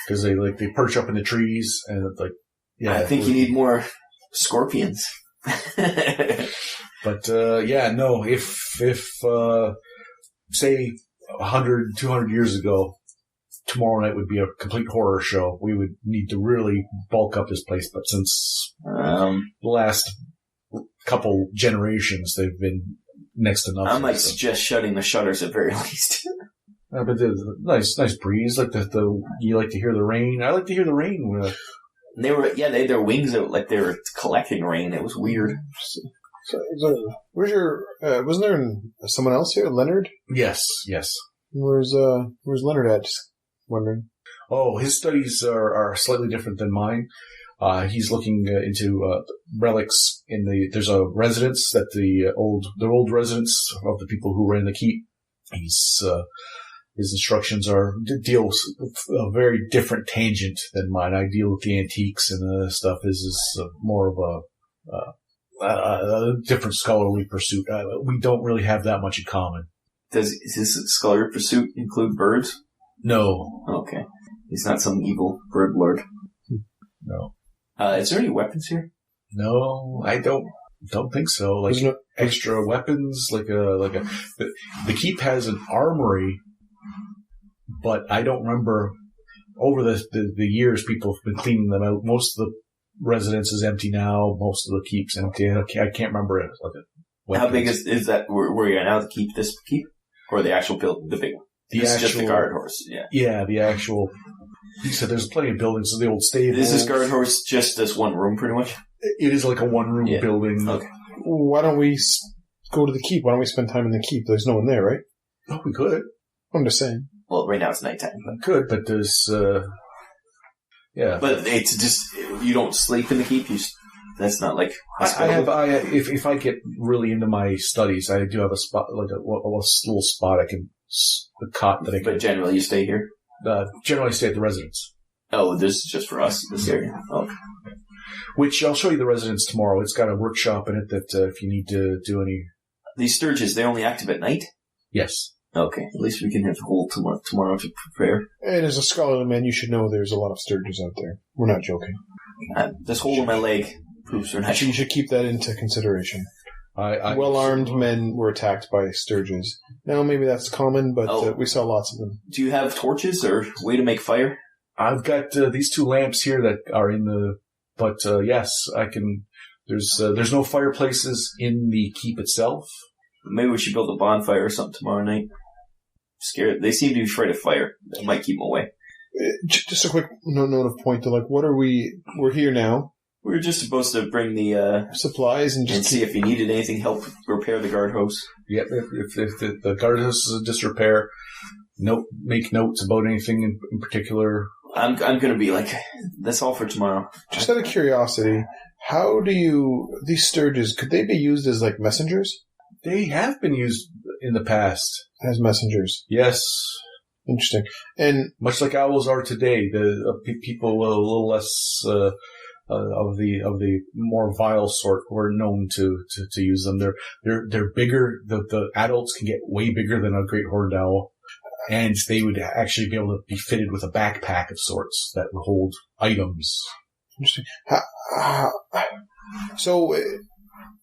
S2: Because they perch up in the trees and it's like, yeah.
S4: I think you need more scorpions.
S2: But no. If say 100, 200 years ago, tomorrow night would be a complete horror show. We would need to really bulk up this place. But since the last couple generations, they've been next to nothing.
S4: I might suggest shutting the shutters at very least.
S2: But the nice breeze. You like to hear the rain. I like to hear the rain
S4: And they had their wings out like they were collecting rain. It was weird.
S3: So where's your? Wasn't there someone else here, Leonard?
S2: Yes.
S3: Where's Leonard at? Just wondering.
S2: Oh, his studies are slightly different than mine. He's looking into relics there's a residence that the old residence of the people who ran the keep. His instructions deal with a very different tangent than mine. I deal with the antiques and stuff. Is more of a different scholarly pursuit. We don't really have that much in common.
S4: Does his scholarly pursuit include birds?
S2: No.
S4: Okay. He's not some evil bird lord.
S2: No.
S4: Is there any weapons here?
S2: No, I don't think so. Like extra weapons, the keep has an armory, but I don't remember. Over the years, people have been cleaning them out. Most of the residence is empty now. Most of the keep's empty. I can't remember it.
S4: How big is that? Where you're now to keep this keep, or the actual building, the big one? It's just the guard horse. Yeah.
S2: Yeah, the actual. He said there's plenty of buildings. So the old stable.
S4: Is this guard horse just this one room, pretty much?
S2: It is like a one-room building.
S4: Okay.
S3: Why don't we go to the keep? Why don't we spend time in the keep? There's no one there, right?
S2: Oh, we could.
S3: I'm just saying.
S4: Well, right now it's nighttime.
S2: We could, but there's, yeah.
S4: But it's just, you don't sleep in the keep. That's not like
S2: if I get really into my studies, I do have a spot, like a little spot a cot that I can.
S4: But generally you stay here?
S2: Generally stay at the residence.
S4: Oh, this is just for us, this area. Okay.
S2: Which I'll show you the residence tomorrow. It's got a workshop in it that if you need to do any...
S4: These sturges, they only active at night?
S2: Yes.
S4: Okay, at least we can have the whole tomorrow to prepare.
S3: And as a scholarly man, you should know there's a lot of sturges out there. We're not joking.
S4: This hole in my leg proves they're not.
S3: You should keep that into consideration. Well-armed men were attacked by sturges. Now, maybe that's common, but we saw lots of them.
S4: Do you have torches or way to make fire?
S2: I've got these two lamps here that are in the... But, yes, I can... There's no fireplaces in the keep itself.
S4: Maybe we should build a bonfire or something tomorrow night. Scared. They seem to be afraid of fire. That might keep them away.
S3: Just a quick note of point. We're here now.
S4: We were just supposed to bring the
S3: supplies and
S4: see if you needed anything, help repair the guardhouse.
S2: Yep, if the guardhouse is in disrepair, make notes about anything in particular.
S4: I'm going to be like, that's all for tomorrow.
S3: Just out of curiosity, how do these sturges, could they be used as like messengers?
S2: They have been used in the past.
S3: As messengers?
S2: Yes.
S3: Interesting. And
S2: much like owls are today, the people a little less of the more vile sort were known to use them. They're bigger. The adults can get way bigger than a great horned owl, and they would actually be able to be fitted with a backpack of sorts that would hold items.
S3: Interesting.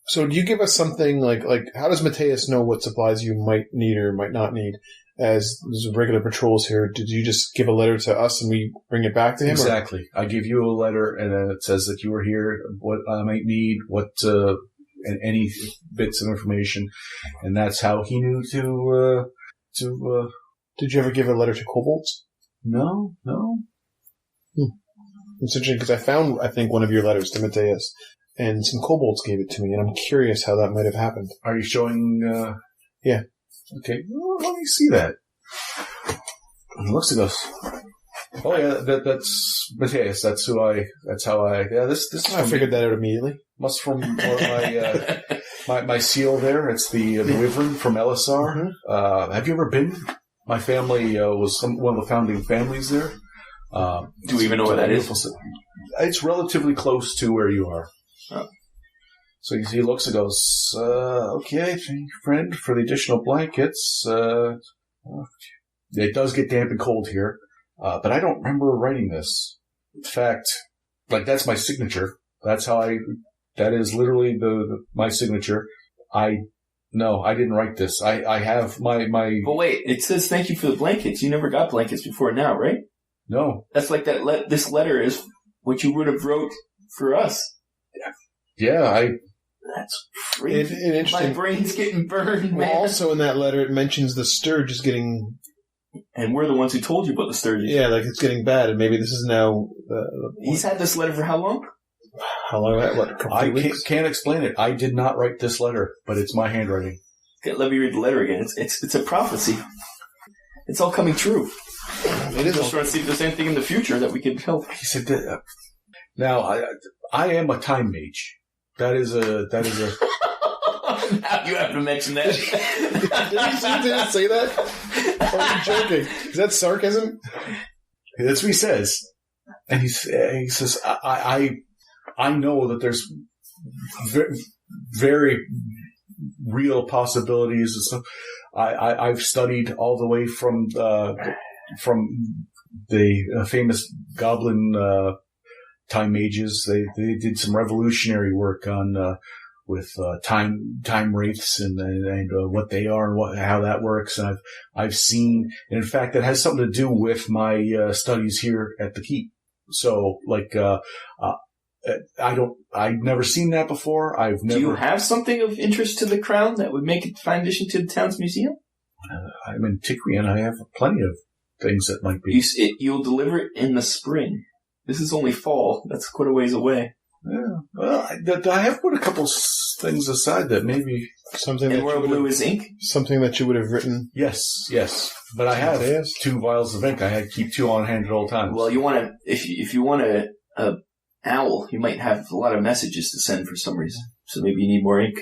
S3: So do you give us something like how does Mateus know what supplies you might need or might not need? As there's regular patrols here, did you just give a letter to us and we bring it back to him?
S2: Exactly. I give you a letter and then it says that you were here, what I might need, and any bits of information, and that's how he knew to.
S3: Did you ever give a letter to kobolds?
S2: No.
S3: It's interesting because I found, I think, one of your letters to Mateus, and some kobolds gave it to me, and I'm curious how that might have happened.
S2: Are you showing?
S3: Yeah.
S2: Okay, well, let me see that. He looks at us. Oh yeah, that's Mateus. That's how I. Yeah, this.
S3: I figured that out immediately.
S2: Must from my seal there. It's the wyvern from Elisar.
S3: Mm-hmm.
S2: Have you ever been? My family was one of the founding families there.
S4: Do we even know where that is?
S2: It's relatively close to where you are.
S4: Oh.
S2: So he looks and goes, okay, thank you, friend, for the additional blankets. It does get damp and cold here, but I don't remember writing this. In fact, that's my signature. That's how that is literally my signature. No, I didn't write this. I have my.
S4: But wait, it says thank you for the blankets. You never got blankets before now, right?
S2: No.
S4: That's like that. This letter is what you would have wrote for us.
S2: Yeah,
S4: That's crazy.
S3: Interesting.
S4: My brain's getting burned, man.
S3: Well, also in that letter, it mentions the sturge is getting
S4: And we're the ones who told you about the Sturgis.
S3: Yeah, like it's getting bad, and maybe this is now.
S4: He's had this letter for how long?
S3: How long? What? A couple
S2: I
S3: weeks?
S2: can't explain it. I did not write this letter, but it's my handwriting.
S4: Okay, let me read the letter again. It's a prophecy. It's all coming true.
S3: It is.
S4: Just trying to see if there's anything in the future that we can help.
S2: He said that. Now, I am a time mage. That is a.
S4: Now you have to mention that.
S3: Did he say that? Or are you joking? Is that sarcasm?
S2: That's what he says. And he says, I know that there's very, very real possibilities and stuff. I've studied all the way from the famous goblin time mages. They did some revolutionary work on with time wraiths and what they are and how that works. And I've seen, and in fact, that has something to do with my studies here at the keep. So, like, I've never seen that before.
S4: Do you have something of interest to the crown that would make it find addition to the town's museum?
S2: I'm in Tikrian. I have plenty of things that might be.
S4: You'll deliver it in the spring. This is only fall. That's quite a ways away.
S2: Yeah. Well, I have put a couple things aside that maybe
S3: Something
S4: And
S3: that
S4: royal
S3: you
S4: blue
S3: would
S4: is ink?
S3: something that you would have written.
S2: yes. But I have
S3: Yes.
S2: 2 vials of ink. I had to keep 2 on hand at all times.
S4: Well, you want to, if you want a owl, you might have a lot of messages to send for some reason. So maybe you need more ink.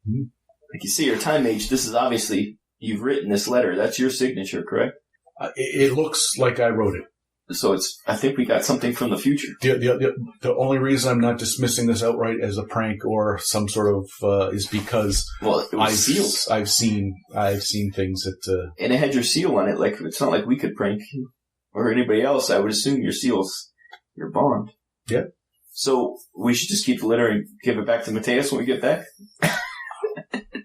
S2: Hmm.
S4: Like you see, your time mage, this is obviously, you've written this letter. That's your signature, correct?
S2: It looks like I wrote it.
S4: So I think we got something from the future.
S2: The only reason I'm not dismissing this outright as a prank or some sort of is because
S4: Well, it was sealed.
S2: I've seen things that
S4: And it had your seal on it. Like, it's not like we could prank you or anybody else. I would assume your seal's your bond.
S2: Yeah.
S4: So we should just keep the letter and give it back to Mateus when we get back?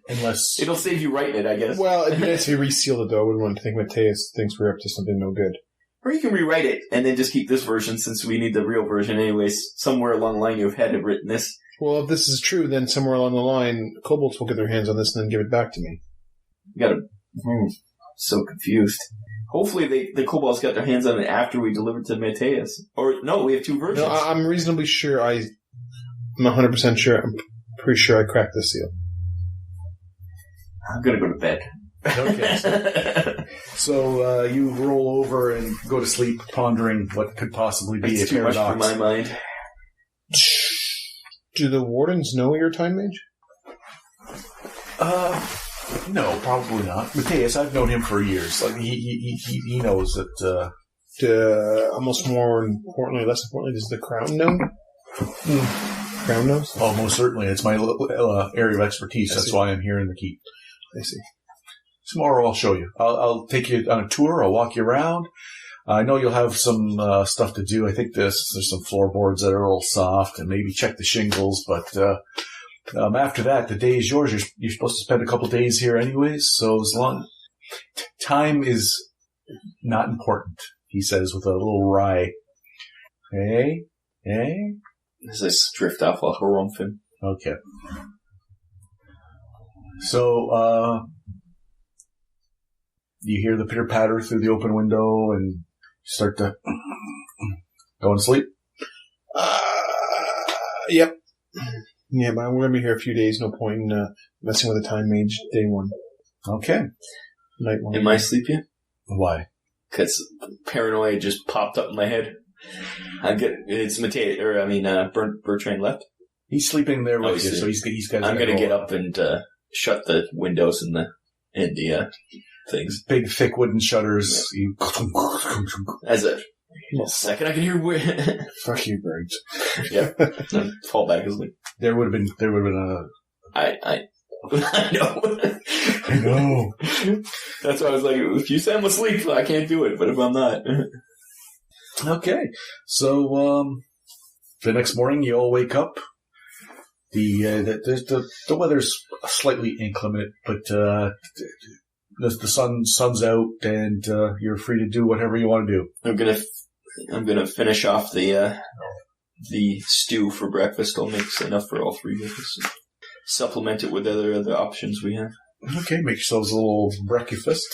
S2: unless
S4: It'll save you writing it, I guess.
S3: Well, it'd be nice if you resealed it, though. I wouldn't want to think Mateus thinks we're up to something no good.
S4: Or you can rewrite it and then just keep this version since we need the real version anyways. Somewhere along the line you've had it written this.
S3: Well, if this is true, then somewhere along the line, kobolds will get their hands on this and then give it back to me.
S4: You gotta... so confused. Hopefully the kobolds got their hands on it after we delivered to Mateus. Or, no, we have 2 versions.
S3: No, I'm reasonably sure I'm 100% sure. I'm pretty sure I cracked the seal.
S4: I'm gonna go to bed.
S2: Okay. So you roll over and go to sleep, pondering what could possibly be
S4: It's
S2: a
S4: too much
S2: paradox.
S4: for my mind.
S3: Do the wardens know you're a time mage?
S2: No, probably not. Mateus, I've known him for years. Like he knows that.
S3: Almost more importantly, less importantly, does the crown know? Crown knows?
S2: Oh, most certainly, it's my area of expertise.
S3: I
S2: That's
S3: see.
S2: why I'm here in the keep.
S3: I see.
S2: Tomorrow I'll show you. I'll take you on a tour. I'll walk you around. I know you'll have some stuff to do. I think there's some floorboards that are a little soft, and maybe check the shingles. But after that, the day is yours. You're supposed to spend a couple days here anyways. So as long time is not important, he says with a little wry. Hey.
S4: As I drift off a harumphing.
S2: Okay. So, you hear the pitter-patter through the open window and start to go to sleep?
S3: Yep. Yeah, but we're going to be here a few days. No point in messing with a time mage day 1.
S2: Okay.
S3: Night 1.
S4: Am I sleepy?
S2: Why?
S4: Because paranoia just popped up in my head. It's Mateus, Bertrand left.
S2: He's sleeping there with
S4: Oh,
S2: you, so he's got.
S4: I'm gonna get up and shut the windows and the things.
S2: Big, thick wooden shutters. You
S4: As a second, I can hear.
S3: Fuck you, Briggs.
S4: Yeah, and fall back asleep.
S2: there would have been
S4: I know.
S2: I know.
S4: That's why I was like, if you say I'm asleep, I can't do it. But if I'm not,
S2: Okay. So, the next morning you all wake up. The weather's slightly inclement, but the sun's out, and you're free to do whatever you want to do.
S4: I'm gonna finish off the stew for breakfast. I'll make enough for all 3 of us. Supplement it with other options we have.
S2: Okay, make yourselves a little breakfast.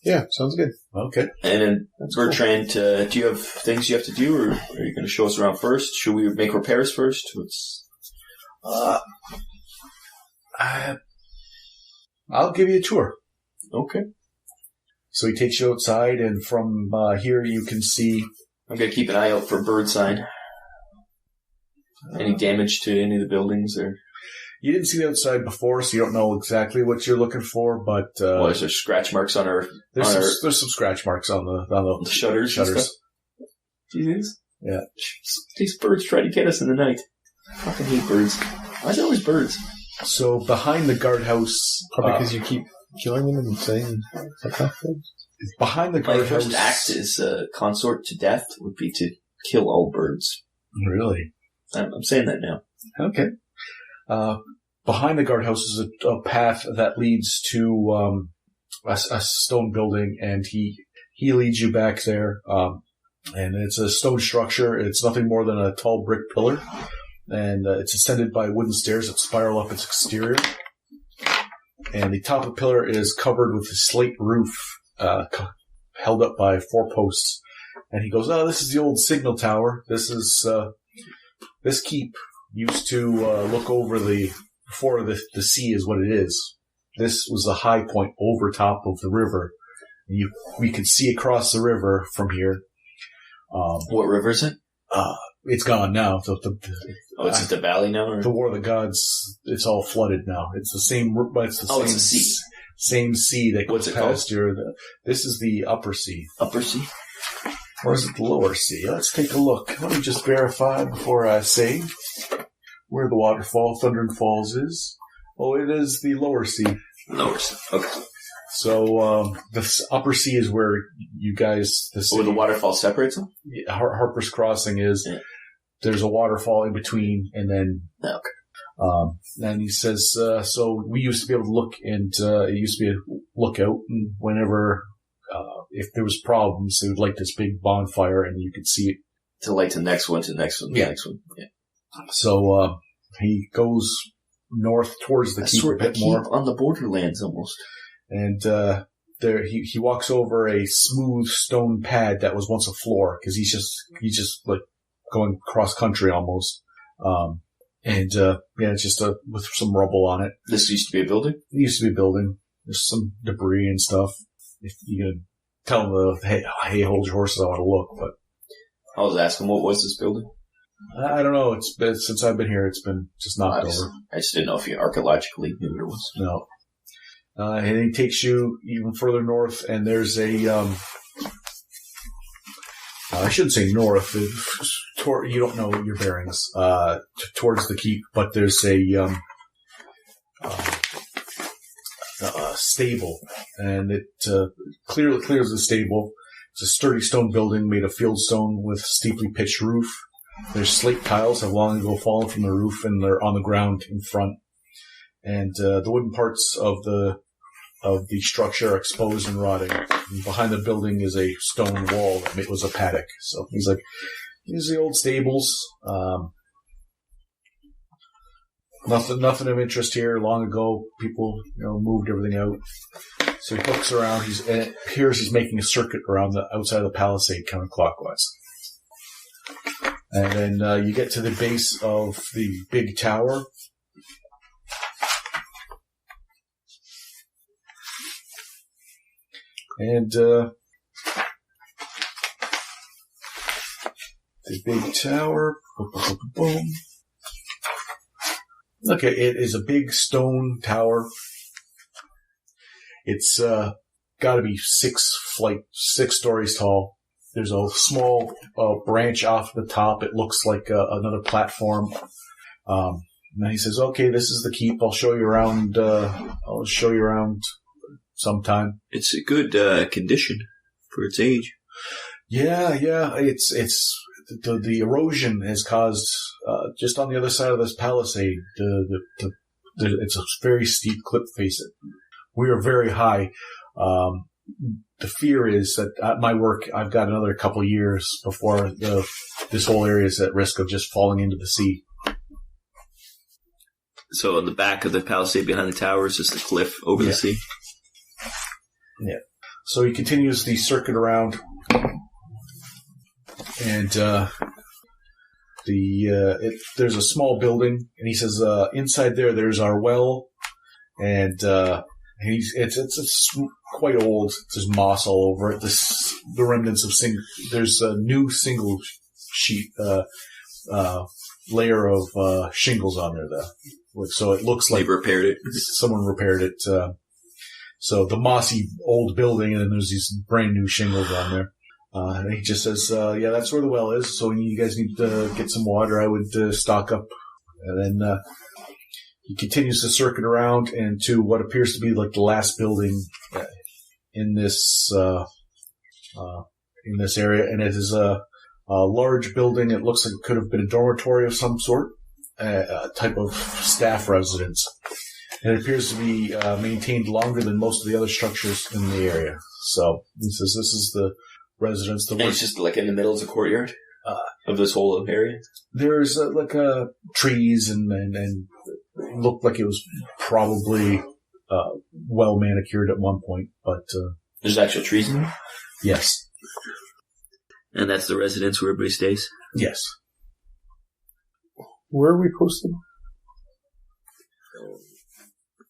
S3: Yeah, sounds good.
S2: Okay.
S4: And then Bertrand, do you have things you have to do, or are you going to show us around first? Should we make repairs first?
S2: I'll give you a tour.
S4: Okay.
S2: So he takes you outside, and from here you can see...
S4: I'm going to keep an eye out for bird sign. Any damage to any of the buildings? Or
S2: You didn't see the outside before, so you don't know exactly what you're looking for, but...
S4: is there scratch marks on our...
S2: There's some scratch marks on the
S4: shutters. Jesus.
S2: Yeah.
S4: These birds try to get us in the night. I fucking hate birds. Why is it always birds?
S2: So behind the guardhouse...
S3: Probably because you keep killing them and saying...
S2: Behind the
S4: My
S2: guardhouse...
S4: first act as a consort to death would be to kill all birds.
S2: Really?
S4: I'm saying that now.
S2: Okay. Behind the guardhouse is a path that leads to a stone building, and he leads you back there. And it's a stone structure. It's nothing more than a tall brick pillar, and it's ascended by wooden stairs that spiral up its exterior. And the top of the pillar is covered with a slate roof, held up by 4 posts. And he goes, "Oh, this is the old signal tower. This is this keep used to look over before the sea is what it is. This was a high point over top of the river. We could see across the river from here."
S4: What river is it?
S2: It's gone now.
S4: It's just the valley now? Or?
S2: The War of the Gods, it's all flooded now. It's the same, but it's the same,
S4: it's a sea.
S2: Same sea that
S4: What's
S2: goes
S4: it
S2: past here. This is the upper sea.
S4: Upper sea?
S2: Or is it the lower sea? Let's take a look. Let me just verify before I say where the waterfall, Thundering Falls, is. Oh, it is the lower sea.
S4: Lower sea. Okay.
S2: So the upper sea is where you guys...
S4: Where the waterfall separates them?
S2: Harper's Crossing is... Yeah. There's a waterfall in between, and then...
S4: Okay.
S2: And he says, so we used to be able to look, and it used to be a lookout, and whenever... if there was problems, they would light this big bonfire, and you could see it.
S4: To light to the next one, to the next one,
S2: yeah.
S4: The next one. Yeah.
S2: So he goes north towards the keep a bit more.
S4: On the borderlands, almost.
S2: And there he walks over a smooth stone pad that was once a floor, because he's just like going cross country almost. It's just with some rubble on it.
S4: This used to be a building?
S2: It used to be a building. There's some debris and stuff. If you could tell them, hey, hold your horses, I want to look. But
S4: I was asking, what was this building?
S2: I don't know. It's been, since I've been here, it's been just knocked over.
S4: I just didn't know if you archaeologically knew what it was.
S2: No. And he takes you even further north, and there's a, I shouldn't say north. You don't know your bearings, towards the keep, but there's a stable, and it clearly clears the stable. It's a sturdy stone building made of fieldstone with steeply pitched roof. There's slate tiles have long ago fallen from the roof, and they're on the ground in front. And the wooden parts of the structure are exposed and rotting. And behind the building is a stone wall that was a paddock. So he's like, these are the old stables. Nothing of interest here. Long ago, people moved everything out. So he looks around. It appears he's making a circuit around the outside of the palisade, counterclockwise. And then you get to the base of the big tower. And the big tower. Boom. Okay, it is a big stone tower. It's got to be 6 stories tall. There's a small branch off the top. It looks like another platform. And he says, "Okay, this is the keep. I'll show you around. I'll show you around sometime."
S1: It's a good condition for its age.
S2: Yeah. It's the erosion has caused just on the other side of this palisade. It's a very steep cliff face. We are very high. The fear is that at my work, I've got another couple years before this whole area is at risk of just falling into the sea.
S1: So on the back of the palisade behind the tower is just a cliff over the sea?
S2: Yeah. So he continues the circuit around, and there's a small building, and he says inside there's our well, and it's quite old. There's moss all over it. The remnants of there's a new single sheet layer of shingles on there, though. So it looks like
S1: They repaired it.
S2: someone repaired it. So the mossy old building, and then there's these brand new shingles on there. And he just says, yeah, that's where the well is. So when you guys need to get some water, I would stock up. And then he continues to circuit around and to what appears to be like the last building in this area. And it is a large building. It looks like it could have been a dormitory of some sort, a type of staff residence. And it appears to be maintained longer than most of the other structures in the area. So he says this is the residence.
S4: And it's just like in the middle of the courtyard of this whole area?
S2: There's trees and it looked like it was probably well manicured at one point. But
S4: There's actual trees in there?
S2: yes.
S1: And that's the residence where everybody stays?
S2: Yes.
S3: Where are we posted?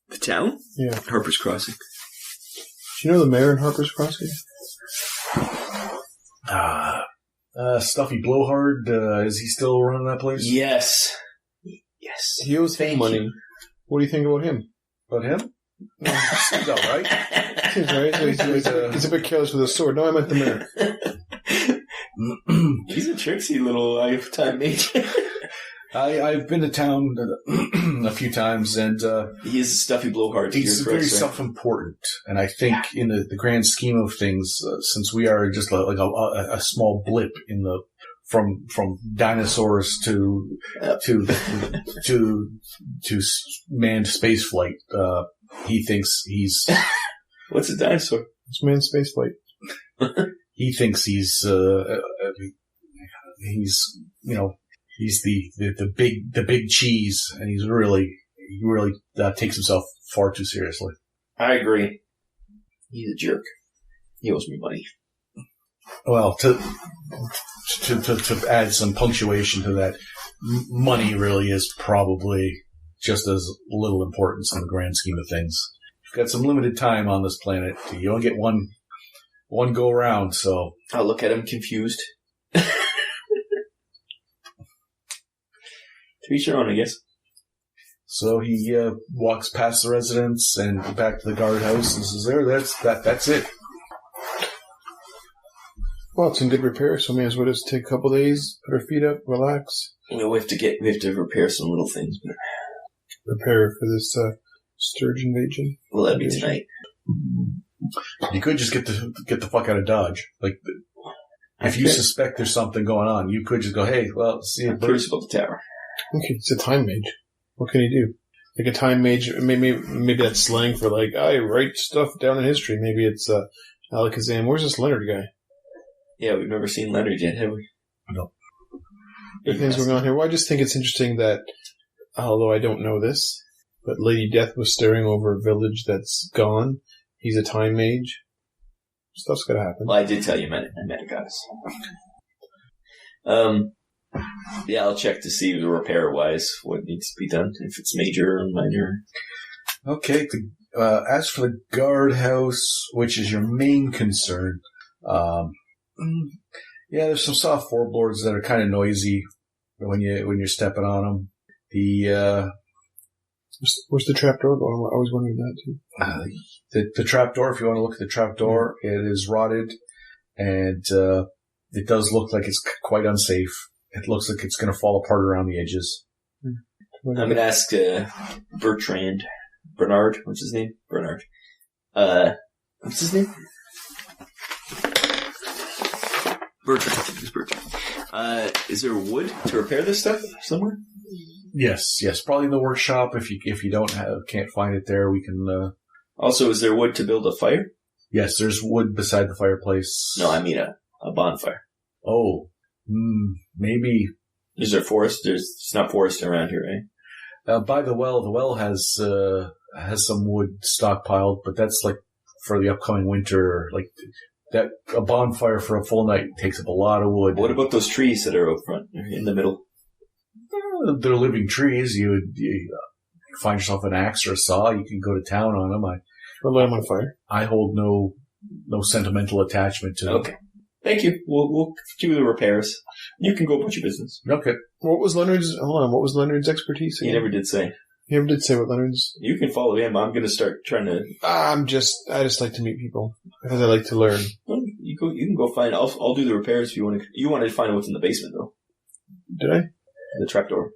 S1: The town?
S3: Yeah.
S1: Harper's Crossing.
S3: Do you know the mayor in Harper's Crossing?
S2: Stuffy Blowhard, is he still running that place?
S4: Yes. Yes.
S3: He owes him money. What do you think about him?
S2: About him? Seems all right.
S3: Seems right. So he's a bit careless with a sword. No, I meant the mayor.
S4: He's a tricksy little lifetime mage.
S2: I've been to town a few times, and
S4: He is a stuffy blowhard.
S2: he's
S4: You're
S2: very
S4: correct, sir.
S2: self-important. And I think in the grand scheme of things, since we are just like a small blip in the from dinosaurs to manned space flight, he thinks he's
S4: What's a dinosaur?
S3: It's manned spaceflight.
S2: he thinks he's the big cheese, and he really takes himself far too seriously.
S4: I agree. He's a jerk. He owes me money.
S2: Well, to add some punctuation to that, money really is probably just as little importance in the grand scheme of things. You've got some limited time on this planet. You only get one go around, so
S4: I'll look at him confused. To each their own, I guess.
S2: So he walks past the residence and back to the guardhouse and says, that's it.
S3: Well, it's in good repair, so may as well just take a couple days, put our feet up, relax,
S4: Well, we have to repair some little things, but
S3: prepare for this Sturge invasion.
S4: will that be tonight?
S2: You could just get the fuck out of Dodge. Like, if you suspect there's something going on, you could just go, hey, well, see you.
S4: I'm curious about the tower.
S3: Okay, it's a time mage. What can he do? Like a time mage, maybe that's slang for like, I write stuff down in history. Maybe it's Alakazam. Where's this Leonard guy?
S4: Yeah, we've never seen Leonard yet, have we?
S2: No.
S3: Big things going on here. Well, I just think it's interesting that, although I don't know this, but Lady Death was staring over a village that's gone. He's a time mage. Stuff's gotta happen.
S4: Well, I did tell you I met a goddess. Yeah, I'll check to see the repair-wise what needs to be done, if it's major or minor.
S2: Okay, as for the guardhouse, which is your main concern, yeah, there's some soft floorboards that are kind of noisy when you're stepping on them.
S3: Where's the trapdoor going? I was wondering that too.
S2: The trapdoor, if you want to look at the trapdoor, it is rotted, and it does look like it's quite unsafe. It looks like it's going to fall apart around the edges.
S4: I'm going to ask Bernard, what's his name? Bernard. What's his name?
S1: Bertrand. It's Bertrand.
S4: Is there wood to repair this stuff somewhere?
S2: Yes, probably in the workshop. If you can't find it there, we can.
S4: Also, is there wood to build a fire?
S2: Yes, there's wood beside the fireplace.
S4: No, I mean a bonfire.
S2: Oh, maybe.
S4: Is there forest? It's not forest around here, eh?
S2: By the well has some wood stockpiled, but that's like for the upcoming winter. Like that, a bonfire for a full night takes up a lot of wood.
S4: What about those trees that are out front, in the middle?
S2: They're living trees. You find yourself an axe or a saw. You can go to town on them.
S3: Or light them on fire.
S2: I hold no sentimental attachment to them.
S4: Okay. Thank you. We'll do the repairs. You can go about your business.
S2: Okay.
S3: What was Leonard's expertise
S4: He
S3: again?
S4: never did say.
S3: He never did say what Leonard's...
S4: You can follow him. I'm going to start trying to...
S3: I just like to meet people. Because I like to learn.
S4: Well, you can go find... I'll do the repairs if you want to... You wanted to find out what's in the basement, though.
S3: Did I?
S4: The trapdoor.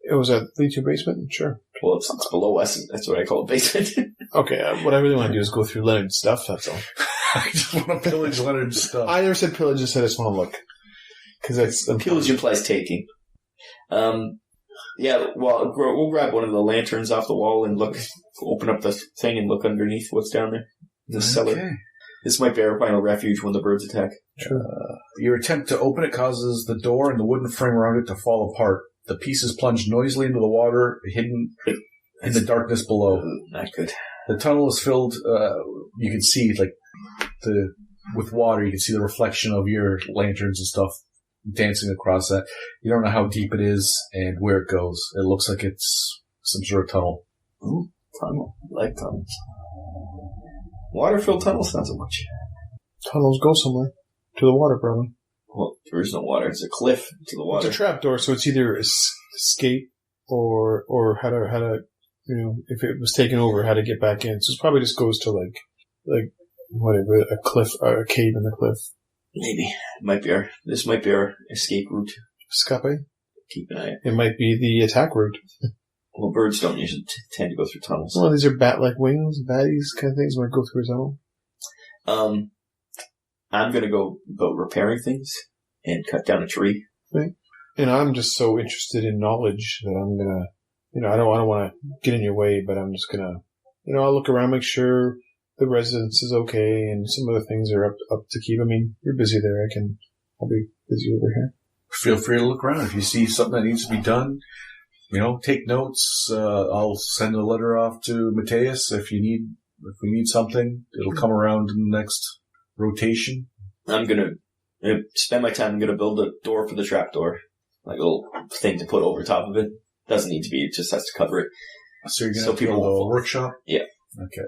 S3: It was a lead to basement? Sure.
S4: Well, it's below us. That's what I call a basement.
S3: Okay, what I really want to do is go through Leonard's stuff, that's all.
S2: I just want to pillage Leonard's stuff.
S3: I never said pillage, I said I just want to look. Because that's...
S4: Pillage implies taking. Yeah, well, we'll grab one of the lanterns off the wall and open up the thing and look underneath what's down there. The cellar. This might be our final refuge when the birds attack.
S3: Sure.
S2: Your attempt to open it causes the door and the wooden frame around it to fall apart. The pieces plunge noisily into the water, hidden in the darkness below.
S4: Not good.
S2: The tunnel is filled, you can see, with water, you can see the reflection of your lanterns and stuff dancing across that. You don't know how deep it is and where it goes. It looks like it's some sort of tunnel.
S4: Ooh, tunnel. I like tunnels. Water-filled tunnels, not so much.
S3: Tunnels go somewhere. To the water, probably.
S4: Well, there is no water. It's a cliff to the water.
S3: It's a trapdoor, so it's either escape or how to if it was taken over, how to get back in. So it probably just goes to like whatever, a cliff, or a cave in the cliff.
S4: Maybe. This might be our escape route.
S3: Escape?
S4: Keep an eye out.
S3: It might be the attack route.
S4: Well, birds don't usually tend to go through tunnels.
S3: Well, these are bat-like wings, baddies kind of things might go through a tunnel.
S4: I'm going to go about repairing things and cut down a tree.
S3: Right. And I'm just so interested in knowledge that I'm going to, I don't want to get in your way, but I'm just going to, I'll look around, make sure the residence is okay and some of the things are up to keep. I mean, you're busy there. I'll be busy over here.
S2: Feel free to look around. If you see something that needs to be done, take notes. I'll send a letter off to Mateus if we need something. It'll come around in the next rotation.
S4: I'm going to spend my time. I'm going to build a door for the trapdoor. Like a little thing to put over top of it. Doesn't need to be. It just has to cover it.
S2: So you're going to build a workshop?
S4: Yeah.
S2: Okay.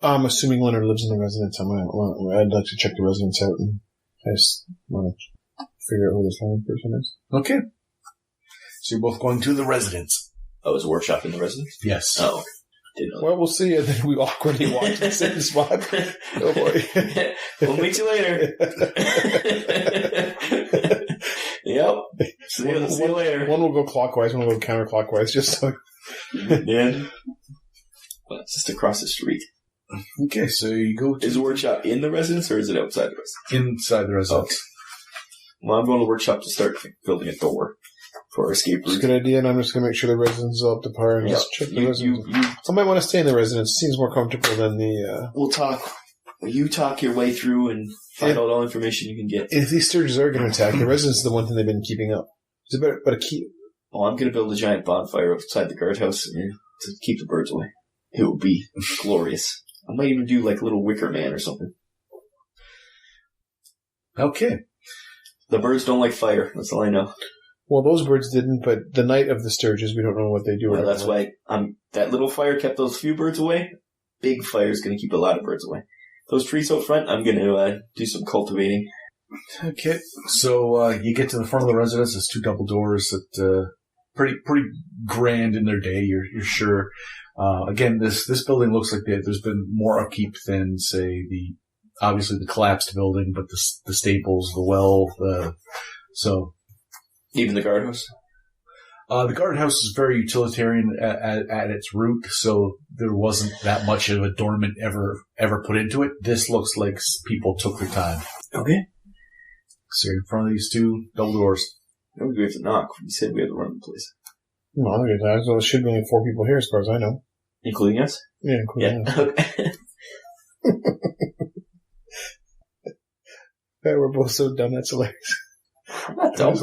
S3: I'm assuming Leonard lives in the residence. I'd like to check the residence out, and I just want to figure out who this Leonard person is.
S2: Okay. So you're both going to the residence.
S4: Oh, is a workshop in the residence?
S2: Yes.
S4: Oh, didn't know.
S3: Well, we'll see. And then we awkwardly walk to the same spot. Oh boy.
S4: We'll meet you later. Yep. See you later.
S3: One will go clockwise, one will go counterclockwise, just so.
S4: And well, it's just across the street.
S2: Okay, so you go to...
S4: Is the workshop in the residence or is it outside the residence?
S2: Inside the residence.
S4: Okay. Well, I'm going to the workshop to start building a door for our escape route.
S3: It's a good idea, and I'm just going to make sure the residence is up to par and just check the residence. I might want to stay in the residence. It seems more comfortable than the...
S4: We'll talk. You talk your way through and find out all information you can get.
S3: If these sturges are going to attack, the residence is the one thing they've been keeping up. Is it better to keep...
S4: Oh, I'm going to build a giant bonfire outside the guardhouse to keep the birds away. It will be glorious. I might even do like a little wicker man or something.
S2: Okay.
S4: The birds don't like fire. That's all I know.
S3: Well, those birds didn't, but the night of the sturges, we don't know what they do.
S4: Well, that's why that little fire kept those few birds away. Big fire is going to keep a lot of birds away. Those trees out front, I'm going to do some cultivating.
S2: Okay. So you get to the front of the residence. There's two double doors that pretty grand in their day. You're sure. Again, this building looks like there's been more upkeep than, say, obviously the collapsed building, but the stables, the well, so.
S4: Even the guardhouse?
S2: The guardhouse is very utilitarian at its root, so there wasn't that much of adornment ever put into it. This looks like people took their time.
S4: Okay.
S2: So you're in front of these two double doors.
S4: Maybe we have to knock. We said we had to run the place.
S3: No, look at that. So there should be only 4 people here, as far as I know.
S4: Including us?
S3: Yeah, including us.
S4: Okay.
S3: Yeah, we're both so dumb, that's hilarious.
S4: I'm not dumb.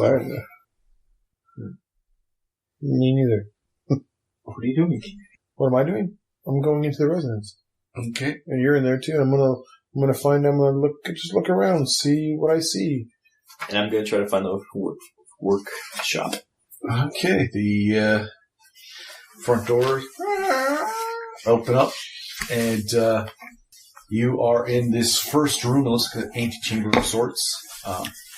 S3: Me neither.
S4: What are you doing?
S3: What am I doing? I'm going into the residence.
S2: Okay.
S5: And you're in there too. I'm gonna just look around, see what I see.
S4: And I'm going to try to find the workshop.
S2: Okay. The front door open up, and you are in this first room. It looks like an antechamber of sorts.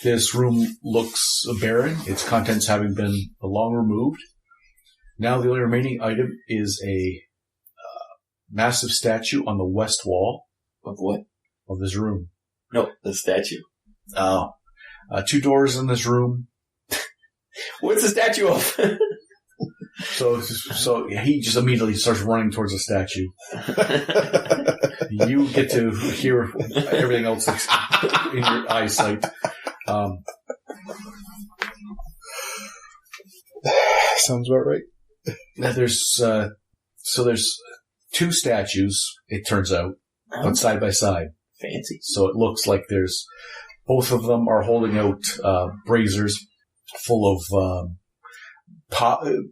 S2: This room looks barren, its contents having been long removed. Now the only remaining item is a massive statue on the west wall.
S4: Of what?
S2: Of this room.
S4: No, the statue.
S2: Oh. 2 doors in this room.
S4: What's the statue of?
S2: So he just immediately starts running towards the statue. You get to hear everything else that's in your eyesight.
S5: Sounds about right.
S2: There's 2 statues, it turns out, but side by side.
S4: Fancy.
S2: So it looks like there's both of them are holding out braziers full of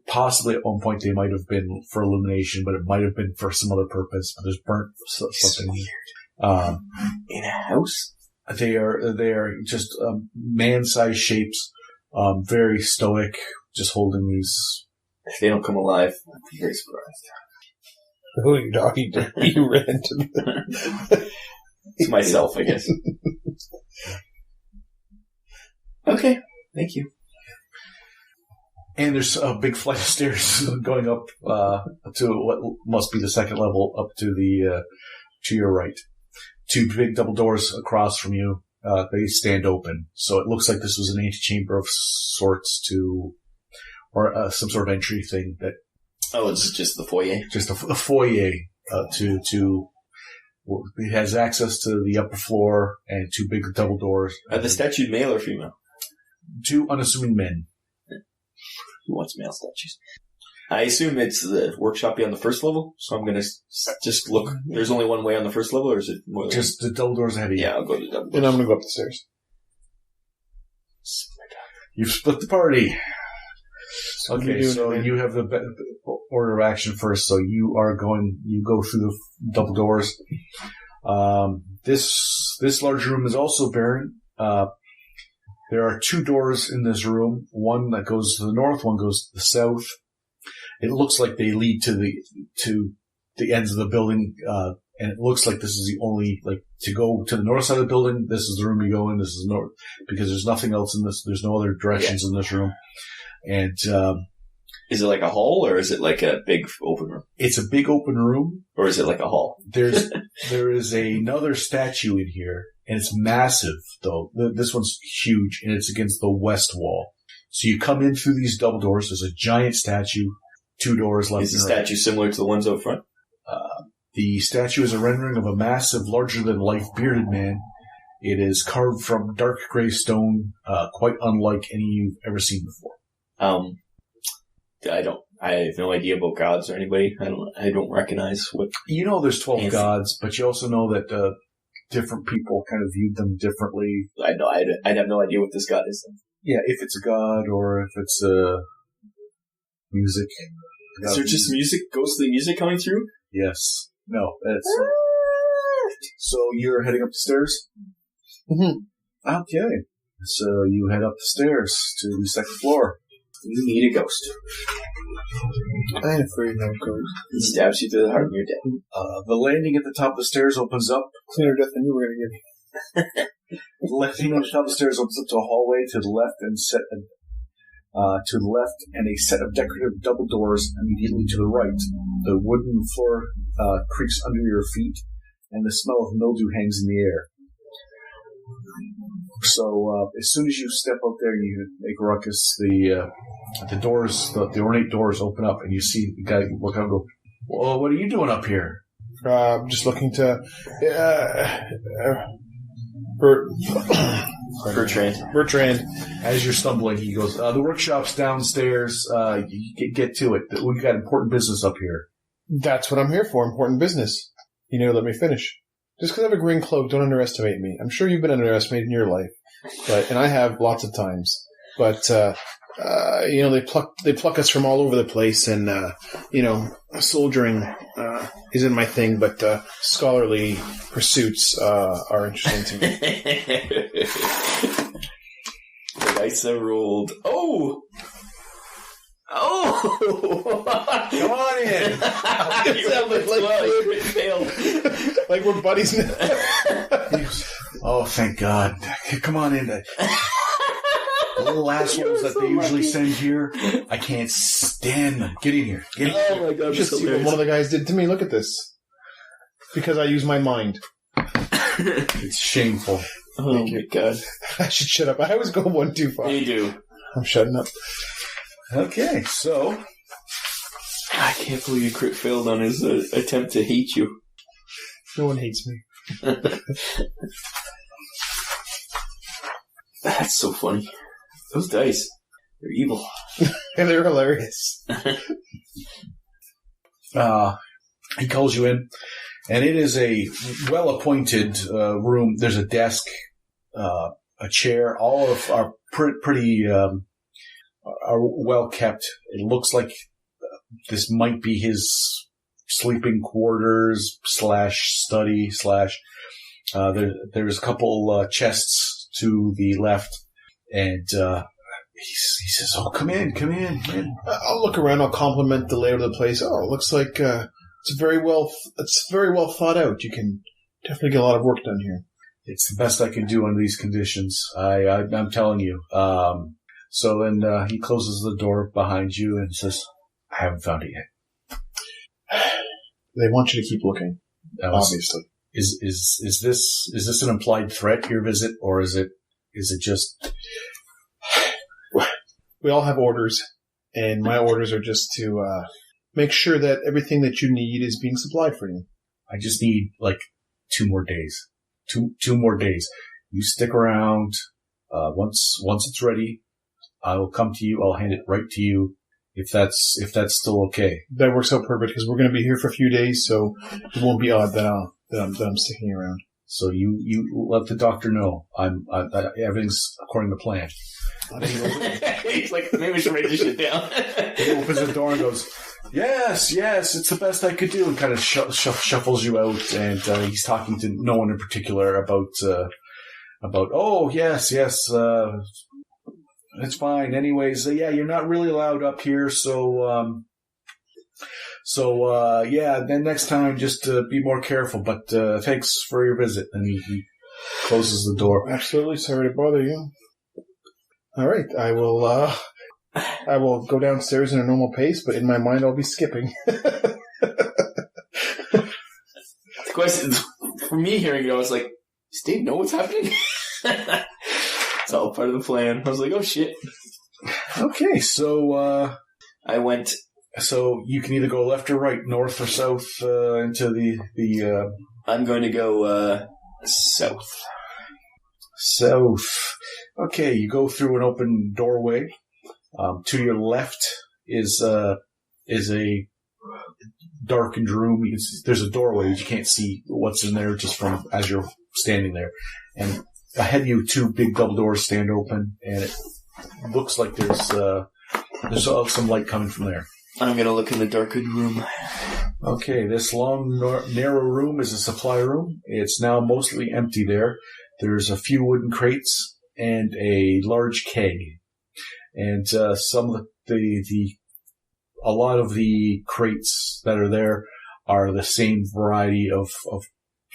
S2: possibly at one point they might have been for illumination, but it might have been for some other purpose. But there's burnt something weird.
S4: In a house?
S2: They are just man-sized shapes, very stoic, just holding these.
S4: If they don't come alive, I'd be very surprised.
S5: Who are you talking to? You ran into them.
S4: It's myself, I guess. Okay, thank you.
S2: And there's a big flight of stairs going up to what must be the second level, up to the to your right. 2 big double doors across from you. They stand open, so it looks like this was an antechamber of sorts or some sort of entry thing. That
S4: it's just the foyer.
S2: Just a foyer to. It has access to the upper floor and 2 big double doors.
S4: Are the statues male or female?
S2: 2 unassuming men.
S4: Who wants male statues? I assume it's the workshop on the first level, so I'm going to just look. There's only one way on the first level, or is it more than
S2: just the double doors ahead of you?
S4: Yeah, I'll go to the double doors.
S5: And I'm going to go up the stairs.
S2: You've split the party. Okay, so
S5: man?
S2: you have the order of action first. So you go through the double doors. This large room is also barren. There are 2 doors in this room. One that goes to the north, one goes to the south. It looks like they lead to the ends of the building, and it looks like this is the only, to go to the north side of the building, this is the room you go in, this is north, because there's nothing else in this, there's no other directions in this room. And,
S4: is it like a hall, or is it like a big open room?
S2: It's a big open room.
S4: Or is it like a hall?
S2: There is another statue in here, and it's massive, though. This one's huge, and it's against the west wall. So you come in through these double doors, there's a giant statue, 2 doors left.
S4: Is the statue similar to the ones out front?
S2: The statue is a rendering of a massive, larger-than-life bearded man. It is carved from dark gray stone, quite unlike any you've ever seen before.
S4: I have no idea about gods or anybody. I don't recognize what.
S2: You know there's 12 gods, but you also know that different people kind of viewed them differently.
S4: I'd have no idea what this god is.
S2: Yeah, if it's a god or if it's music.
S4: Is there just music, ghostly music coming through?
S2: Yes. No, it's... So you're heading up the stairs?
S5: Mm-hmm.
S2: Okay. So you head up the stairs to the second floor.
S4: You need a ghost.
S5: I ain't afraid of no ghost.
S4: He stabs you through the heart and you're dead.
S2: The landing at the top of the stairs opens up.
S5: Cleaner death than you were going to give me.
S2: The landing at the top of the stairs opens up to a hallway to the left and a set of decorative double doors immediately to the right. The wooden floor creaks under your feet, and the smell of mildew hangs in the air. So as soon as you step out there and you make a ruckus, the doors, the ornate doors open up, and you see the guy look out and go, "Well, what are you doing up here?"
S5: I'm just looking to... Bertrand.
S2: As you're stumbling, he goes, "The workshop's downstairs. You get to it. We've got important business up here."
S5: That's what I'm here for, important business. You know, let me finish. Just because I have a green cloak, don't underestimate me. I'm sure you've been underestimated in your life, and I have lots of times. But They pluck us from all over the place, and soldiering isn't my thing, but scholarly pursuits are interesting to me.
S4: The dice are rolled. Oh!
S2: Come on in.
S4: You rolled a 12. You failed.
S5: Like we're buddies now.
S2: Oh, thank God. Come on in. The little assholes that they usually send here, I can't stand them. Get in here. Get in here.
S4: Oh my God,
S5: Just see what one of the guys did to me. Look at this. Because I use my mind.
S2: It's shameful.
S4: Oh my God.
S5: I should shut up. I always go one too far.
S4: You do.
S5: I'm shutting up.
S2: Okay, so
S4: I can't believe you crit failed on his attempt to hate you.
S5: No one hates me.
S4: That's so funny. Those dice, they're evil.
S5: And they're hilarious.
S2: he calls you in, and it is a well-appointed room. There's a desk, a chair. All of are pretty are well kept. It looks like this might be his sleeping quarters / study / there's a couple chests to the left, and he says, "Oh, come in.
S5: I'll look around. I'll compliment the layout of the place. Oh, it looks like it's very well thought out. You can definitely get a lot of work done here.
S2: It's the best I can do under these conditions. I'm telling you." So then he closes the door behind you and says, "I haven't found it yet."
S5: They want you to keep looking. Obviously.
S2: Is this an implied threat, your visit, or is it just?
S5: We all have orders, and my orders are just to make sure that everything that you need is being supplied for you.
S2: I just need 2 more days. Two more days. You stick around. Once it's ready, I will come to you. I'll hand it right to you. If that's still okay.
S5: That works out perfect because we're going to be here for a few days, so it won't be odd that I'm sticking around.
S2: So you let the doctor know everything's according to plan.
S4: He's like, maybe we should write this shit down.
S2: He opens the door and goes, yes, it's the best I could do, and kind of shuffles you out. And he's talking to no one in particular about oh yes. It's fine. Anyways, you're not really allowed up here, so then next time just be more careful. But thanks for your visit. And he closes the door.
S5: Absolutely. Sorry to bother you. All right. I will go downstairs in a normal pace, but in my mind I'll be skipping.
S4: The question for me hearing it, I was like, does Dave know what's happening? It's all part of the plan. I was like, oh shit.
S2: Okay, so
S4: I went.
S2: So you can either go left or right, north or south into the.
S4: I'm going to go south.
S2: South. Okay, you go through an open doorway. To your left is a darkened room. There's a doorway, but you can't see what's in there just from as you're standing there. And ahead of you, 2 big double doors stand open, and it looks like there's some light coming from there.
S4: I'm going to look in the darkened room.
S2: Okay, this long, narrow room is a supply room. It's now mostly empty there. There's a few wooden crates and a large keg. And some of a lot of the crates that are there are the same variety of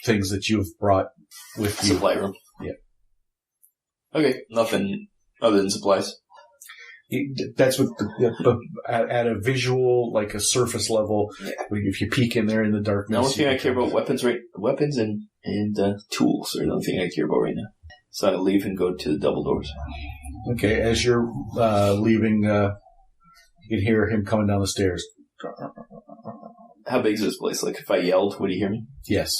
S2: things that you've brought with you.
S4: Supply room.
S2: Yeah.
S4: Okay, nothing other than supplies.
S2: That's what at a visual, like a surface level. Yeah. If you peek in there in the darkness,
S4: The only thing I care about weapons and tools are the only thing I care about right now. So I leave and go to the double doors.
S2: Okay, as you're leaving, you can hear him coming down the stairs.
S4: How big is this place? Like, if I yelled, would he hear me?
S2: Yes.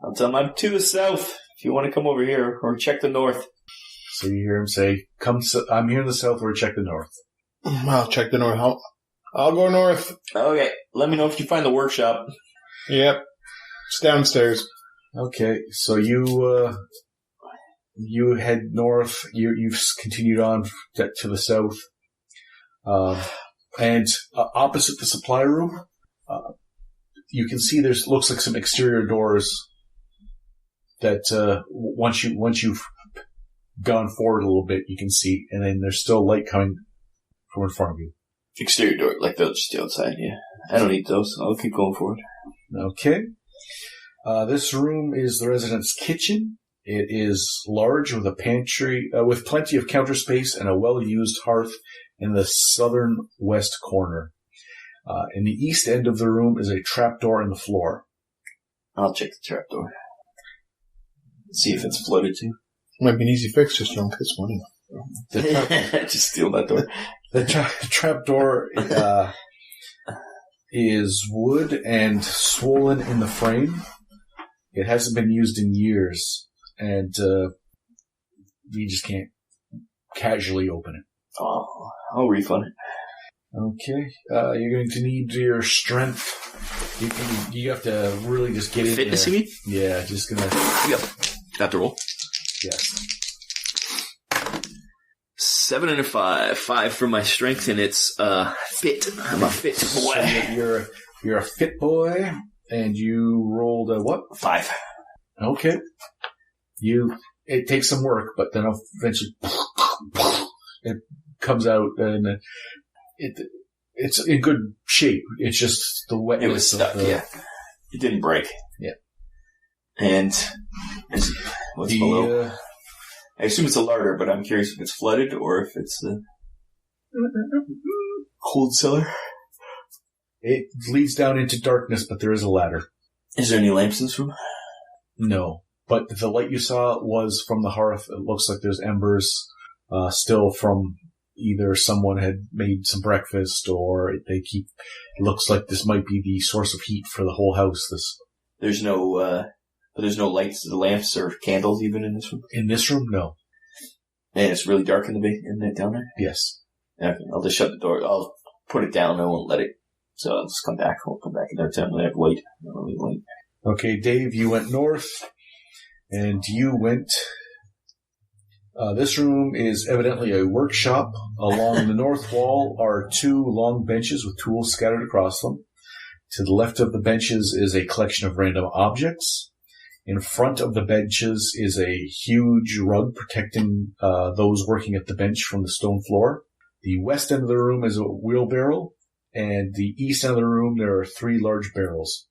S4: I'll tell him I'm to the south. If you want to come over here, or check the north.
S2: So you hear him say, I'm here in the south, or check the north.
S5: I'll check the north. I'll go north.
S4: Okay, let me know if you find the workshop.
S5: Yep. It's downstairs.
S2: Okay, so you head north. You've continued on to the south. And opposite the supply room, you can see looks like some exterior doors that once you've gone forward a little bit, you can see, and then there's still light coming from in front of you.
S4: Exterior door, like those just outside, yeah. I don't need those. I'll keep going forward.
S2: Okay. This room is the resident's kitchen. It is large with a pantry, with plenty of counter space and a well-used hearth in the southern west corner. In the east end of the room is a trapdoor in the floor.
S4: I'll check the trapdoor. See if it's flooded too.
S5: Might be an easy fix, just don't piss money.
S4: Just steal that door.
S2: The trapdoor is wood and swollen in the frame. It hasn't been used in years, and you just can't casually open it.
S4: Oh, I'll refund it.
S2: Okay, you're going to need your strength. You have to really just get in
S1: Fitness,
S2: there.
S1: you mean?
S2: Yeah, just gonna.
S1: Yep. Got the roll.
S2: Yes.
S1: 7 and a 5. 5 for my strength, and it's fit. I'm a fit boy.
S2: So you're a fit boy, and you rolled a what?
S4: 5.
S2: Okay. It takes some work, but then eventually it comes out, and it's in good shape. It's just the wetness.
S4: It was stuck, yeah. It didn't break.
S2: Yeah.
S4: And what's below? I assume it's a larder, but I'm curious if it's flooded or if it's a cold cellar.
S2: It leads down into darkness, but there is a ladder.
S4: Is there any lamps in this room?
S2: No. But the light you saw was from the hearth. It looks like there's embers still from either someone had made some breakfast or it looks like this might be the source of heat for the whole house.
S4: There's no lights, lamps, or candles even in this room?
S2: In this room, no.
S4: And it's really dark in the down there?
S2: Yes.
S4: Okay, I'll just shut the door. I'll put it down. I won't let it. So I'll just come back. I'll come back another time when I have light. I don't need light.
S2: Okay, Dave, you went north, and you went... this room is evidently a workshop. Along the north wall are 2 long benches with tools scattered across them. To the left of the benches is a collection of random objects. In front of the benches is a huge rug protecting those working at the bench from the stone floor. The west end of the room is a wheelbarrow, and the east end of the room there are 3 large barrels.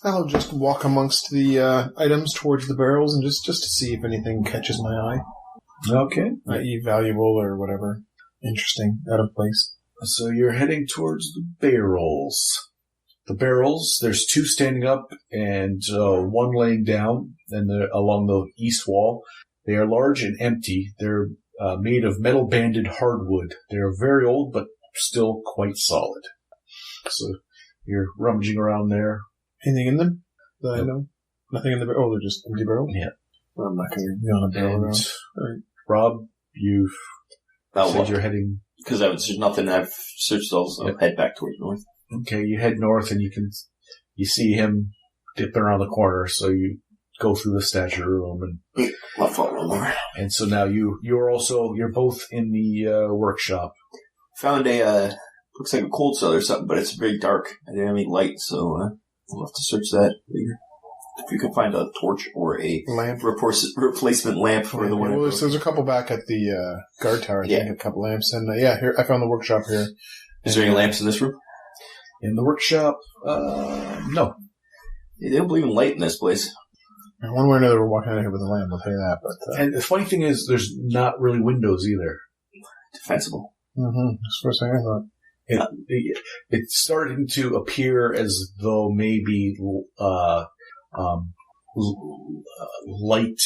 S5: I'll just walk amongst the items towards the barrels and just to see if anything catches my eye.
S2: Okay.
S5: I.e. valuable or whatever. Interesting. Out of place.
S2: So you're heading towards the barrels. The barrels, there's 2 standing up and 1 laying down and along the east wall. They are large and empty. They're made of metal-banded hardwood. They're very old, but still quite solid. So you're rummaging around there.
S5: Anything in them that I know? Nothing in the barrel? Oh, they're just empty barrels?
S2: Yeah.
S5: Well, I'm not going to be on a barrel
S2: And
S5: around. Right.
S2: Rob, you've said
S4: Well,
S2: you're heading...
S4: because there's nothing. I've searched those. I'll head back towards north.
S2: Okay, you head north and you see him dipping around the corner, so you go through the statue room
S4: I'll follow more.
S2: and so now you're both in the workshop.
S4: Found looks like a cold cellar or something, but it's very dark. I didn't have any light, so we'll have to search that later. If you can find a torch or a
S5: Lamp.
S4: replacement lamp for the one.
S5: Well, there's a couple back at the guard tower, I think, a couple lamps. And here, I found the workshop here.
S4: Is there any lamps in this room?
S2: In the workshop, no.
S4: They don't believe in light in this place.
S5: One way or another, we're walking out of here with a lamp, I'll tell you that. But,
S2: And the funny thing is, there's not really windows either.
S4: Defensible.
S5: that's the first thing I thought.
S2: It's starting to appear as though maybe light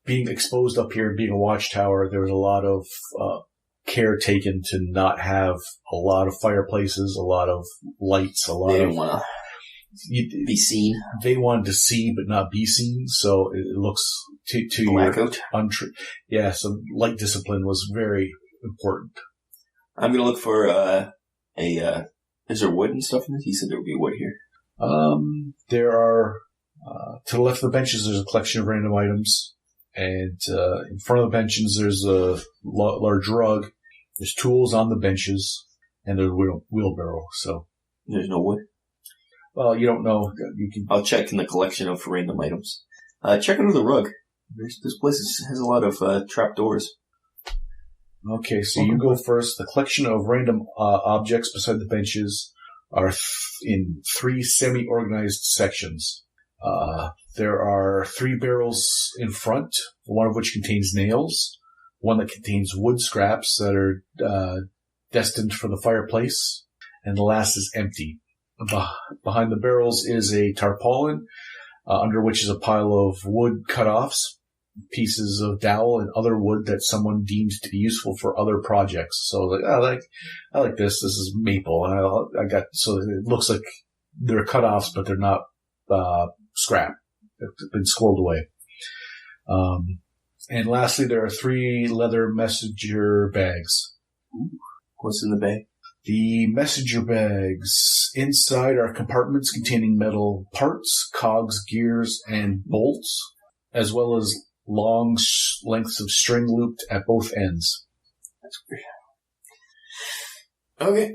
S2: being exposed up here and being a watchtower, there was a lot of care taken to not have a lot of fireplaces, a lot of lights,
S4: They didn't want to be seen.
S2: They wanted to see but not be seen, so it looks to
S4: Blackout.
S2: your yeah. So light discipline was very important.
S4: I'm gonna look for is there wood and stuff in this? He said there would be wood here.
S2: There are to the left of the benches. There's a collection of random items, and in front of the benches there's a large rug, There's tools on the benches, and there's a wheelbarrow. So
S4: There's no wood.
S2: Well, you don't know. You can.
S4: I'll check in the collection of random items. Check under the rug. This place has a lot of trapdoors.
S2: Okay, so you go first. The collection of random objects beside the benches are in 3 semi-organized sections. There are 3 barrels in front, one of which contains nails, one that contains wood scraps that are destined for the fireplace, and the last is empty. Behind the barrels is a tarpaulin, under which is a pile of wood cut-offs, pieces of dowel, and other wood that someone deemed to be useful for other projects. So I like this. This is maple, and I got so it looks like they're cut-offs, but they're not scrap. They've been squirreled away. And lastly, there are 3 leather messenger bags.
S4: What's in the bag?
S2: The messenger bags inside are compartments containing metal parts, cogs, gears, and bolts, as well as long lengths of string looped at both ends.
S4: That's weird. Okay.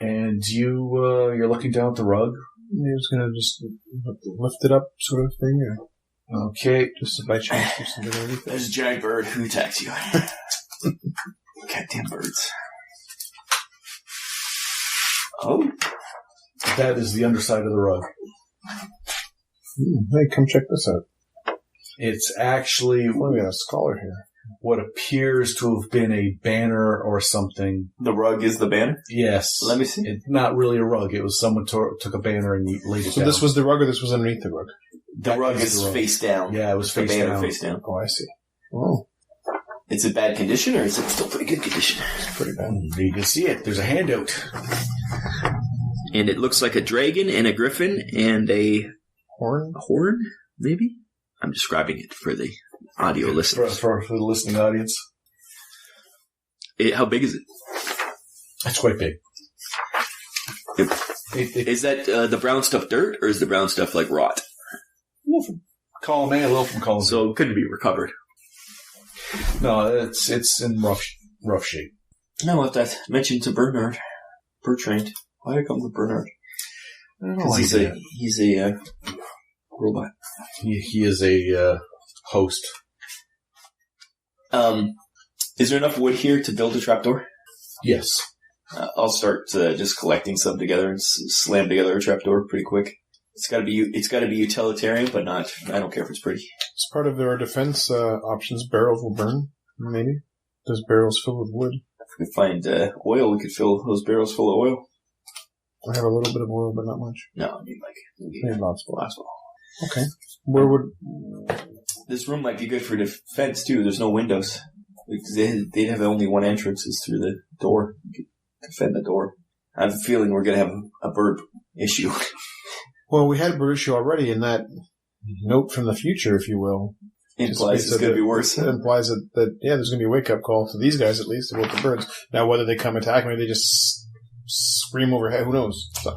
S2: And you're looking down at the rug.
S5: You're just gonna just lift it up, sort of thing, or
S2: Okay.
S5: just by chance do something underneath it.
S4: There's a giant bird who attacks you. Goddamn birds. Oh.
S2: That is the underside of the rug.
S5: Hey, come check this out.
S2: It's actually
S5: Oh, we got a scholar here.
S2: what appears to have been a banner or something.
S4: The rug is the banner?
S2: Yes.
S4: Let me see.
S2: It's not really a rug. It was someone took a banner and laid it
S5: So
S2: down.
S5: this was the rug, or this was underneath the rug?
S4: The rug is
S2: the rug.
S4: face down.
S2: Yeah, it was
S4: The
S2: face
S4: banner
S2: down.
S4: face down.
S5: Oh, I see. Oh,
S4: It's in bad condition, or is it still pretty good condition?
S5: it's pretty bad.
S2: You can see it. There's a handout.
S1: And it looks like a dragon and a griffin and a
S5: Horn?
S1: horn, maybe? I'm describing it for the audio
S2: For
S1: listeners.
S2: the listening audience.
S1: How big is it?
S2: That's quite big.
S1: Is that the brown stuff dirt, or is the brown stuff like rot?
S2: A little from column A, a little from column B.
S1: So it couldn't be recovered.
S2: No, it's in rough shape.
S4: No, what that mentioned to Bertrand. Why did I come with Bernard?
S2: I don't know
S4: Because
S2: why
S4: he's a robot.
S2: he is a host.
S4: Is there enough wood here to build a trapdoor?
S2: Yes.
S4: I'll start just collecting some together and slam together a trapdoor pretty quick. It's got to be utilitarian, but not. I don't care if it's pretty.
S5: As part of their defense options, barrels will burn, maybe. There's barrels filled with wood.
S4: If we could find oil, we could fill those barrels full of oil.
S5: I have a little bit of oil, but not much.
S4: No, I mean maybe
S5: Maybe lots of oil.
S4: lots of oil.
S5: Okay. Where would...
S4: This room might be good for defense too. There's no windows. They'd have only one entrance is through the door. You could defend the door. I have a feeling we're going to have a bird issue.
S5: Well, we had a bird issue already, and that note from the future, if you will,
S4: Implies it's going to be worse.
S5: It implies that there's going to be a wake-up call to these guys, at least, about the birds. Now, whether they come attack me or they just scream overhead, who knows? So,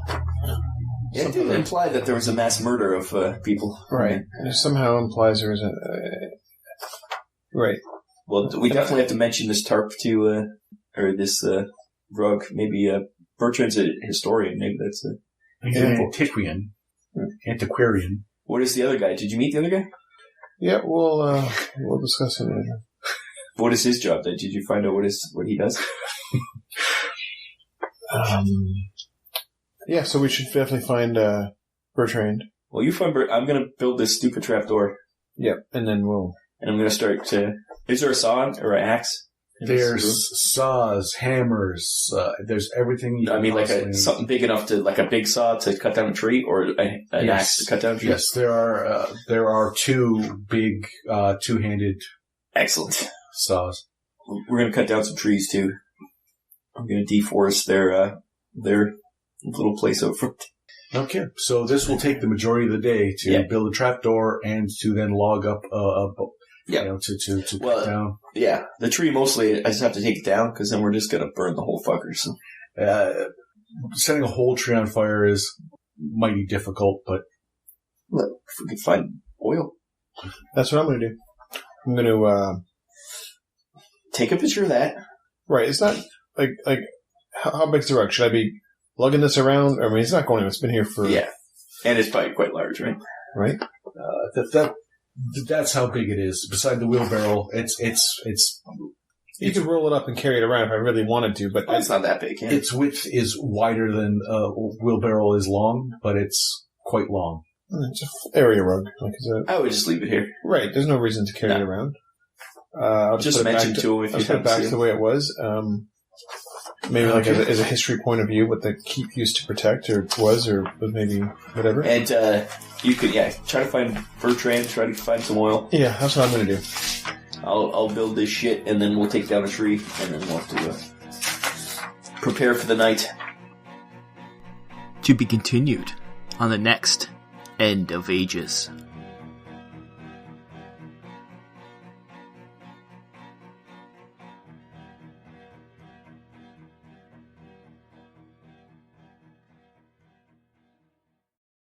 S4: Yeah, it did imply that there was a mass murder of people.
S5: right. It somehow implies there is a... right.
S4: Well, we definitely have to mention this tarp to, or this rug. Maybe Bertrand's a historian. Maybe that's a...
S2: He's an antiquarian.
S4: What is the other guy? Did you meet the other guy?
S5: Yeah, we'll discuss it later.
S4: What is his job? Did you find out what he does?
S5: Yeah, so we should definitely find Bertrand.
S4: Well, you find I'm going to build this stupid trapdoor.
S5: Yep, and then we'll...
S4: And I'm going to start to... Is there a saw or an axe?
S2: There's saws, hammers. There's everything. You
S4: I mean, like
S2: possibly need.
S4: something big enough to, like a big saw to cut down a tree, or an axe to cut down a tree.
S2: Yes, there are 2 big, 2-handed
S4: Excellent.
S2: saws.
S4: We're going to cut down some trees too. I'm going to deforest their little place out front.
S2: Okay, so this will take the majority of the day to build a trapdoor and to then log up to cut down.
S4: Yeah, the tree mostly I just have to take it down because then we're just going to burn the whole fucker. So.
S2: Setting a whole tree on fire is mighty difficult, but
S4: Look, if we could find oil.
S5: That's what I'm going to do. I'm going to...
S4: Take a picture of that.
S5: Right. It's not like how big's the rug? Should I be lugging this around? I mean, it's not going. It's been here for
S4: Yeah. And it's probably quite large, right?
S5: right.
S2: That's how big it is. Beside the wheelbarrow, it's
S5: You could roll it up and carry it around if I really wanted to, but
S4: Oh, it's not that big. Yeah.
S2: its width is wider than a wheelbarrow is long, but it's quite long.
S5: it's an area rug. Like
S4: I would just leave it here.
S5: right. There's no reason to carry it around. I'll
S4: Just
S5: put it
S4: mention
S5: back
S4: to him if
S5: I'll
S4: you
S5: put it
S4: have
S5: back
S4: to
S5: to
S4: see
S5: the
S4: him.
S5: way it was. Maybe like as a history point of view, what the keep used to protect or was maybe whatever.
S4: And you could, try to find Bertrand, try to find some oil.
S5: Yeah, that's what I'm going to do.
S4: I'll build this shit, and then we'll take down a tree, and then we'll have to prepare for the night.
S1: To be continued on the next End of Ages.